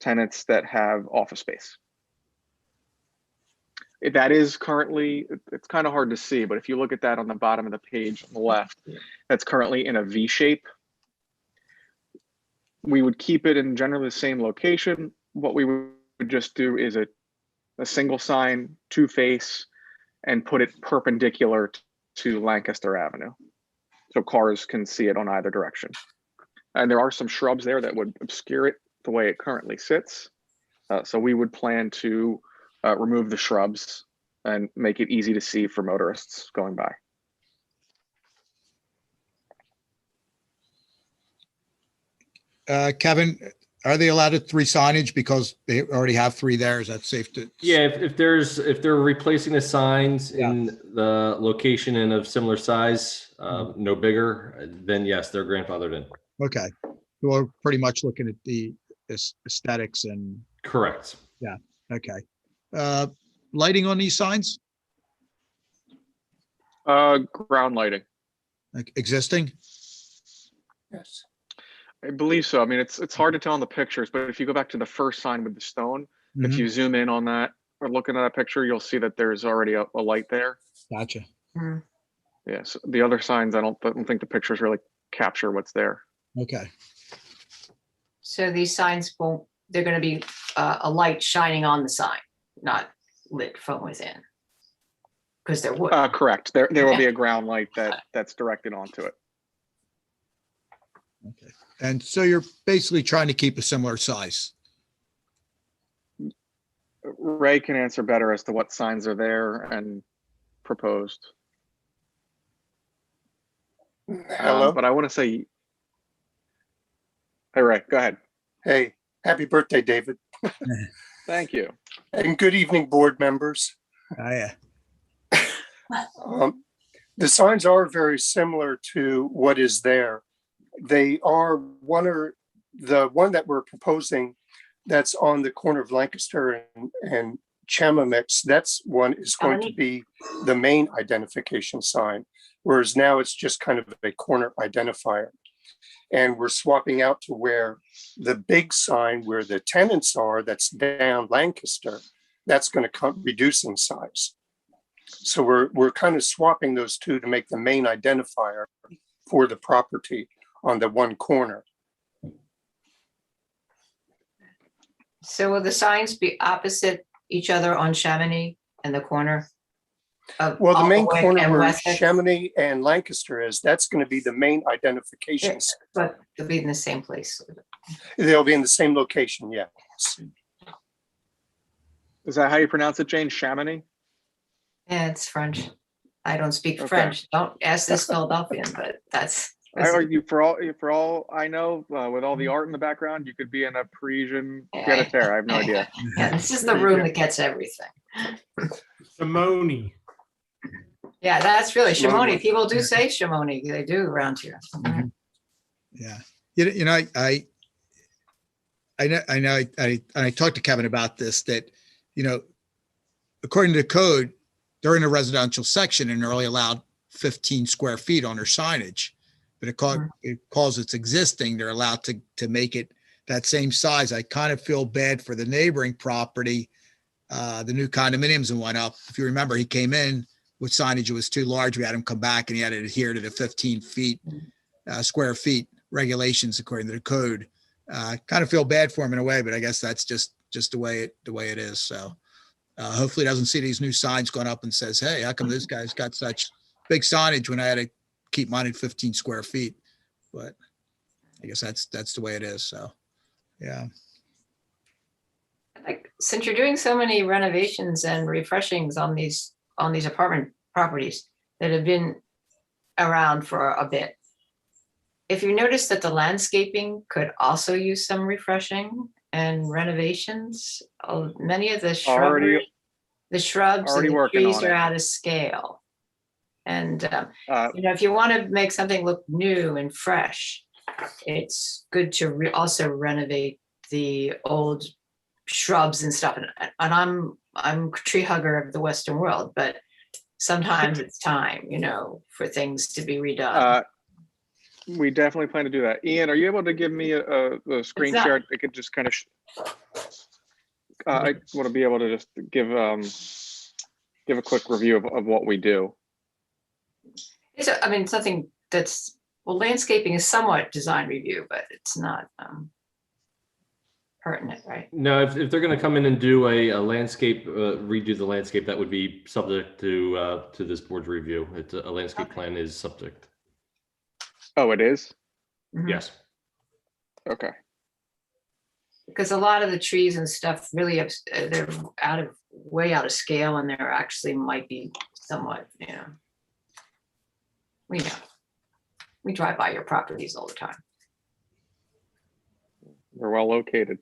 Speaker 19: tenants that have office space. That is currently, it's kind of hard to see, but if you look at that on the bottom of the page on the left, that's currently in a V shape. We would keep it in generally the same location. What we would just do is a single sign, 2 face, and put it perpendicular to Lancaster Avenue, so cars can see it on either direction. And there are some shrubs there that would obscure it the way it currently sits. So we would plan to remove the shrubs and make it easy to see for motorists going by.
Speaker 1: Kevin, are they allowed at 3 signage because they already have 3 there? Is that safe to?
Speaker 5: Yeah, if they're replacing the signs in the location and of similar size, no bigger, then yes, they're grandfathered in.
Speaker 1: Okay. We're pretty much looking at the aesthetics and.
Speaker 5: Correct.
Speaker 1: Yeah. Okay. Lighting on these signs?
Speaker 19: Ground lighting.
Speaker 1: Like existing?
Speaker 19: Yes. I believe so. I mean, it's hard to tell in the pictures, but if you go back to the first sign with the stone, if you zoom in on that or look into that picture, you'll see that there's already a light there.
Speaker 1: Gotcha.
Speaker 19: Yes. The other signs, I don't think the pictures really capture what's there.
Speaker 1: Okay.
Speaker 9: So these signs won't, they're going to be a light shining on the sign, not lit from within. Because they're wood.
Speaker 19: Correct. There will be a ground light that's directed onto it.
Speaker 1: Okay. And so you're basically trying to keep a similar size.
Speaker 19: Ray can answer better as to what signs are there and proposed.
Speaker 20: Hello.
Speaker 19: But I want to say, hey, Ray, go ahead.
Speaker 20: Hey, happy birthday, David.
Speaker 19: Thank you.
Speaker 20: And good evening, board members.
Speaker 1: Oh, yeah.
Speaker 20: The signs are very similar to what is there. They are the one that we're proposing that's on the corner of Lancaster and Chamomix, that's one is going to be the main identification sign, whereas now it's just kind of a corner identifier. And we're swapping out to where the big sign where the tenants are, that's down Lancaster, that's going to come reduce in size. So we're kind of swapping those two to make the main identifier for the property on the one corner.
Speaker 9: So will the signs be opposite each other on Chamonix and the corner?
Speaker 20: Well, the main
Speaker 9: Allweg
Speaker 20: corner
Speaker 9: and
Speaker 20: where
Speaker 9: Wessex?
Speaker 20: Chamonix and Lancaster is, that's going to be the main identifications.
Speaker 9: But they'll be in the same place.
Speaker 20: They'll be in the same location, yeah.
Speaker 19: Is that how you pronounce it, Jane? Chamonix?
Speaker 9: Yeah, it's French. I don't speak
Speaker 19: Okay.
Speaker 9: French. Don't ask this Philadelphian, but that's.
Speaker 19: For all I know, with all the art in the background, you could be in a Parisian
Speaker 9: Yeah.
Speaker 19: pied-à-terre. I have no idea.
Speaker 9: Yeah, this is the room that gets everything.
Speaker 3: Simone.
Speaker 9: Yeah, that's really
Speaker 20: Chamonix.
Speaker 9: Chamonix. People do say Chamonix. They do around here.
Speaker 1: Yeah. You know, I talked to Kevin about this, that, you know, according to the code, they're in a residential section and they're only allowed 15 square feet on their signage. But it calls it's existing, they're allowed to make it that same size. I kind of feel bad for the neighboring property. The new condominiums went up. If you remember, he came in with signage that was too large. We had him come back and he had to adhere to the 15 feet, square feet regulations according to the code. Kind of feel bad for him in a way, but I guess that's just the way it is. So hopefully he doesn't see these new signs going up and says, hey, how come this guy's got such big signage when I had to keep mine at 15 square feet? But I guess that's the way it is. So, yeah.
Speaker 9: Like, since you're doing so many renovations and refreshings on these apartment properties that have been around for a bit, if you notice that the landscaping could also use some refreshing and renovations, many of the shrubs and
Speaker 19: Already
Speaker 9: the
Speaker 19: working
Speaker 9: trees
Speaker 19: on
Speaker 9: are
Speaker 19: it.
Speaker 9: out of scale. And you know, if you want to make something look new and fresh, it's good to also renovate the old shrubs and stuff. And I'm a tree hugger of the Western world, but sometimes it's time, you know, for things to be redone.
Speaker 19: We definitely plan to do that. Ian, are you able to give me a screen
Speaker 9: not-
Speaker 19: share? I could just kind of, I want to be able to just give a quick review of what we do.
Speaker 9: I mean, something that's, well, landscaping is somewhat design review, but it's not pertinent, right?
Speaker 5: No, if they're going to come in and do a landscape, redo the landscape, that would be subject to this board's review. It's a landscape plan is subject.
Speaker 19: Oh, it is?
Speaker 5: Yes.
Speaker 19: Okay.
Speaker 9: Because a lot of the trees and stuff really, they're way out of scale, and they're actually might be somewhat, you know. We drive by your properties all the time.
Speaker 19: We're well located.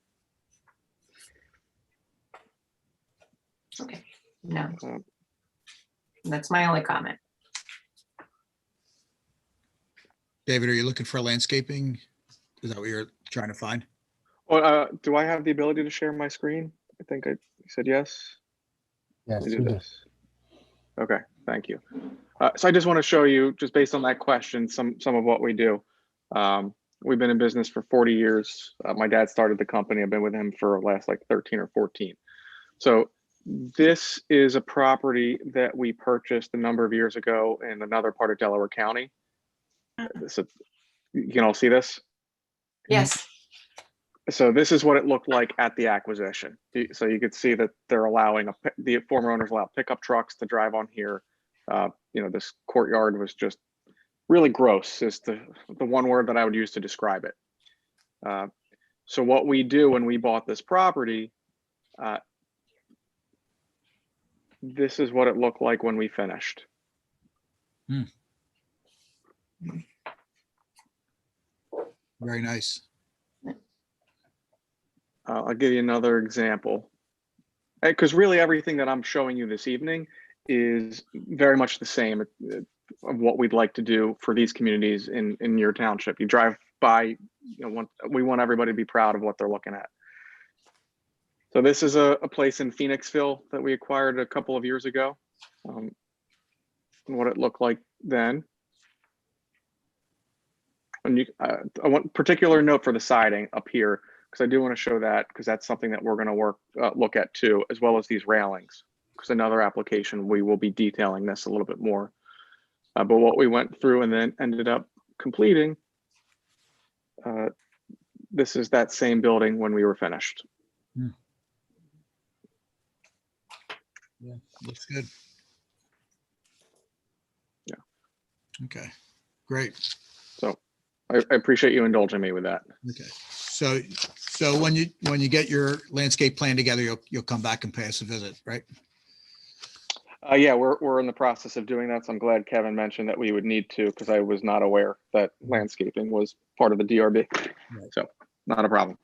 Speaker 9: Okay, no. That's my only comment.
Speaker 1: David, are you looking for landscaping? Is that what you're trying to find?
Speaker 19: Well, do I have the ability to share my screen? I think I said yes.
Speaker 11: Yes,
Speaker 19: Let me
Speaker 11: you
Speaker 19: do
Speaker 11: do.
Speaker 19: this. Okay, thank you. So I just want to show you, just based on that question, some of what we do. We've been in business for 40 years. My dad started the company. I've been with him for the last like 13 or 14. So this is a property that we purchased a number of years ago in another part of Delaware County. So you can all see this?
Speaker 9: Yes.
Speaker 19: So this is what it looked like at the acquisition. So you could see that they're allowing the former owners allow pickup trucks to drive on here. You know, this courtyard was just really gross is the one word that I would use to describe it. So what we do when we bought this property, this is what it looked like when we finished.
Speaker 1: Very nice.
Speaker 19: I'll give you another example. Because really everything that I'm showing you this evening is very much the same of what we'd like to do for these communities in your township. You drive by, you know, we want everybody to be proud of what they're looking at. So this is a place in Phoenixville that we acquired a couple of years ago. And what it looked like then. And I want particular note for the siding up here, because I do want to show that, because that's something that we're going to look at too, as well as these railings, because another application, we will be detailing this a little bit more. But what we went through and then ended up completing, this is that same building when we were finished.
Speaker 1: Yeah, looks good.
Speaker 19: Yeah.
Speaker 1: Okay, great.
Speaker 19: So I appreciate you indulging me with that.
Speaker 1: Okay, so when you get your landscape plan together, you'll come back and pay us a visit, right?
Speaker 19: Yeah, we're in the process of doing that. So I'm glad Kevin mentioned that we would need to, because I was not aware that landscaping was part of the DRB.
Speaker 1: Right.
Speaker 19: So not a problem.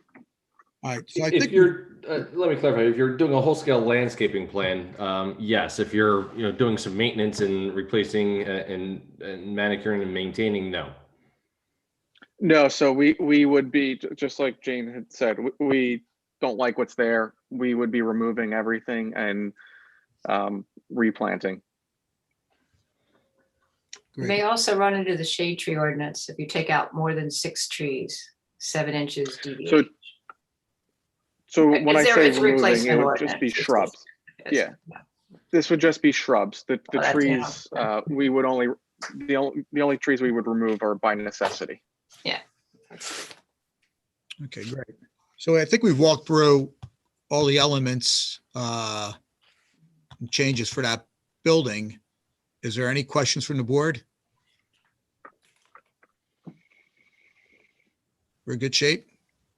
Speaker 1: All right, so I
Speaker 5: If
Speaker 1: think
Speaker 5: you're, let me clarify, if you're doing a whole scale landscaping plan, yes. If you're, doing some maintenance and replacing and manicuring and maintaining, no.
Speaker 19: No, so we would be, just like Jane had said, we don't like what's there. We would be removing everything and replanting.
Speaker 9: You may also run into the shade tree ordinance if you take out more than 6 trees, 7 inches deviation.
Speaker 19: So when I
Speaker 9: Is there-
Speaker 19: say
Speaker 9: it's
Speaker 19: removing, it
Speaker 9: replacement
Speaker 19: would just be
Speaker 9: ordinance.
Speaker 19: shrubs. Yeah, this would just be shrubs. The
Speaker 9: Oh, that's
Speaker 19: trees, we would only, the only trees we would remove are by necessity.
Speaker 9: Yeah.
Speaker 1: Okay, great. So I think we've walked through all the elements, and changes for that building. Is there any questions from the board? We're in good shape?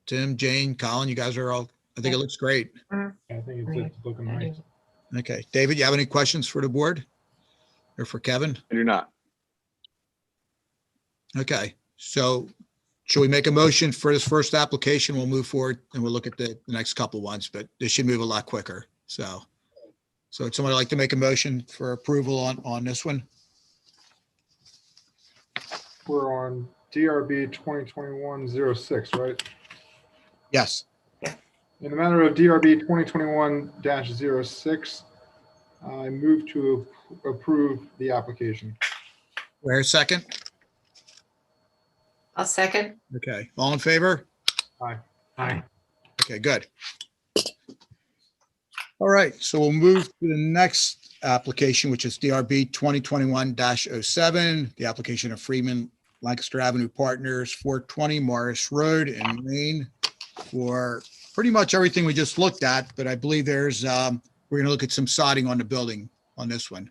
Speaker 1: Tim, Jane, Colin, you guys are all, I think it looks great.
Speaker 4: I think it's looking nice.
Speaker 1: Okay, David, you have any questions for the board or for Kevin?
Speaker 19: I do not.
Speaker 1: Okay, so should we make a motion for this first application? We'll move forward and we'll look at the next couple ones, but this should move a lot quicker. So would somebody like to make a motion for approval on this one?
Speaker 4: We're on DRB 2021-06, right?
Speaker 1: Yes.
Speaker 4: In the matter of DRB 2021-06, I move to approve the application.
Speaker 1: Where second?
Speaker 9: I'll second.
Speaker 1: Okay, all in favor?
Speaker 4: Aye.
Speaker 9: Aye.
Speaker 1: Okay, good. All right, so we'll move to the next application, which is DRB 2021-07, the application of Freeman Lancaster Avenue Partners, 420 Morris Road in Maine, for pretty much everything we just looked at, but I believe there's, we're gonna look at some siding on the building on this one.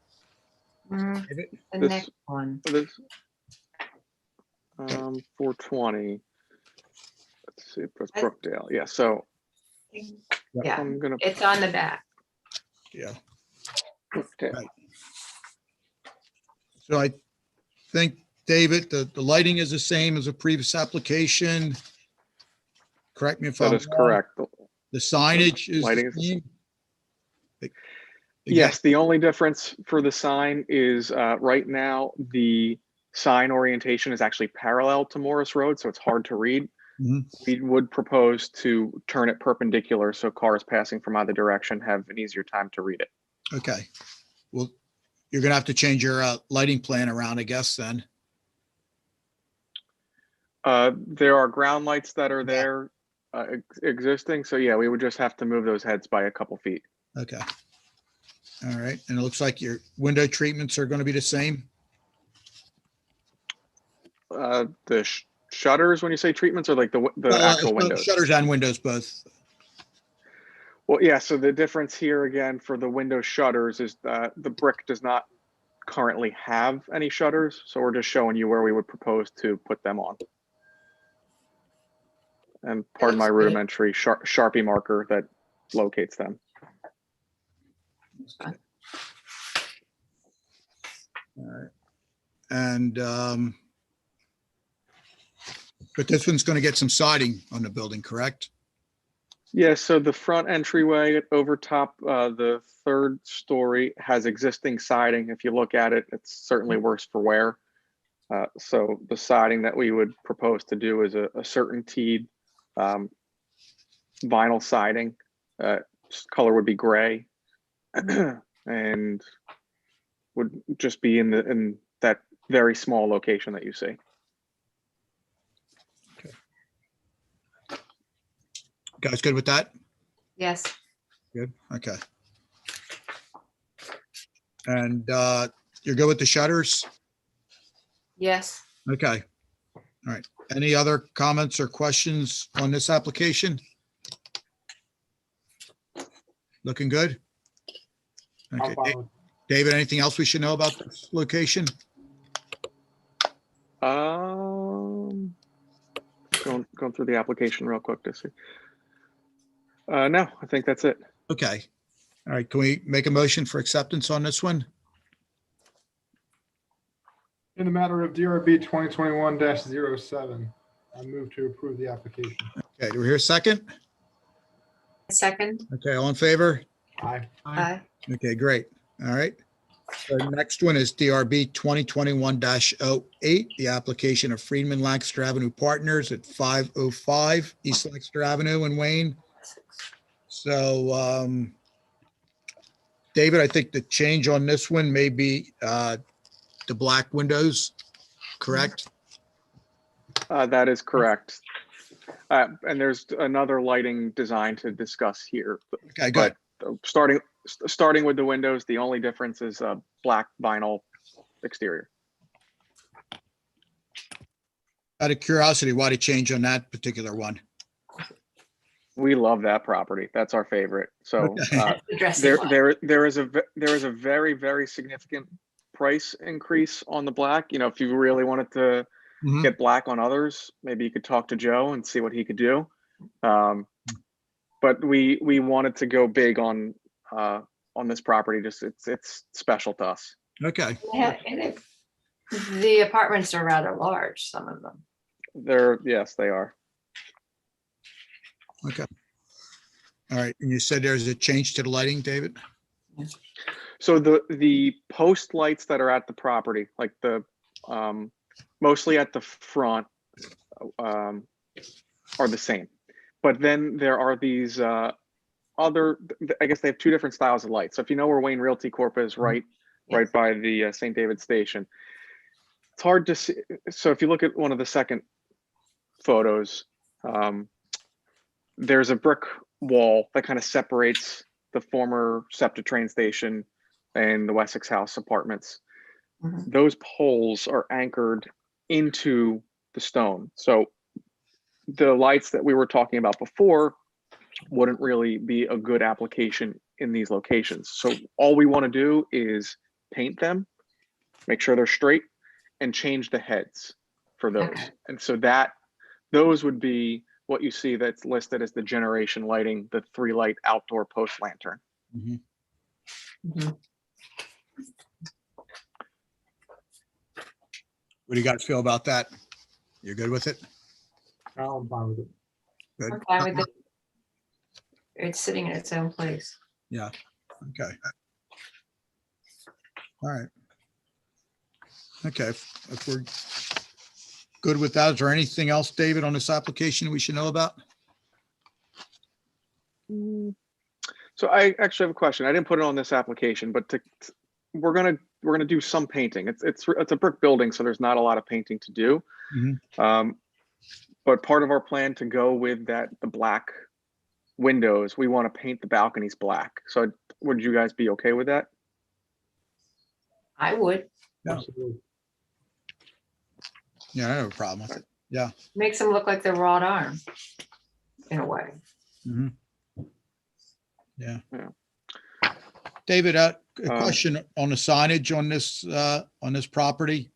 Speaker 9: The
Speaker 19: This-
Speaker 9: next one.
Speaker 19: This 420. Let's see if that's Brookdale. Yeah, so
Speaker 9: Yeah,
Speaker 19: I'm gonna,
Speaker 9: it's on the back.
Speaker 1: Yeah.
Speaker 19: okay.
Speaker 1: Right. So I think, David, the lighting is the same as a previous application. Correct me if I'm
Speaker 19: That
Speaker 1: wrong.
Speaker 19: is correct.
Speaker 1: The signage is
Speaker 19: Lighting
Speaker 1: the
Speaker 19: is the
Speaker 1: same?
Speaker 19: Yes, the only difference for the sign is right now, the sign orientation is actually parallel to Morris Road, so it's hard to read.
Speaker 1: Mhm.
Speaker 19: We would propose to turn it perpendicular so cars passing from either direction have an easier time to read it.
Speaker 1: Okay. Well, you're gonna have to change your lighting plan around, I guess, then.
Speaker 19: There are ground lights that are there existing, so yeah, we would just have to move those heads by a couple feet.
Speaker 1: Okay. All right, and it looks like your window treatments are gonna be the same?
Speaker 19: The shutters, when you say treatments, are like the actual windows?
Speaker 1: Shutters and windows both.
Speaker 19: Well, yeah, so the difference here again for the window shutters is that the brick does not currently have any shutters, so we're just showing you where we would propose to put them on. And pardon my rudimentary Sharpie marker that locates them.
Speaker 1: All right. And, but this one's gonna get some siding on the building, correct?
Speaker 19: Yeah, so the front entryway over top the 3rd story has existing siding. If you look at it, it's certainly worse for wear. So the siding that we would propose to do is a certainteed vinyl siding Color would be gray. And would just be in that very small location that you see.
Speaker 1: Guys good with that?
Speaker 9: Yes.
Speaker 1: Good, okay. And you're good with the shutters?
Speaker 9: Yes.
Speaker 1: Okay. All right. Any other comments or questions on this application? Looking good?
Speaker 12: I'm
Speaker 1: Okay.
Speaker 12: fine with-
Speaker 1: David, anything else we should know about this location?
Speaker 19: Going through the application real quick to see. No, I think that's it.
Speaker 1: Okay. All right. Can we make a motion for acceptance on this one?
Speaker 4: In the matter of DRB 2021-07, I move to approve the application.
Speaker 1: Okay. Do we hear a second?
Speaker 9: Second.
Speaker 1: Okay. All in favor?
Speaker 4: Aye.
Speaker 9: Aye.
Speaker 1: Okay, great. All right. The next one is DRB 2021-08, the application of Friedman Lancaster Avenue Partners at 505 East Lancaster Avenue in Wayne. So, David, I think the change on this one may be the black windows, correct?
Speaker 19: That is correct. And there's another lighting design to discuss here.
Speaker 1: Okay, good.
Speaker 19: But starting with the windows, the only difference is a black vinyl exterior.
Speaker 1: Out of curiosity, why the change on that particular one?
Speaker 19: We love that property. That's our favorite. So
Speaker 9: Addressing one.
Speaker 19: there is a very, very significant price increase on the black. You know, if you really wanted to get black on others, maybe you could talk to Joe and see what he could do. But we wanted to go big on this property. Just it's special to us.
Speaker 1: Okay.
Speaker 9: Yeah, and the apartments are rather large, some of them.
Speaker 19: Yes, they are.
Speaker 1: Okay. All right. And you said there's a change to the lighting, David?
Speaker 19: So the post lights that are at the property, like the mostly at the front, are the same. But then there are these other, I guess they have two different styles of lights. So if you know where Wayne Realty Corp is, right by the St. David station, it's hard to see. So if you look at one of the second photos, there's a brick wall that kind of separates the former SEPTA train station and the Wessex House apartments. Those poles are anchored into the stone. So the lights that we were talking about before wouldn't really be a good application in these locations. So all we want to do is paint them, make sure they're straight, and change the heads for those.
Speaker 9: Okay.
Speaker 19: And so those would be what you see that's listed as the generation lighting, the 3-light outdoor post lantern.
Speaker 1: What do you guys feel about that? You're good with it?
Speaker 4: I'm fine with it.
Speaker 1: Good.
Speaker 9: I'm fine with it. It's sitting in its own place.
Speaker 1: Yeah. Okay. All right. Okay. If we're good with that, is there anything else, David, on this application we should know about?
Speaker 19: So I actually have a question. I didn't put it on this application, but we're gonna do some painting. It's a brick building, so there's not a lot of painting to do. But part of our plan to go with the black windows, we want to paint the balconies black. So would you guys be okay with that?
Speaker 9: I would.
Speaker 1: Yeah. Yeah, I don't have a problem with it. Yeah.
Speaker 9: Makes them look like they're wrought iron in a way.
Speaker 1: Yeah. David, a question on the signage on this property.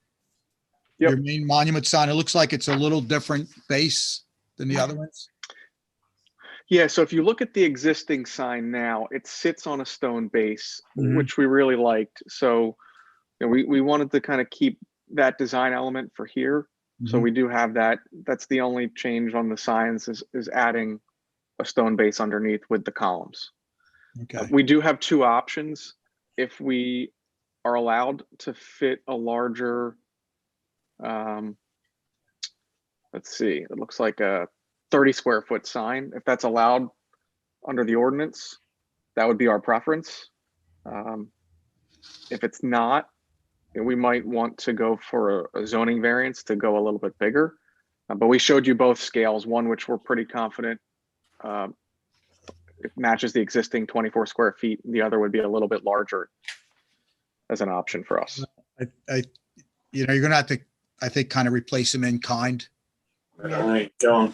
Speaker 1: Your main monument sign, it looks like it's a little different base than the other ones.
Speaker 19: Yeah, so if you look at the existing sign now, it sits on a stone base, which we really liked. So you know, we wanted to kind of keep that design element for here. So we do have that. That's the only change on the signs is adding a stone base underneath with the columns.
Speaker 1: Okay.
Speaker 19: We do have two options. If we are allowed to fit a larger, let's see, it looks like a 30 square foot sign. If that's allowed, under the ordinance, that would be our preference. If it's not, we might want to go for a zoning variance to go a little bit bigger. But we showed you both scales, one which we're pretty confident it matches the existing 24 square feet. The other would be a little bit larger as an option for us.
Speaker 1: You're gonna have to, I think, kind of replace them in kind.
Speaker 19: John.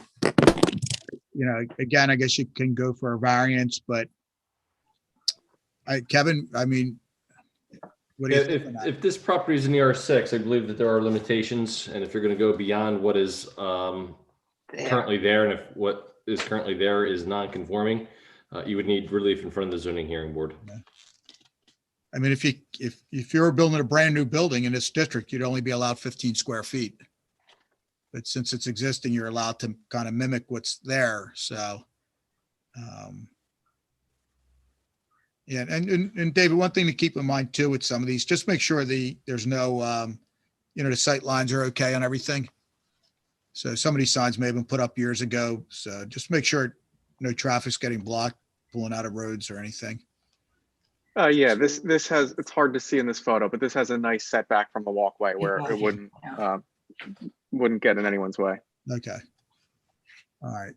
Speaker 1: Again, I guess you can go for a variance, but Kevin, I mean, what do you think on that?
Speaker 5: If this property is in the R6, I believe that there are limitations, and if you're going to go beyond what is currently there, and if what is currently there is non-conforming, you would need relief in front of the zoning hearing board.
Speaker 1: I mean, if you're building a brand new building in this district, you'd only be allowed 15 square feet. But since it's existing, you're allowed to kind of mimic what's there. So, yeah. And David, one thing to keep in mind too with some of these, just make sure there's no, the sight lines are okay on everything. So some of these signs may have been put up years ago. So just make sure no traffic's getting blocked, pulling out of roads or anything.
Speaker 19: Yeah, this has, it's hard to see in this photo, but this has a nice setback from the walkway where it wouldn't get in anyone's way.
Speaker 1: Okay. All right.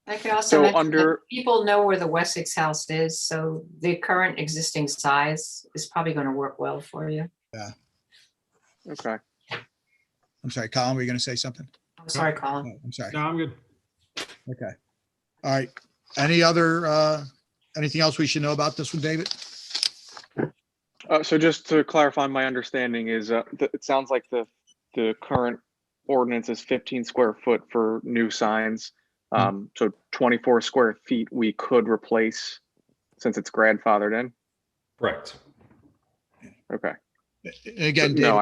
Speaker 9: I could also mention that people know where the Wessex house is, so the current existing size is probably going to work well for you.
Speaker 1: Yeah.
Speaker 19: Okay.
Speaker 1: I'm sorry, Colin, were you going to say something?
Speaker 9: I'm sorry, Colin.
Speaker 1: Oh, I'm sorry.
Speaker 3: No, I'm good.
Speaker 1: Okay. All right. Any other, anything else we should know about this one, David?
Speaker 19: So just to clarify, my understanding is it sounds like the current ordinance is 15 square foot for new signs. So 24 square feet we could replace since it's grandfathered in.
Speaker 5: Correct.
Speaker 19: Okay.
Speaker 1: Again, David,
Speaker 19: no,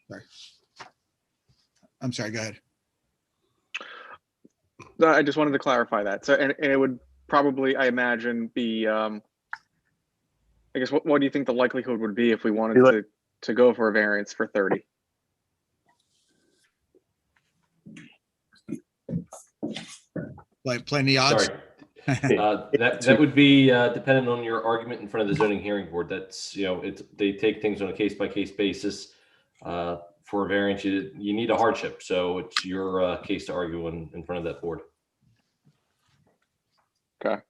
Speaker 1: sorry. I'm sorry, go ahead.
Speaker 19: I just wanted to clarify that. So, and it would probably, I imagine, be, I guess, what do you think the likelihood would be if we wanted to go for a variance for 30?
Speaker 1: Like playing the odds?
Speaker 5: Sorry. That would be dependent on your argument in front of the zoning hearing board. That's, they take things on a case-by-case basis. For a variance, you need a hardship. So it's your case to argue in front of that board.
Speaker 19: Okay.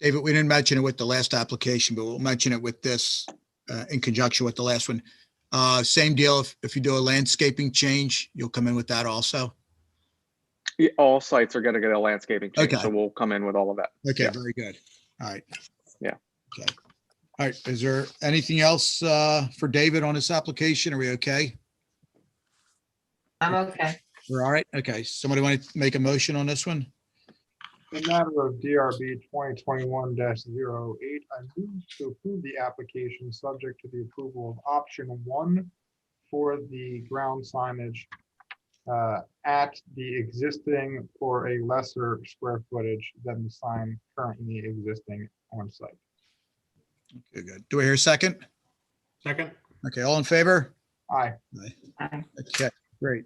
Speaker 1: David, we didn't mention it with the last application, but we'll mention it with this in conjunction with the last one. Same deal. If you do a landscaping change, you'll come in with that also.
Speaker 19: Yeah, all sites are going to get a landscaping change,
Speaker 1: Okay.
Speaker 19: so we'll come in with all of that.
Speaker 1: Okay,
Speaker 19: Yeah.
Speaker 1: very good. All right.
Speaker 19: Yeah.
Speaker 1: Okay. All right. Is there anything else for David on this application? Are we okay?
Speaker 9: I'm okay.
Speaker 1: We're all right? Okay. Somebody want to make a motion on this one?
Speaker 4: In the matter of DRB 2021-08, I move to approve the application subject to the approval of option 1 for the ground signage at the existing or a lesser square footage than the sign currently existing on site.
Speaker 1: Okay, good. Do I hear a second?
Speaker 3: Second.
Speaker 1: Okay, all in favor?
Speaker 4: Aye.
Speaker 9: Aye.
Speaker 1: Okay, great.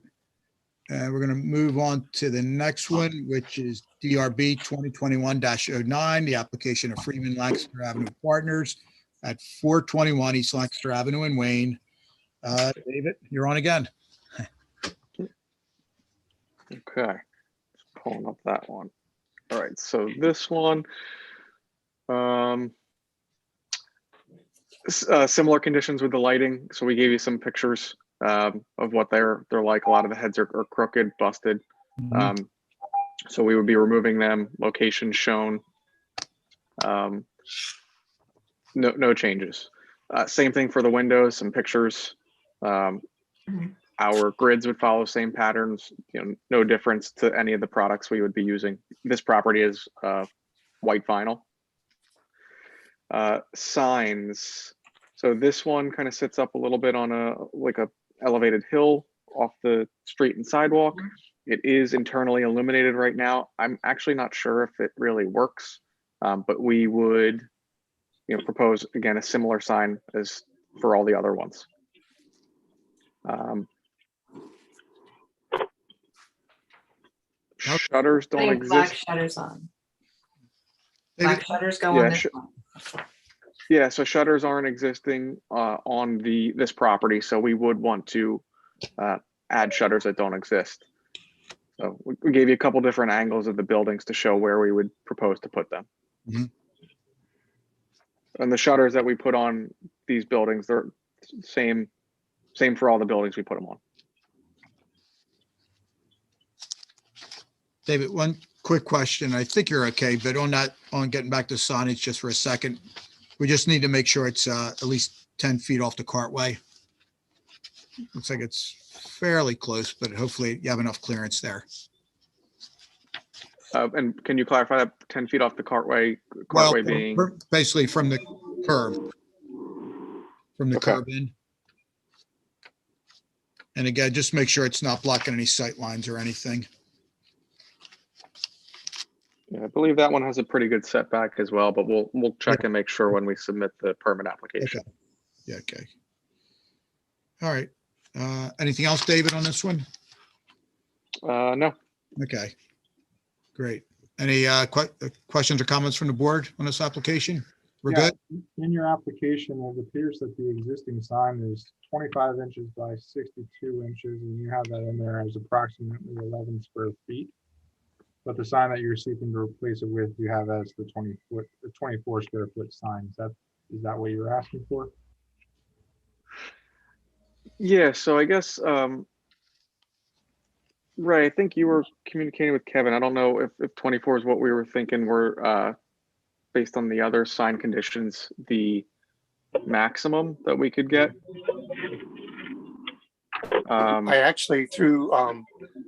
Speaker 1: And we're going to move on to the next one, which is DRB 2021-09, the application of Freeman Lancaster Avenue Partners at 421 East Lancaster Avenue in Wayne. David, you're on again.
Speaker 19: Okay. Just pulling up that one. All right. So this one, similar conditions with the lighting. So we gave you some pictures of what they're like. A lot of the heads are crooked, busted. So we would be removing them. Location shown. No changes. Same thing for the windows. Some pictures. Our grids would follow same patterns. No difference to any of the products we would be using. This property is white vinyl. Signs. So this one kind of sits up a little bit on a elevated hill off the street and sidewalk. It is internally illuminated right now. I'm actually not sure if it really works, but we would propose, again, a similar sign as for all the other ones. Shutters don't
Speaker 9: Putting black
Speaker 19: exist.
Speaker 9: shutters on.
Speaker 1: David?
Speaker 9: Black shutters go
Speaker 19: Yeah,
Speaker 9: on this one.
Speaker 19: Yeah, so shutters aren't existing on this property, so we would want to add shutters that don't exist. So we gave you a couple different angles of the buildings to show where we would propose to put them.
Speaker 1: Mhm.
Speaker 19: And the shutters that we put on these buildings, they're same for all the buildings we put them on.
Speaker 1: David, one quick question. I think you're okay, but on getting back to signage just for a second, we just need to make sure it's at least 10 feet off the cartway. Looks like it's fairly close, but hopefully you have enough clearance there.
Speaker 19: And can you clarify that 10 feet off the cartway
Speaker 1: Well,
Speaker 19: being?
Speaker 1: basically from the curb. From the
Speaker 19: Okay.
Speaker 1: curb in. And again, just make sure it's not blocking any sight lines or anything.
Speaker 19: Yeah, I believe that one has a pretty good setback as well, but we'll check and make sure when we submit the permit application.
Speaker 1: Okay. Yeah, okay. All right. Anything else, David, on this one?
Speaker 19: No.
Speaker 1: Okay. Great. Any questions or comments from the board on this application? We're
Speaker 4: Yeah,
Speaker 1: good?
Speaker 4: In your application, it appears that the existing sign is 25 inches by 62 inches, and you have that in there as approximately 11 square feet. But the sign that you're seeking to replace it with, you have as the 24 square foot sign. Is that what you're asking for?
Speaker 19: Yeah, so I guess, right, I think you were communicating with Kevin. I don't know if 24 is what we were thinking. We're based on the other sign conditions, the maximum that we could get.
Speaker 20: I actually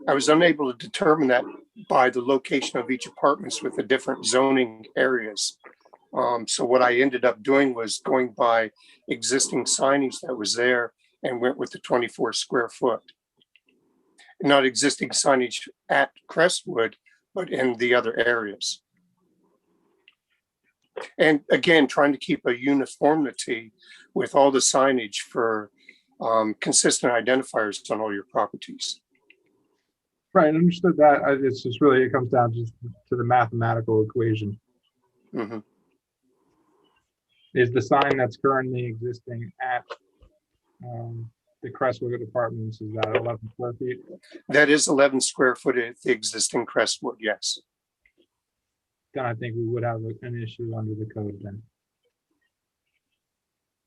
Speaker 20: I was unable to determine that by the location of each apartments with the different zoning areas. So what I ended up doing was going by existing signage that was there and went with the 24 square foot. Not existing signage at Crestwood, but in the other areas. And again, trying to keep a uniformity with all the signage for consistent identifiers on all your properties.
Speaker 4: Right, understood that. It's just really, it comes down just to the mathematical equation.
Speaker 20: Mm-hmm.
Speaker 4: Is the sign that's currently existing at the Crestwood Apartments, is that 11 square feet?
Speaker 20: That is 11 square foot at the existing Crestwood, yes.
Speaker 4: Then I think we would have an issue under the code then.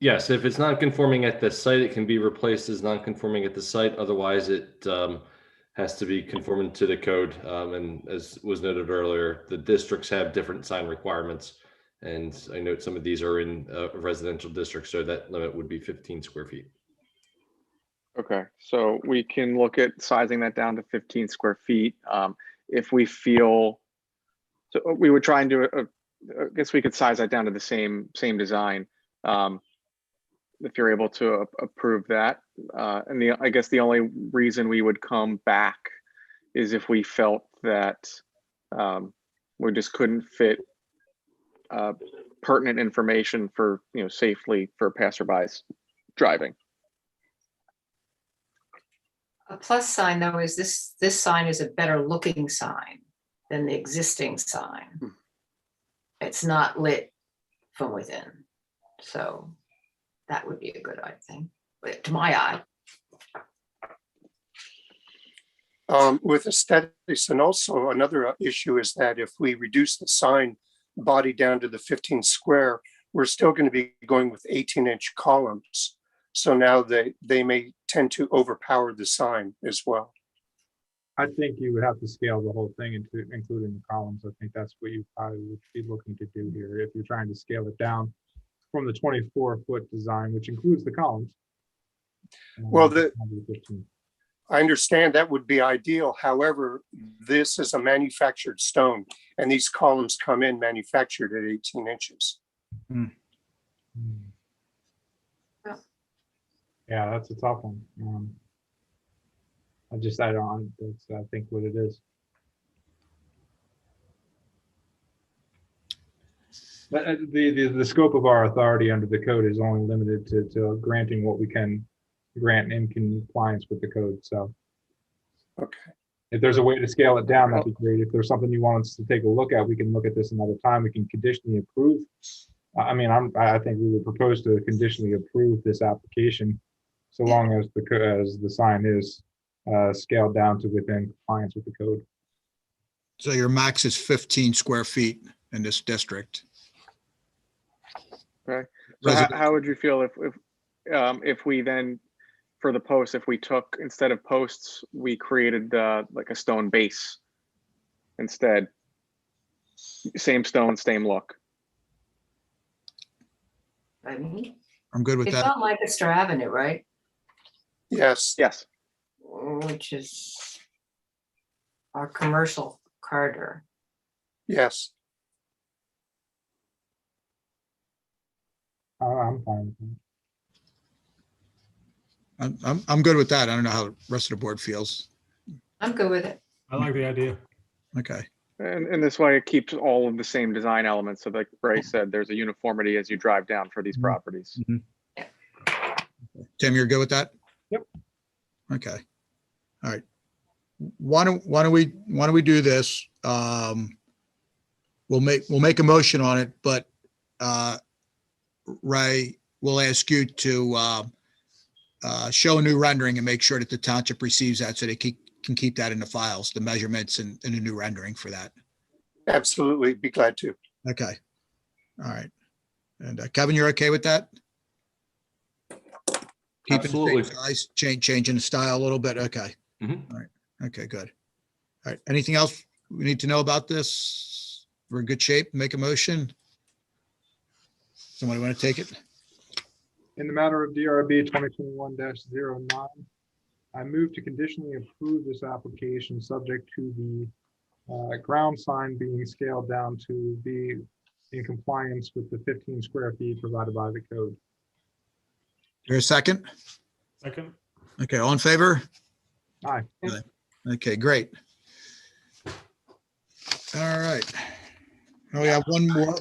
Speaker 5: Yes, if it's non-conforming at the site, it can be replaced as non-conforming at the site. Otherwise, it has to be conforming to the code. And as was noted earlier, the districts have different sign requirements. And I note some of these are in a residential district, so that limit would be 15 square feet.
Speaker 19: Okay, so we can look at sizing that down to 15 square feet. If we feel, so we would try and do I guess we could size that down to the same design. If you're able to approve that. And I guess the only reason we would come back is if we felt that we just couldn't fit pertinent information for, safely for passerbys driving.
Speaker 9: A plus sign though is this sign is a better looking sign than the existing sign. It's not lit from within. So that would be a good thing, to my eye.
Speaker 20: With aesthetics, and also another issue is that if we reduce the sign body down to the 15 square, we're still going to be going with 18-inch columns. So now they may tend to overpower the sign as well.
Speaker 4: I think you would have to scale the whole thing including the columns. I think that's what you probably would be looking to do here if you're trying to scale it down from the 24-foot design, which includes the columns.
Speaker 20: Well, I understand that would be ideal. However, this is a manufactured stone, and these columns come in manufactured at 18 inches.
Speaker 4: Yeah, that's a tough one. That's I think what it is. But the scope of our authority under the code is only limited to granting what we can grant in compliance with the code. So,
Speaker 20: okay.
Speaker 4: If there's a way to scale it down, that'd be great. If there's something you want us to take a look at, we can look at this another time. We can conditionally approve. I mean, I think we would propose to conditionally approve this application so long as the sign is scaled down to within compliance with the code.
Speaker 1: So your max is 15 square feet in this district.
Speaker 19: Okay. So how would you feel if we then, for the post, if we took, instead of posts, we created like a stone base instead? Same stone, same look.
Speaker 9: I mean,
Speaker 1: I'm good with
Speaker 9: it's
Speaker 1: that.
Speaker 9: on Lancaster Avenue, right?
Speaker 20: Yes.
Speaker 19: Yes.
Speaker 9: Which is our commercial corridor.
Speaker 20: Yes.
Speaker 4: I'm fine with that.
Speaker 1: I'm good with that. I don't know how the rest of the board feels.
Speaker 9: I'm good with it.
Speaker 3: I like the idea.
Speaker 1: Okay.
Speaker 19: And this way it keeps all of the same design elements. So like Ray said, there's a uniformity as you drive down for these properties.
Speaker 1: Tim, you're good with that?
Speaker 4: Yep.
Speaker 1: Okay. All right. Why don't we do this? We'll make a motion on it, but Ray, we'll ask you to show a new rendering and make sure that the township receives that so they can keep that in the files, the measurements and a new rendering for that.
Speaker 20: Absolutely. Be glad to.
Speaker 1: Okay. All right. And Kevin, you're okay with that? Keeping
Speaker 5: Absolutely.
Speaker 1: the same size, changing the style a little bit. Okay. All right. Okay, good. All right. Anything else we need to know about this? We're in good shape. Make a motion. Somebody want to take it?
Speaker 4: In the matter of DRB 2021-09, I move to conditionally approve this application subject to the ground sign being scaled down to be in compliance with the 15 square feet provided by the code.
Speaker 1: Here a second?
Speaker 3: Second.
Speaker 1: Okay, all in favor?
Speaker 4: Aye.
Speaker 1: Okay, great. All right. Now we have one more.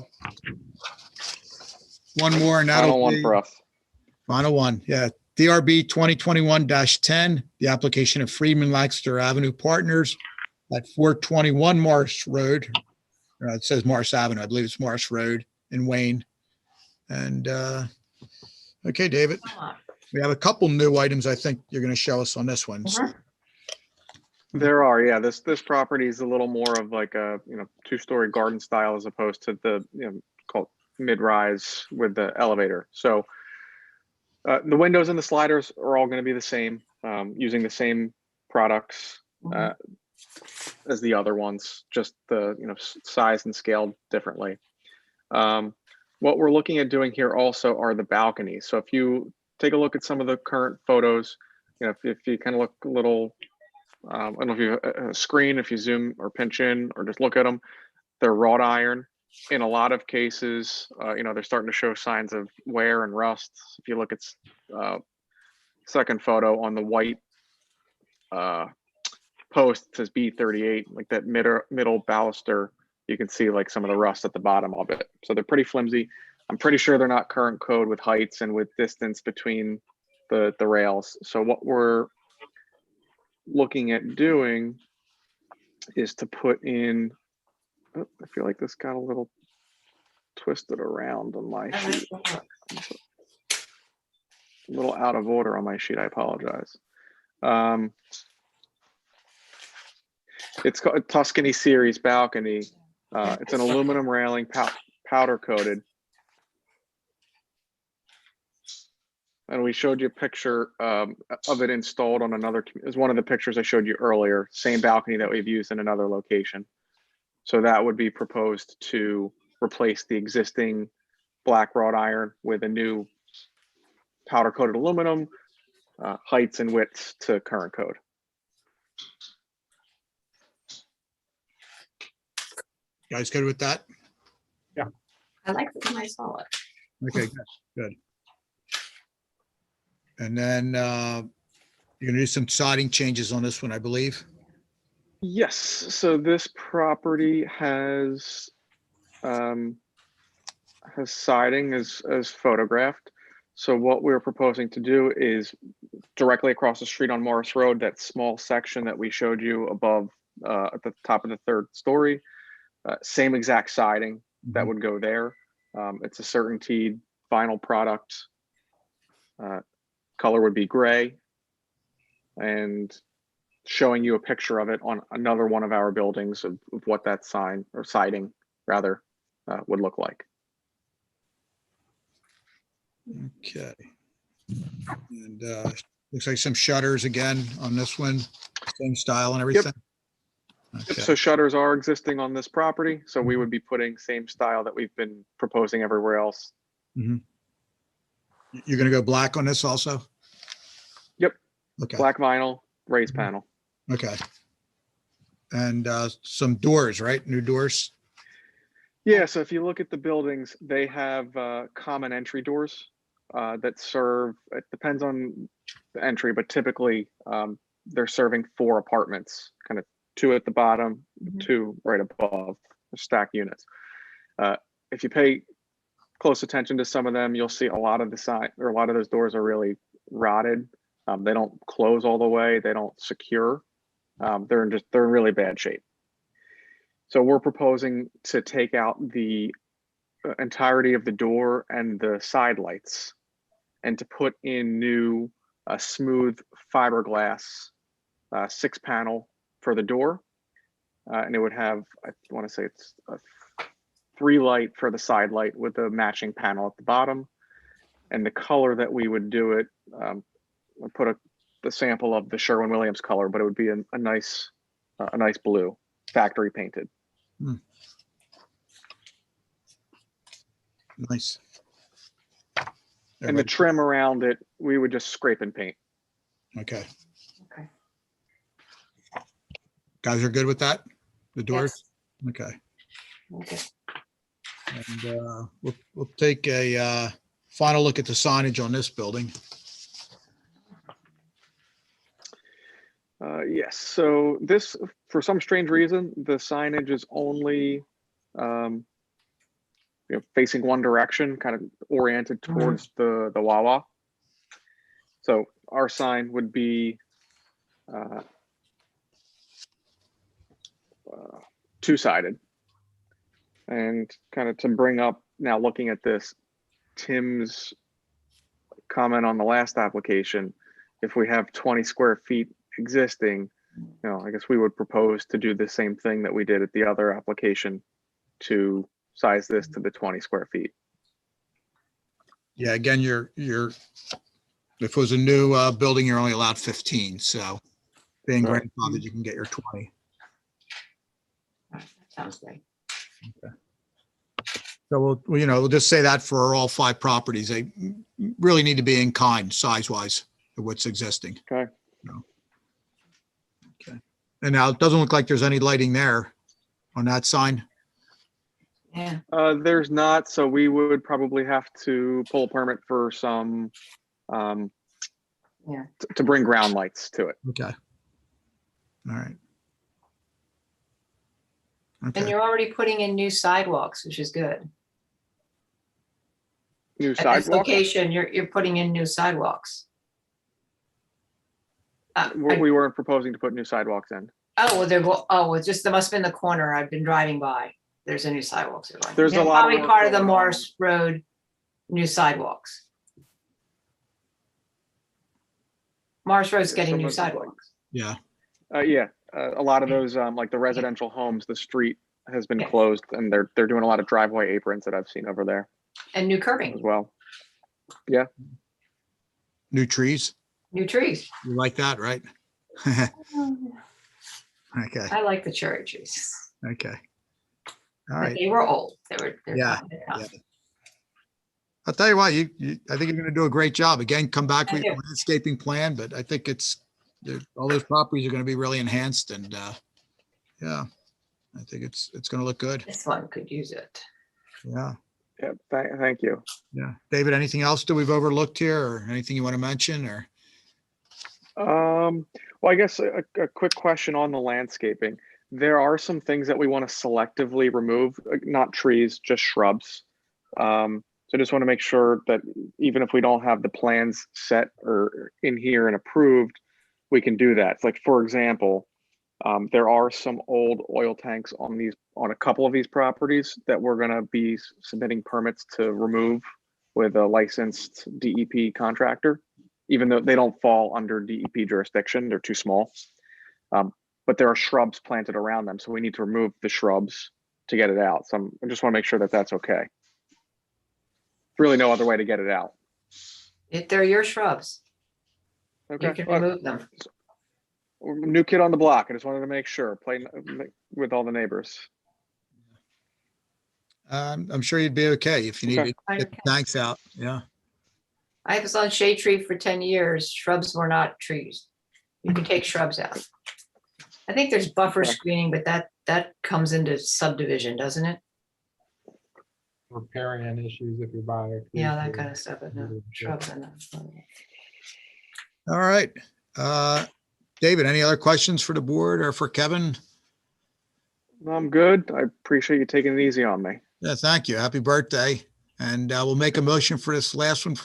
Speaker 1: One more and that'll
Speaker 19: Final one
Speaker 1: be
Speaker 19: for us.
Speaker 1: final one. Yeah. DRB 2021-10, the application of Freeman Lancaster Avenue Partners at 421 Morris Road. It says Morris Avenue. I believe it's Morris Road in Wayne. And okay, David, we have a couple new items I think you're going to show us on this one.
Speaker 19: There are, yeah. This property is a little more of like a two-story garden style as opposed to the called mid-rise with the elevator. So the windows and the sliders are all going to be the same, using the same products as the other ones, just the size and scaled differently. What we're looking at doing here also are the balconies. So if you take a look at some of the current photos, if you kind of look a little, I don't know if you have a screen, if you zoom or pinch in or just look at them, they're wrought iron. In a lot of cases, they're starting to show signs of wear and rust. If you look at second photo on the white post, it says B38, like that middle baluster, you can see like some of the rust at the bottom of it. So they're pretty flimsy. I'm pretty sure they're not current code with heights and with distance between the rails. So what we're looking at doing is to put in, oh, I feel like this got a little twisted around on my sheet. A little out of order on my sheet, I apologize. It's called a Tuscany Series balcony. It's an aluminum railing, powder coated. And we showed you a picture of it installed on another, it was one of the pictures I showed you earlier, same balcony that we've used in another location. So that would be proposed to replace the existing black wrought iron with a new powder coated aluminum, heights and widths to current code.
Speaker 1: You guys good with that?
Speaker 4: Yeah.
Speaker 9: I like it when I saw it.
Speaker 1: Okay, good. And then you're gonna do some siding changes on this one, I believe.
Speaker 19: Yes, so this property has siding as photographed. So what we're proposing to do is directly across the street on Morris Road, that small section that we showed you above at the top of the third story, same exact siding that would go there. It's a certainty vinyl product. Color would be gray, and showing you a picture of it on another one of our buildings of what that sign or siding rather would look like.
Speaker 1: Okay. And looks like some shutters again on this one, same style and everything. Okay.
Speaker 19: So shutters are existing on this property, so we would be putting same style that we've been proposing everywhere else.
Speaker 1: Mhm. You're gonna go black on this also?
Speaker 19: Yep.
Speaker 1: Okay.
Speaker 19: Black vinyl, raised panel.
Speaker 1: Okay. And some doors, right? New doors?
Speaker 19: Yeah, so if you look at the buildings, they have common entry doors that serve, it depends on the entry, but typically they're serving 4 apartments, kind of 2 at the bottom, 2 right above, stacked units. If you pay close attention to some of them, you'll see a lot of the side, or a lot of those doors are really rotted. They don't close all the way, they don't secure. They're in really bad shape. So we're proposing to take out the entirety of the door and the side lights and to put in new smooth fiberglass 6-panel for the door. And it would have, I want to say it's a 3 light for the side light with a matching panel at the bottom. And the color that we would do it, we'll put the sample of the Sherwin-Williams color, but it would be a nice blue, factory painted.
Speaker 1: Nice.
Speaker 19: And the trim around it, we would just scrape and paint.
Speaker 1: Okay.
Speaker 9: Okay.
Speaker 1: Guys are good with that? The doors? Okay.
Speaker 9: Okay.
Speaker 1: And we'll take a final look at the signage on this building.
Speaker 19: Yes, so this, for some strange reason, the signage is only facing one direction, kind of oriented towards the Wawa. So our sign would be two-sided. And kind of to bring up, now looking at this, Tim's comment on the last application, if we have 20 square feet existing, I guess we would propose to do the same thing that we did at the other application to size this to the 20 square feet.
Speaker 1: Yeah, again, if it was a new building, you're only allowed 15. So being grandfathered, you can get your 20.
Speaker 9: Sounds great.
Speaker 1: Okay. So we'll just say that for all 5 properties, they really need to be in kind size-wise of what's existing.
Speaker 19: Okay.
Speaker 1: Okay. And now it doesn't look like there's any lighting there on that sign.
Speaker 9: Yeah.
Speaker 19: There's not, so we would probably have to pull a permit for some, to bring ground lights to it.
Speaker 1: Okay. All right.
Speaker 9: And you're already putting in new sidewalks, which is good.
Speaker 19: New
Speaker 9: At this
Speaker 19: sidewalks?
Speaker 9: location, you're putting in new sidewalks.
Speaker 19: We weren't proposing to put new sidewalks in.
Speaker 9: Oh, well, just, there must have been the corner I've been driving by. There's a new sidewalks.
Speaker 19: There's a lot of
Speaker 9: probably
Speaker 19: work
Speaker 9: part of the
Speaker 19: going on.
Speaker 9: Morris Road new sidewalks. Morris Road's getting new sidewalks.
Speaker 1: Yeah.
Speaker 19: Yeah, a lot of those, like the residential homes, the street has been closed, and they're doing a lot of driveway aprons that I've seen over there
Speaker 9: And new curbing,
Speaker 19: as well. Yeah.
Speaker 1: New trees.
Speaker 9: new trees.
Speaker 1: You like that, right? Okay.
Speaker 9: I like the cherry trees.
Speaker 1: Okay. All
Speaker 9: But
Speaker 1: right.
Speaker 9: they were old. They're
Speaker 1: Yeah,
Speaker 9: tough.
Speaker 1: yeah. I'll tell you what, I think you're going to do a great job. Again, come back with
Speaker 9: Thank
Speaker 1: a landscaping plan, but I think all those properties are going to be really enhanced, and yeah, I think it's going to look good.
Speaker 9: This one could use it.
Speaker 1: Yeah.
Speaker 19: Yeah. Thank you.
Speaker 1: Yeah. David, anything else that we've overlooked here, or anything you want to mention, or?
Speaker 19: Well, I guess a quick question on the landscaping. There are some things that we want to selectively remove, not trees, just shrubs. So I just want to make sure that even if we don't have the plans set or in here and approved, we can do that. It's like, for example, there are some old oil tanks on a couple of these properties that we're going to be submitting permits to remove with a licensed DEP contractor, even though they don't fall under DEP jurisdiction, they're too small. But there are shrubs planted around them, so we need to remove the shrubs to get it out. So I just want to make sure that that's okay. Really no other way to get it out.
Speaker 9: If they're your shrubs,
Speaker 19: Okay.
Speaker 9: you can remove them.
Speaker 19: New kid on the block. I just wanted to make sure, play with all the neighbors.
Speaker 1: I'm sure you'd be okay if you need
Speaker 19: Okay.
Speaker 1: to get the tanks out. Yeah.
Speaker 9: I was on shade tree for 10 years. Shrubs were not trees. You can take shrubs out. I think there's buffer screening, but that comes into subdivision, doesn't it?
Speaker 4: Riparian issues if you buy.
Speaker 9: Yeah, that kind of stuff. But no, shrubs are not.
Speaker 1: All right. David, any other questions for the board or for Kevin?
Speaker 19: I'm good. I appreciate you taking it easy on me.
Speaker 1: Yeah, thank you. Happy birthday. And we'll make a motion for this last one.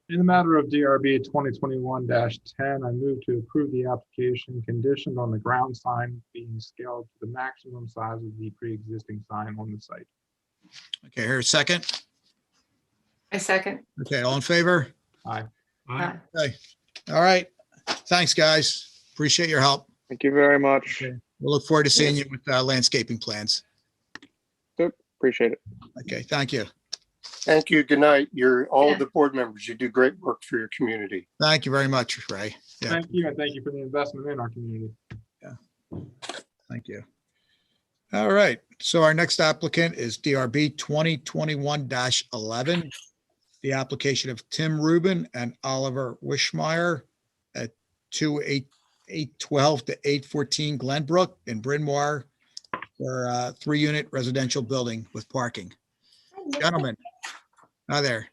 Speaker 4: In the matter of DRB 2021-10, I move to approve the application conditioned on the ground sign being scaled to the maximum size of the pre-existing sign on the site.
Speaker 1: Okay, here a second.
Speaker 9: I second.
Speaker 1: Okay, all in favor?
Speaker 4: Aye.
Speaker 9: Aye.
Speaker 1: Okay. All right. Thanks, guys. Appreciate your help.
Speaker 19: Thank you very much.
Speaker 1: We'll look forward to seeing you with landscaping plans.
Speaker 19: Good. Appreciate it.
Speaker 1: Okay, thank you.
Speaker 20: Thank you. Good night. You're all of the board members. You do great work for your community.
Speaker 1: Thank you very much, Ray. Yeah,
Speaker 4: Thank you, and thank you for the investment in our community.
Speaker 1: thank you. All right, so our next applicant is DRB 2021-11. The application of Tim Rubin and Oliver Wishmeyer at 812 to 814 Glenbrook in Bryn Mawr for a 3-unit residential building with parking. Gentlemen, hi there.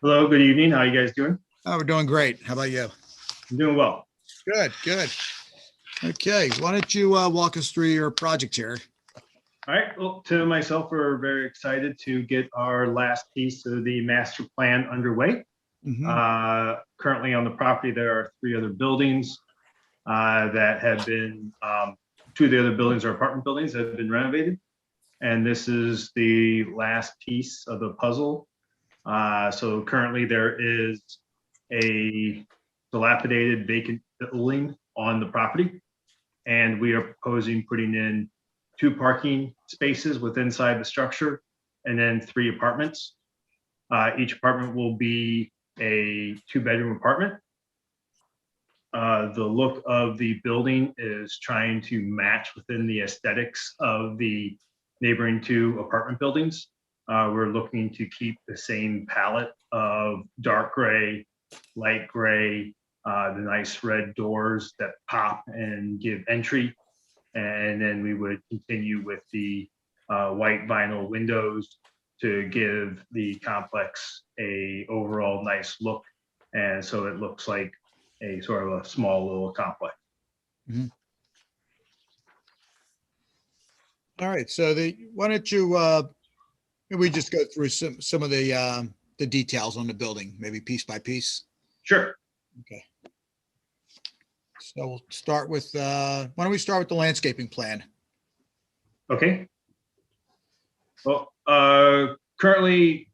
Speaker 21: Hello, good evening. How are you guys doing?
Speaker 1: Oh, we're doing great. How about you?
Speaker 21: I'm doing well.
Speaker 1: Good, good. Okay, why don't you walk us through your project here?
Speaker 21: All right, well, Tim and myself are very excited to get our last piece of the master plan underway. Currently on the property, there are 3 other buildings that have been, 2 of the other buildings are apartment buildings that have been renovated. And this is the last piece of the puzzle. So currently there is a dilapidated vacant building on the property. And we are proposing putting in 2 parking spaces with inside the structure and then 3 apartments. Each apartment will be a 2-bedroom apartment. The look of the building is trying to match within the aesthetics of the neighboring 2 apartment buildings. We're looking to keep the same palette of dark gray, light gray, the nice red doors that pop and give entry. And then we would continue with the white vinyl windows to give the complex a overall nice look. And so it looks like a sort of a small little complex.
Speaker 1: All right, so why don't you, maybe we just go through some of the details on the building, maybe piece by piece?
Speaker 21: Sure.
Speaker 1: Okay. So we'll start with, why don't we start with the landscaping plan?
Speaker 21: Okay. Well, currently,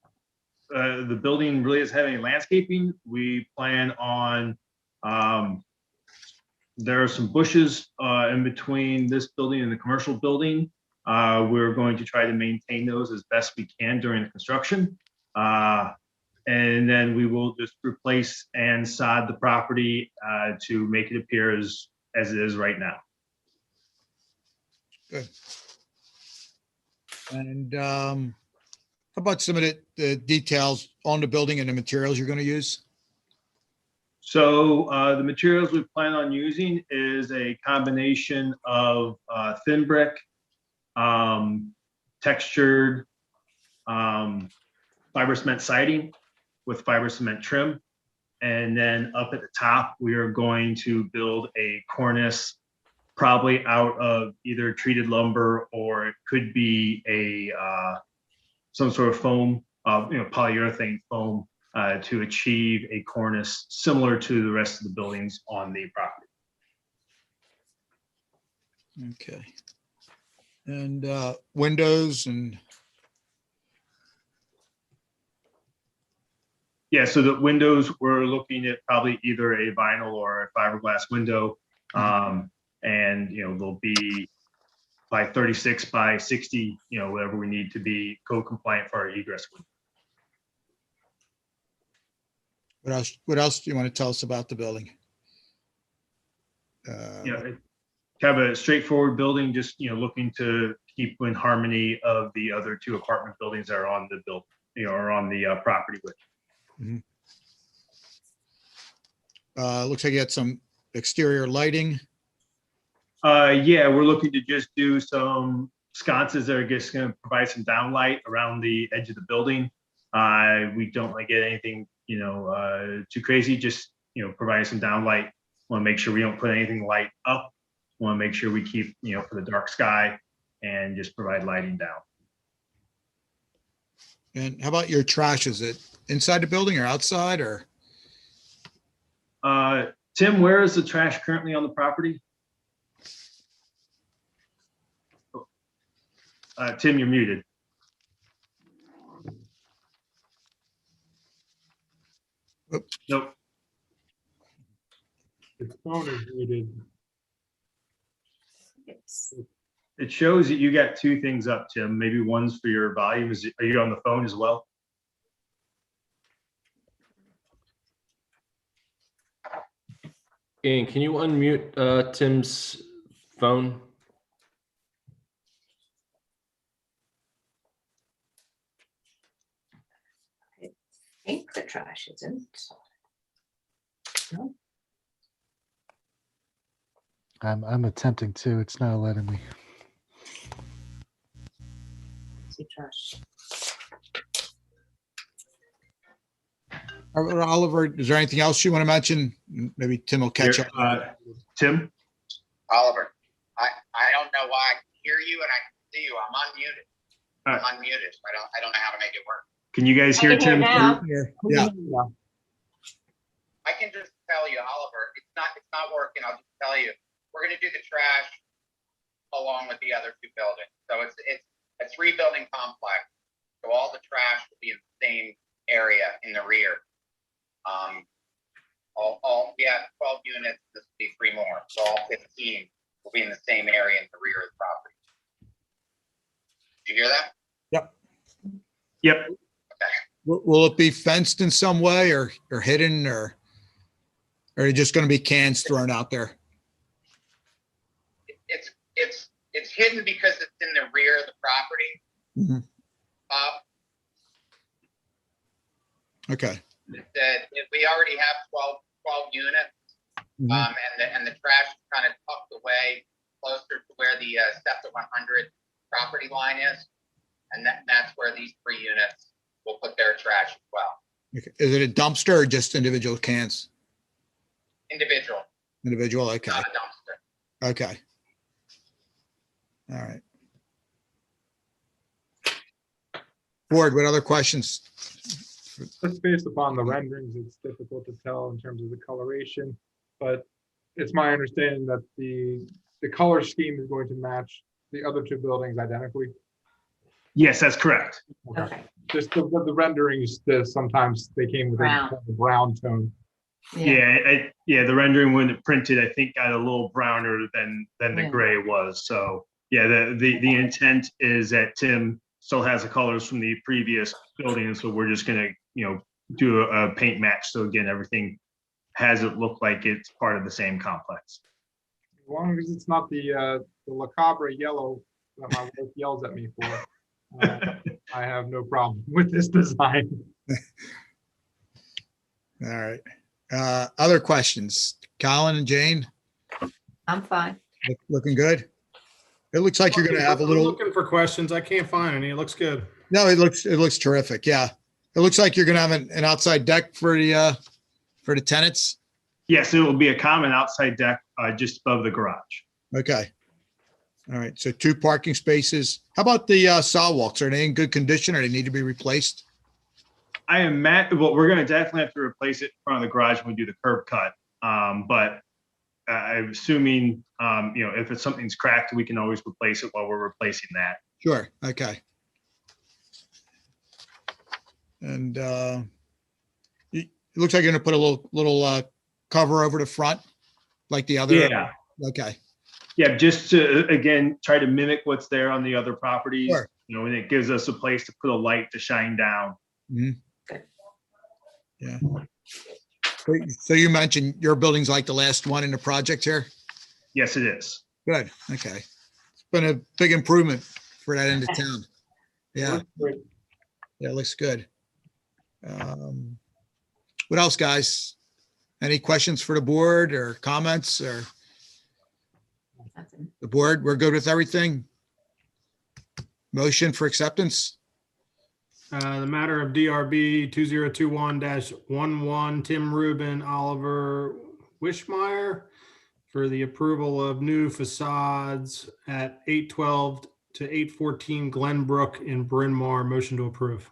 Speaker 21: the building really doesn't have any landscaping. We plan on, there are some bushes in between this building and the commercial building. We're going to try to maintain those as best we can during the construction. And then we will just replace and sod the property to make it appear as it is right now.
Speaker 1: Good. And how about some of the details on the building and the materials you're going to use?
Speaker 21: So the materials we plan on using is a combination of thin brick, textured fiber cement siding with fiber cement trim. And then up at the top, we are going to build a cornice, probably out of either treated lumber or it could be a some sort of foam polyurethane foam to achieve a cornice similar to the rest of the buildings on the property.
Speaker 1: Okay. And windows and,
Speaker 21: Yeah, so the windows, we're looking at probably either a vinyl or a fiberglass window. And, they'll be by 36 by 60, whatever we need to be code compliant for our egress window.
Speaker 1: what else do you want to tell us about the building?
Speaker 21: Have a straightforward building, just, looking to keep in harmony of the other two apartment buildings that are on the or on the property with.
Speaker 1: Looks like you had some exterior lighting.
Speaker 21: Yeah, we're looking to just do some sconces that are just going to provide some downlight around the edge of the building. We don't want to get anything, too crazy, just, providing some downlight. Want to make sure we don't put anything light up. Want to make sure we keep, for the dark sky and just provide lighting down.
Speaker 1: And how about your trash? Is it inside the building or outside or?
Speaker 21: Tim, where is the trash currently on the property? Tim, you're muted. Nope.
Speaker 4: The phone is muted.
Speaker 21: It shows that you got two things up, Tim. Maybe one's for your volume. Are you on the phone as well?
Speaker 5: And can you unmute Tim's phone?
Speaker 9: I think the trash is in. No?
Speaker 11: I'm attempting to. It's not letting me.
Speaker 9: See trash.
Speaker 1: Oliver, is there anything else you want to mention? Maybe Tim will catch up.
Speaker 21: Tim?
Speaker 6: Oliver, I don't know why I can hear you and I can see you. I'm unmuted. I'm unmuted. I don't know how to make it work.
Speaker 21: Can you guys hear Tim?
Speaker 1: Yeah.
Speaker 6: I can just tell you, Oliver, it's not working. I'll just tell you, we're going to do the trash along with the other two buildings. So it's a 3-building complex. So all the trash will be in the same area in the rear. We have 12 units. This will be 3 more. So all 15 will be in the same area in the rear of the property. Did you hear that?
Speaker 21: Yep.
Speaker 6: Okay.
Speaker 1: Will it be fenced in some way or hidden or are you just going to be cans thrown out there?
Speaker 6: It's hidden because it's in the rear of the property.
Speaker 1: Okay.
Speaker 6: We already have 12 units, and the trash is kind of tucked away closer to where the SEPTA 100 property line is, and that's where these 3 units will put their trash as well.
Speaker 1: Okay. Is it a dumpster or just individual cans?
Speaker 6: Individual.
Speaker 1: Individual. Okay.
Speaker 6: Not a dumpster.
Speaker 1: Okay. All right. Board, what other questions?
Speaker 4: Just based upon the renderings, it's difficult to tell in terms of the coloration, but it's my understanding that the color scheme is going to match the other 2 buildings identically.
Speaker 21: Yes, that's correct.
Speaker 4: Okay. Just the renderings, sometimes they came with a brown tone.
Speaker 21: Yeah, the rendering when it printed, I think got a little browner than the gray was. So yeah, the intent is that Tim still has the colors from the previous building, so we're just gonna do a paint match. So again, everything has it look like it's part of the same complex.
Speaker 4: As long as it's not the La Cabra yellow that my wife yells at me for, I have no problem with this design.
Speaker 1: All right. Other questions? Colin and Jane?
Speaker 9: I'm fine.
Speaker 1: Looking good? It looks like you're going to have a little.
Speaker 3: Looking for questions. I can't find any. It looks good.
Speaker 1: No, it looks terrific. Yeah. It looks like you're going to have an outside deck for the tenants.
Speaker 21: Yes, it will be a common outside deck just above the garage.
Speaker 1: Okay. All right. So 2 parking spaces. How about the sidewalks? Are they in good condition or they need to be replaced?
Speaker 21: I am well, we're gonna definitely have to replace it in front of the garage when we do the curb cut. But I'm assuming, if something's cracked, we can always replace it while we're replacing that.
Speaker 1: Sure, okay. And it looks like you're gonna put a little cover over the front, like the other.
Speaker 21: Yeah.
Speaker 1: Okay,
Speaker 21: Yeah, just to, again, try to mimic what's there on the other properties,
Speaker 1: Sure.
Speaker 21: And it gives us a place to put a light to shine down.
Speaker 1: Mhm. Yeah. So you mentioned your building's like the last one in the project here?
Speaker 21: Yes, it is.
Speaker 1: Good, okay. It's been a big improvement for that end of town. Yeah, yeah, it looks good. What else, guys? Any questions for the board or comments or? The board, we're good with everything? Motion for acceptance?
Speaker 3: The matter of DRB 2021-11, Tim Rubin, Oliver Wishmeyer for the approval of new facades at 812 to 814 Glenbrook in Bryn Mawr. Motion to approve.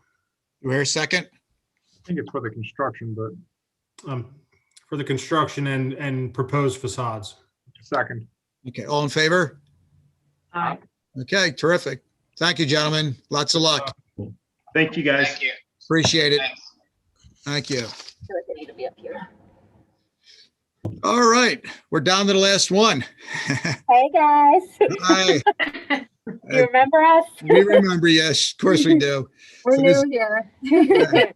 Speaker 1: Do we hear a second?
Speaker 4: I think it's for the construction, but
Speaker 3: For the construction and proposed facades.
Speaker 4: second.
Speaker 1: Okay, all in favor?
Speaker 9: Aye.
Speaker 1: Okay, terrific. Thank you, gentlemen. Lots of luck.
Speaker 21: Thank you, guys.
Speaker 6: Thank you.
Speaker 1: Appreciate it.
Speaker 6: Thanks.
Speaker 1: Thank you.
Speaker 17: I feel like I need to be up here.
Speaker 1: All right, we're down to the last one.
Speaker 7: Hey, guys.
Speaker 1: Hi,
Speaker 7: You remember us?
Speaker 1: we remember, yes, of course we do.
Speaker 7: We're
Speaker 1: So
Speaker 7: new here.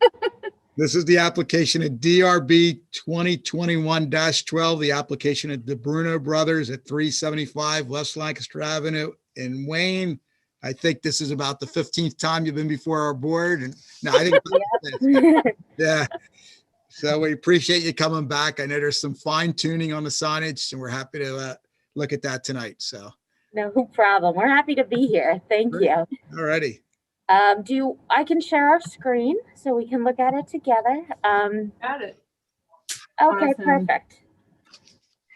Speaker 1: This is the application of DRB 2021-12, the application of DeBruno Brothers at 375 West Lancaster Avenue in Wayne. I think this is about the 15th time you've been before our board. And no, I think, yeah. So we appreciate you coming back. I know there's some fine tuning on the signage and we're happy to look at that tonight. So.
Speaker 7: No problem. We're happy to be here. Thank you.
Speaker 1: All righty.
Speaker 7: I can share our screen so we can look at it together.
Speaker 9: Got it.
Speaker 7: Okay,
Speaker 17: Awesome.
Speaker 7: perfect.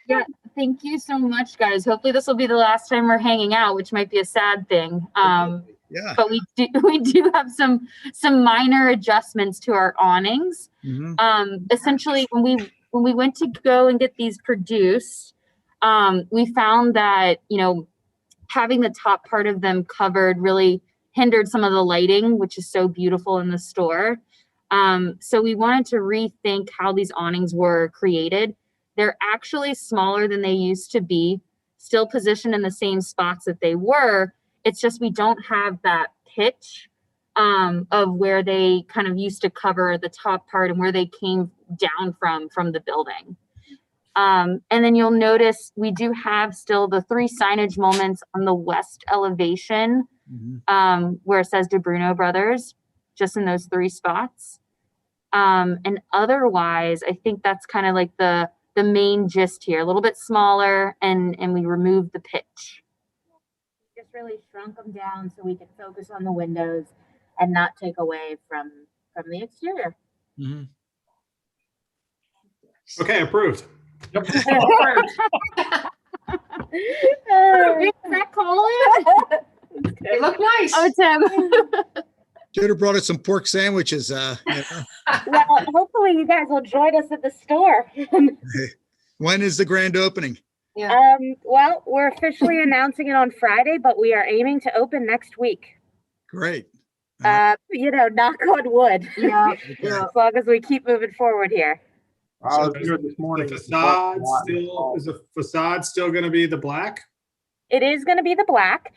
Speaker 17: Yeah, thank you so much, guys. Hopefully this will be the last time we're hanging out, which might be a sad thing.
Speaker 1: Yeah.
Speaker 17: But we do have some minor adjustments to our awnings. Essentially, when we went to go and get these produced, we found that, having the top part of them covered really hindered some of the lighting, which is so beautiful in the store. So we wanted to rethink how these awnings were created. They're actually smaller than they used to be, still positioned in the same spots that they were. It's just we don't have that pitch of where they kind of used to cover the top part and where they came down from the building. And then you'll notice we do have still the 3 signage moments on the west elevation where it says DeBruno Brothers, just in those 3 spots. And otherwise, I think that's kind of like the main gist here, a little bit smaller, and we removed the pitch.
Speaker 7: Just really shrunk them down so we could focus on the windows and not take away from the exterior.
Speaker 3: Okay, approved.
Speaker 9: Yep.
Speaker 7: Is that Colin?
Speaker 9: They look nice.
Speaker 7: Oh, Tim.
Speaker 1: Should have brought us some pork sandwiches.
Speaker 7: Well, hopefully you guys will join us at the store.
Speaker 1: When is the grand opening?
Speaker 9: Yeah.
Speaker 7: Well, we're officially announcing it on Friday, but we are aiming to open next week.
Speaker 1: Great.
Speaker 7: Knock on wood.
Speaker 17: Yeah.
Speaker 7: As long as we keep moving forward here.
Speaker 4: I was here this morning.
Speaker 3: Is the facade still going to be the black?
Speaker 7: It is going to be the black.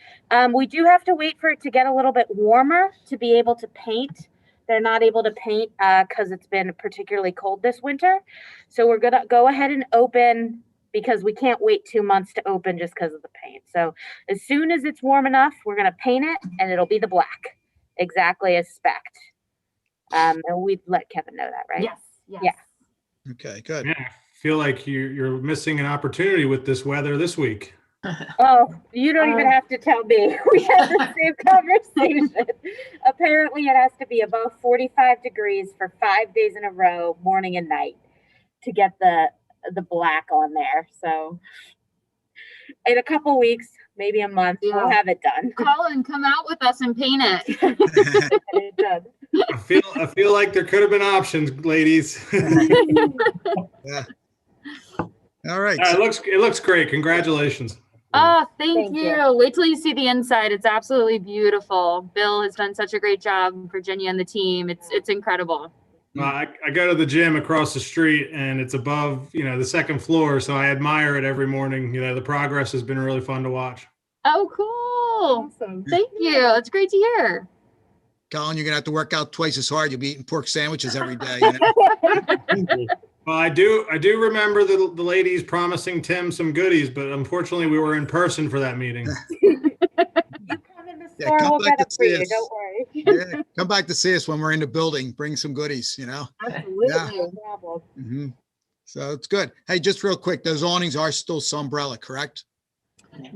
Speaker 7: We do have to wait for it to get a little bit warmer to be able to paint. They're not able to paint because it's been particularly cold this winter. So we're going to go ahead and open because we can't wait 2 months to open just because of the paint. So as soon as it's warm enough, we're going to paint it and it'll be the black, exactly as spec'd. And we'd let Kevin know that, right?
Speaker 17: Yes. Yes.
Speaker 7: Yeah.
Speaker 1: Okay, good.
Speaker 3: Yeah, I feel like you're missing an opportunity with this weather this week.
Speaker 7: Oh, you don't even have to tell me. We had the same conversation. Apparently, it has to be above 45 degrees for 5 days in a row, morning and night, to get the black on there. So in a couple weeks, maybe a month.
Speaker 17: Yeah.
Speaker 7: We'll have it done.
Speaker 17: Colin, come out with us and paint it.
Speaker 7: Get it done.
Speaker 3: I feel like there could have been options, ladies.
Speaker 1: Yeah. All right.
Speaker 3: It looks great. Congratulations.
Speaker 17: Oh, thank
Speaker 7: Thank
Speaker 17: you.
Speaker 7: you.
Speaker 17: Wait till you see the inside. It's absolutely beautiful. Bill has done such a great job, Virginia and the team. It's incredible.
Speaker 3: I go to the gym across the street and it's above, the second floor. So I admire it every morning. The progress has been really fun to watch.
Speaker 17: Oh, cool.
Speaker 7: Awesome.
Speaker 17: Thank you. It's great to hear.
Speaker 1: Colin, you're gonna have to work out twice as hard. You'll be eating pork sandwiches every day.
Speaker 3: Well, I do remember the ladies promising Tim some goodies, but unfortunately we were in person for that meeting.
Speaker 7: You come in the
Speaker 1: Yeah,
Speaker 7: store,
Speaker 1: come
Speaker 7: we'll
Speaker 1: back
Speaker 7: get
Speaker 1: to
Speaker 7: it for
Speaker 1: see
Speaker 7: you.
Speaker 1: us.
Speaker 7: Don't worry.
Speaker 1: Yeah, come back to see us when we're in the building. Bring some goodies,
Speaker 7: Absolutely.
Speaker 1: Yeah.
Speaker 7: No problem.
Speaker 1: hmm So it's good. Hey, just real quick, those awnings are still Sunbrella, correct?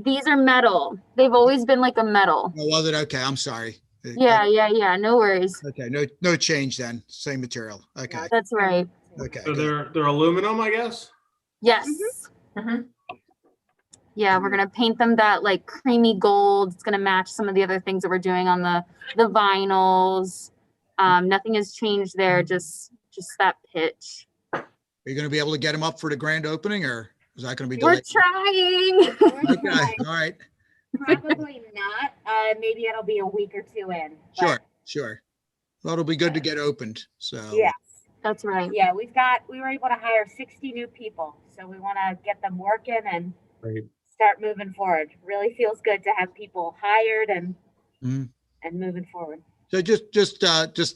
Speaker 17: These are metal. They've always been like a metal.
Speaker 1: Oh, was it? Okay, I'm sorry.
Speaker 17: Yeah. No worries.
Speaker 1: Okay, no change then. Same material. Okay,
Speaker 17: That's right.
Speaker 1: okay.
Speaker 3: So
Speaker 1: good.
Speaker 3: they're aluminum, I guess.
Speaker 17: Yes.
Speaker 9: Mhm.
Speaker 17: Yeah, we're gonna paint them that like creamy gold. It's gonna match some of the other things that we're doing on the vinyls. Nothing has changed there. Just that pitch.
Speaker 1: Are you gonna be able to get them up for the grand opening, or is that gonna be
Speaker 17: We're
Speaker 1: delayed?
Speaker 17: trying.
Speaker 1: Okay, all right,
Speaker 7: Probably not. Maybe it'll be a week or two in. but
Speaker 1: sure. Well, it'll be good to get opened, so.
Speaker 7: Yes.
Speaker 17: That's right.
Speaker 7: Yeah, we were able to hire 60 new people. So we want to get them working and
Speaker 4: Great.
Speaker 7: start moving forward. Really feels good to have people hired and
Speaker 1: Mhm.
Speaker 7: and moving forward.
Speaker 1: So just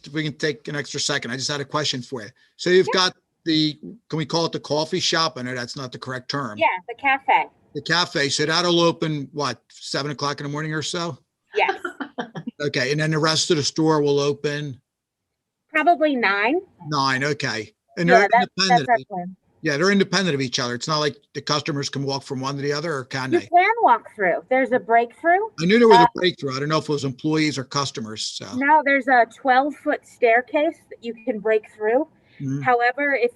Speaker 1: if we can take an extra second, I just had a question for you. So you've got can we call it the coffee shop? I know that's not the correct term.
Speaker 7: Yeah, the cafe.
Speaker 1: The cafe, so that'll open, what, 7 o'clock in the morning or so?
Speaker 7: Yes.
Speaker 1: Okay, and then the rest of the store will open
Speaker 7: Probably 9.
Speaker 1: 9, okay. And
Speaker 7: Yeah,
Speaker 1: they're
Speaker 7: that's
Speaker 1: independent.
Speaker 7: our plan.
Speaker 1: Yeah, they're independent of each other. It's not like the customers can walk from one to the other, or can
Speaker 7: You
Speaker 1: they?
Speaker 7: can walk through. There's a breakthrough.
Speaker 1: I knew there was a breakthrough. I don't know if it was employees or customers, so.
Speaker 7: No, there's a 12-foot staircase that you can break through.
Speaker 1: Mhm.
Speaker 7: However, if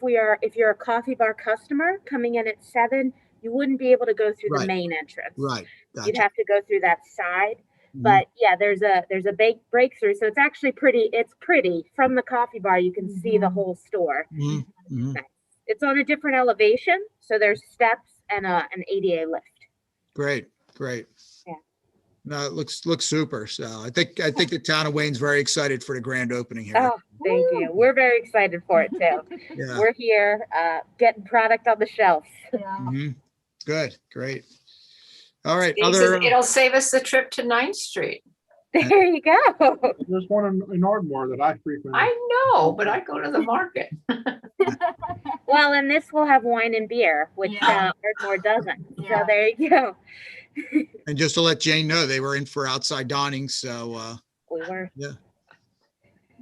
Speaker 7: you're a coffee bar customer coming in at 7, you wouldn't be able to go through the
Speaker 1: Right.
Speaker 7: main entrance.
Speaker 1: Right,
Speaker 7: You'd
Speaker 1: gotcha.
Speaker 7: have to go through that side.
Speaker 1: Mhm.
Speaker 7: But yeah, there's a big breakthrough. So it's actually pretty. It's pretty. From the coffee bar, you can see the whole store.
Speaker 1: Mhm, mhm.
Speaker 7: Nice. It's on a different elevation, so there's steps and an ADA lift.
Speaker 1: Great.
Speaker 7: Yeah.
Speaker 1: No, it looks super. So I think the town of Wayne's very excited for the grand opening here.
Speaker 7: Oh, thank you. We're very excited for it too.
Speaker 1: Yeah.
Speaker 7: We're here getting product on the shelves.
Speaker 1: Mhm. Good, great. All right,
Speaker 9: He says it'll save us the trip to 9th Street.
Speaker 7: There you go.
Speaker 4: There's one in Ardmore that I frequent.
Speaker 9: I know, but I go to the market.
Speaker 7: Well, and this will have wine and beer, which Ardmore doesn't. So there you go.
Speaker 1: And just to let Jane know, they were in for outside dining, so,
Speaker 7: We were.
Speaker 1: yeah.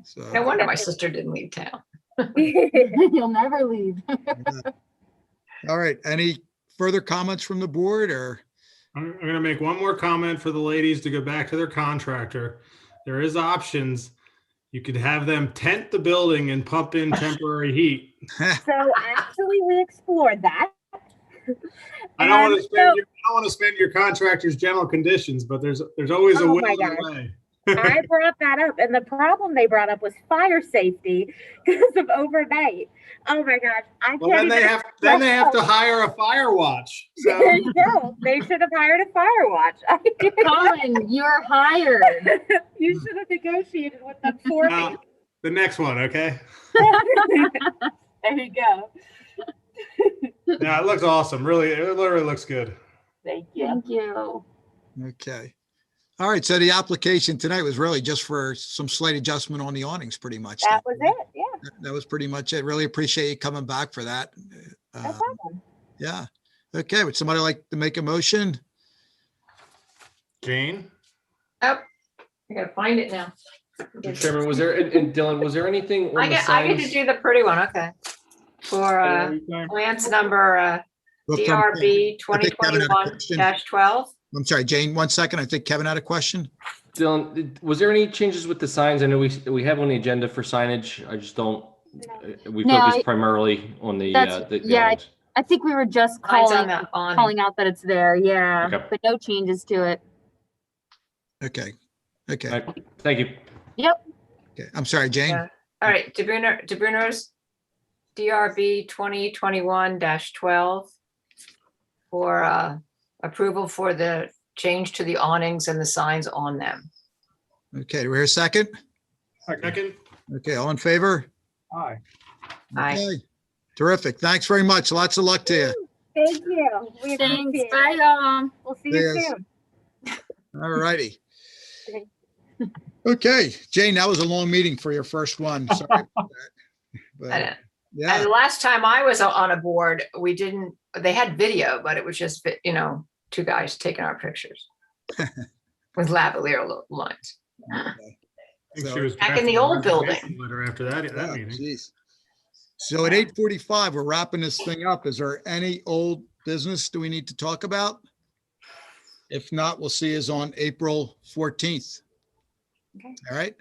Speaker 1: So,
Speaker 9: No wonder my sister didn't leave town.
Speaker 17: You'll never leave.
Speaker 1: all right, any further comments from the board, or?
Speaker 3: I'm going to make one more comment for the ladies to go back to their contractor. There is options. You could have them tent the building and pump in temporary heat.
Speaker 7: So actually, we explored that.
Speaker 3: I don't want to spend your contractor's general conditions, but there's always a
Speaker 7: Oh
Speaker 3: will
Speaker 7: my
Speaker 3: and a
Speaker 7: gosh.
Speaker 3: way.
Speaker 7: I brought that up, and the problem they brought up was fire safety because of overnight. Oh my gosh, I
Speaker 3: Well,
Speaker 7: can't.
Speaker 3: then they have to hire a fire watch. So
Speaker 7: There you go. They should have hired a fire watch.
Speaker 17: Colin, you're hired.
Speaker 7: You should have negotiated with them for me.
Speaker 3: the next one, okay?
Speaker 7: There you go.
Speaker 3: Yeah, it looks awesome. Really, it literally looks good.
Speaker 7: Thank you.
Speaker 17: Thank you.
Speaker 1: Okay. All right, so the application tonight was really just for some slight adjustment on the awnings, pretty much.
Speaker 7: That was it. Yeah.
Speaker 1: That was pretty much it. Really appreciate you coming back for that.
Speaker 7: No problem.
Speaker 1: Yeah. Okay, would somebody like to make a motion?
Speaker 3: Jane?
Speaker 9: Oh, I gotta find it now.
Speaker 5: Mr. Chairman, was there, and Dylan, was there anything on
Speaker 9: I
Speaker 5: the
Speaker 9: get to
Speaker 5: signs?
Speaker 9: do the pretty one, okay. For plans number
Speaker 1: Well, from-
Speaker 9: DRB
Speaker 1: I think Kevin had a question.
Speaker 9: 2021-12.
Speaker 1: I'm sorry, Jane, 1 second. I think Kevin had a question.
Speaker 5: Dylan, was there any changes with the signs? I know we have on the agenda for signage. I just don't, we
Speaker 17: No,
Speaker 5: focus primarily on the
Speaker 17: That's,
Speaker 5: the
Speaker 17: yeah,
Speaker 5: awnings.
Speaker 17: I think we were just
Speaker 9: Mine's on
Speaker 17: calling,
Speaker 9: that awning.
Speaker 17: calling out that it's there, yeah,
Speaker 5: Okay.
Speaker 17: but no changes to it.
Speaker 1: Okay. Okay.
Speaker 5: All right, thank you.
Speaker 17: Yep.
Speaker 1: Okay. I'm sorry, Jane.
Speaker 9: Yeah. All right, DeBruno's DRB 2021-12 for approval for the change to the awnings and the signs on them.
Speaker 1: Okay, do we hear a second?
Speaker 3: Second.
Speaker 1: Okay, all in favor?
Speaker 4: Aye.
Speaker 9: Aye.
Speaker 1: Okay. Terrific. Thanks very much. Lots of luck to you.
Speaker 7: Thank you. We
Speaker 17: Thanks,
Speaker 7: appreciate
Speaker 17: bye,
Speaker 7: it.
Speaker 17: y'all.
Speaker 7: We'll see you
Speaker 1: Yes.
Speaker 7: soon.
Speaker 1: All righty. Okay, Jane, that was a long meeting for your first one. Sorry about that. But,
Speaker 9: And
Speaker 1: yeah,
Speaker 9: the last time I was on a board, they had video, but it was just, two guys taking our pictures with lavalier lines.
Speaker 3: I think
Speaker 1: So-
Speaker 3: she was
Speaker 9: Back in the
Speaker 3: drafting a
Speaker 9: old building.
Speaker 3: resignation letter after that
Speaker 1: oh,
Speaker 3: meeting.
Speaker 1: geez. So at 8:45, we're wrapping this thing up. Is there any old business do we need to talk about? If not, we'll see us on April 14th.
Speaker 9: Okay.
Speaker 1: All right.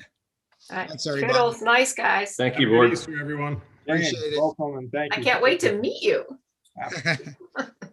Speaker 9: All right.
Speaker 1: Thanks, everybody.
Speaker 9: Toodles, nice guys.
Speaker 5: Thank you,
Speaker 3: Have a good
Speaker 5: board.
Speaker 3: Easter, everyone.
Speaker 1: Appreciate it.
Speaker 4: Welcome and thank
Speaker 9: I
Speaker 4: you.
Speaker 9: can't wait to meet you.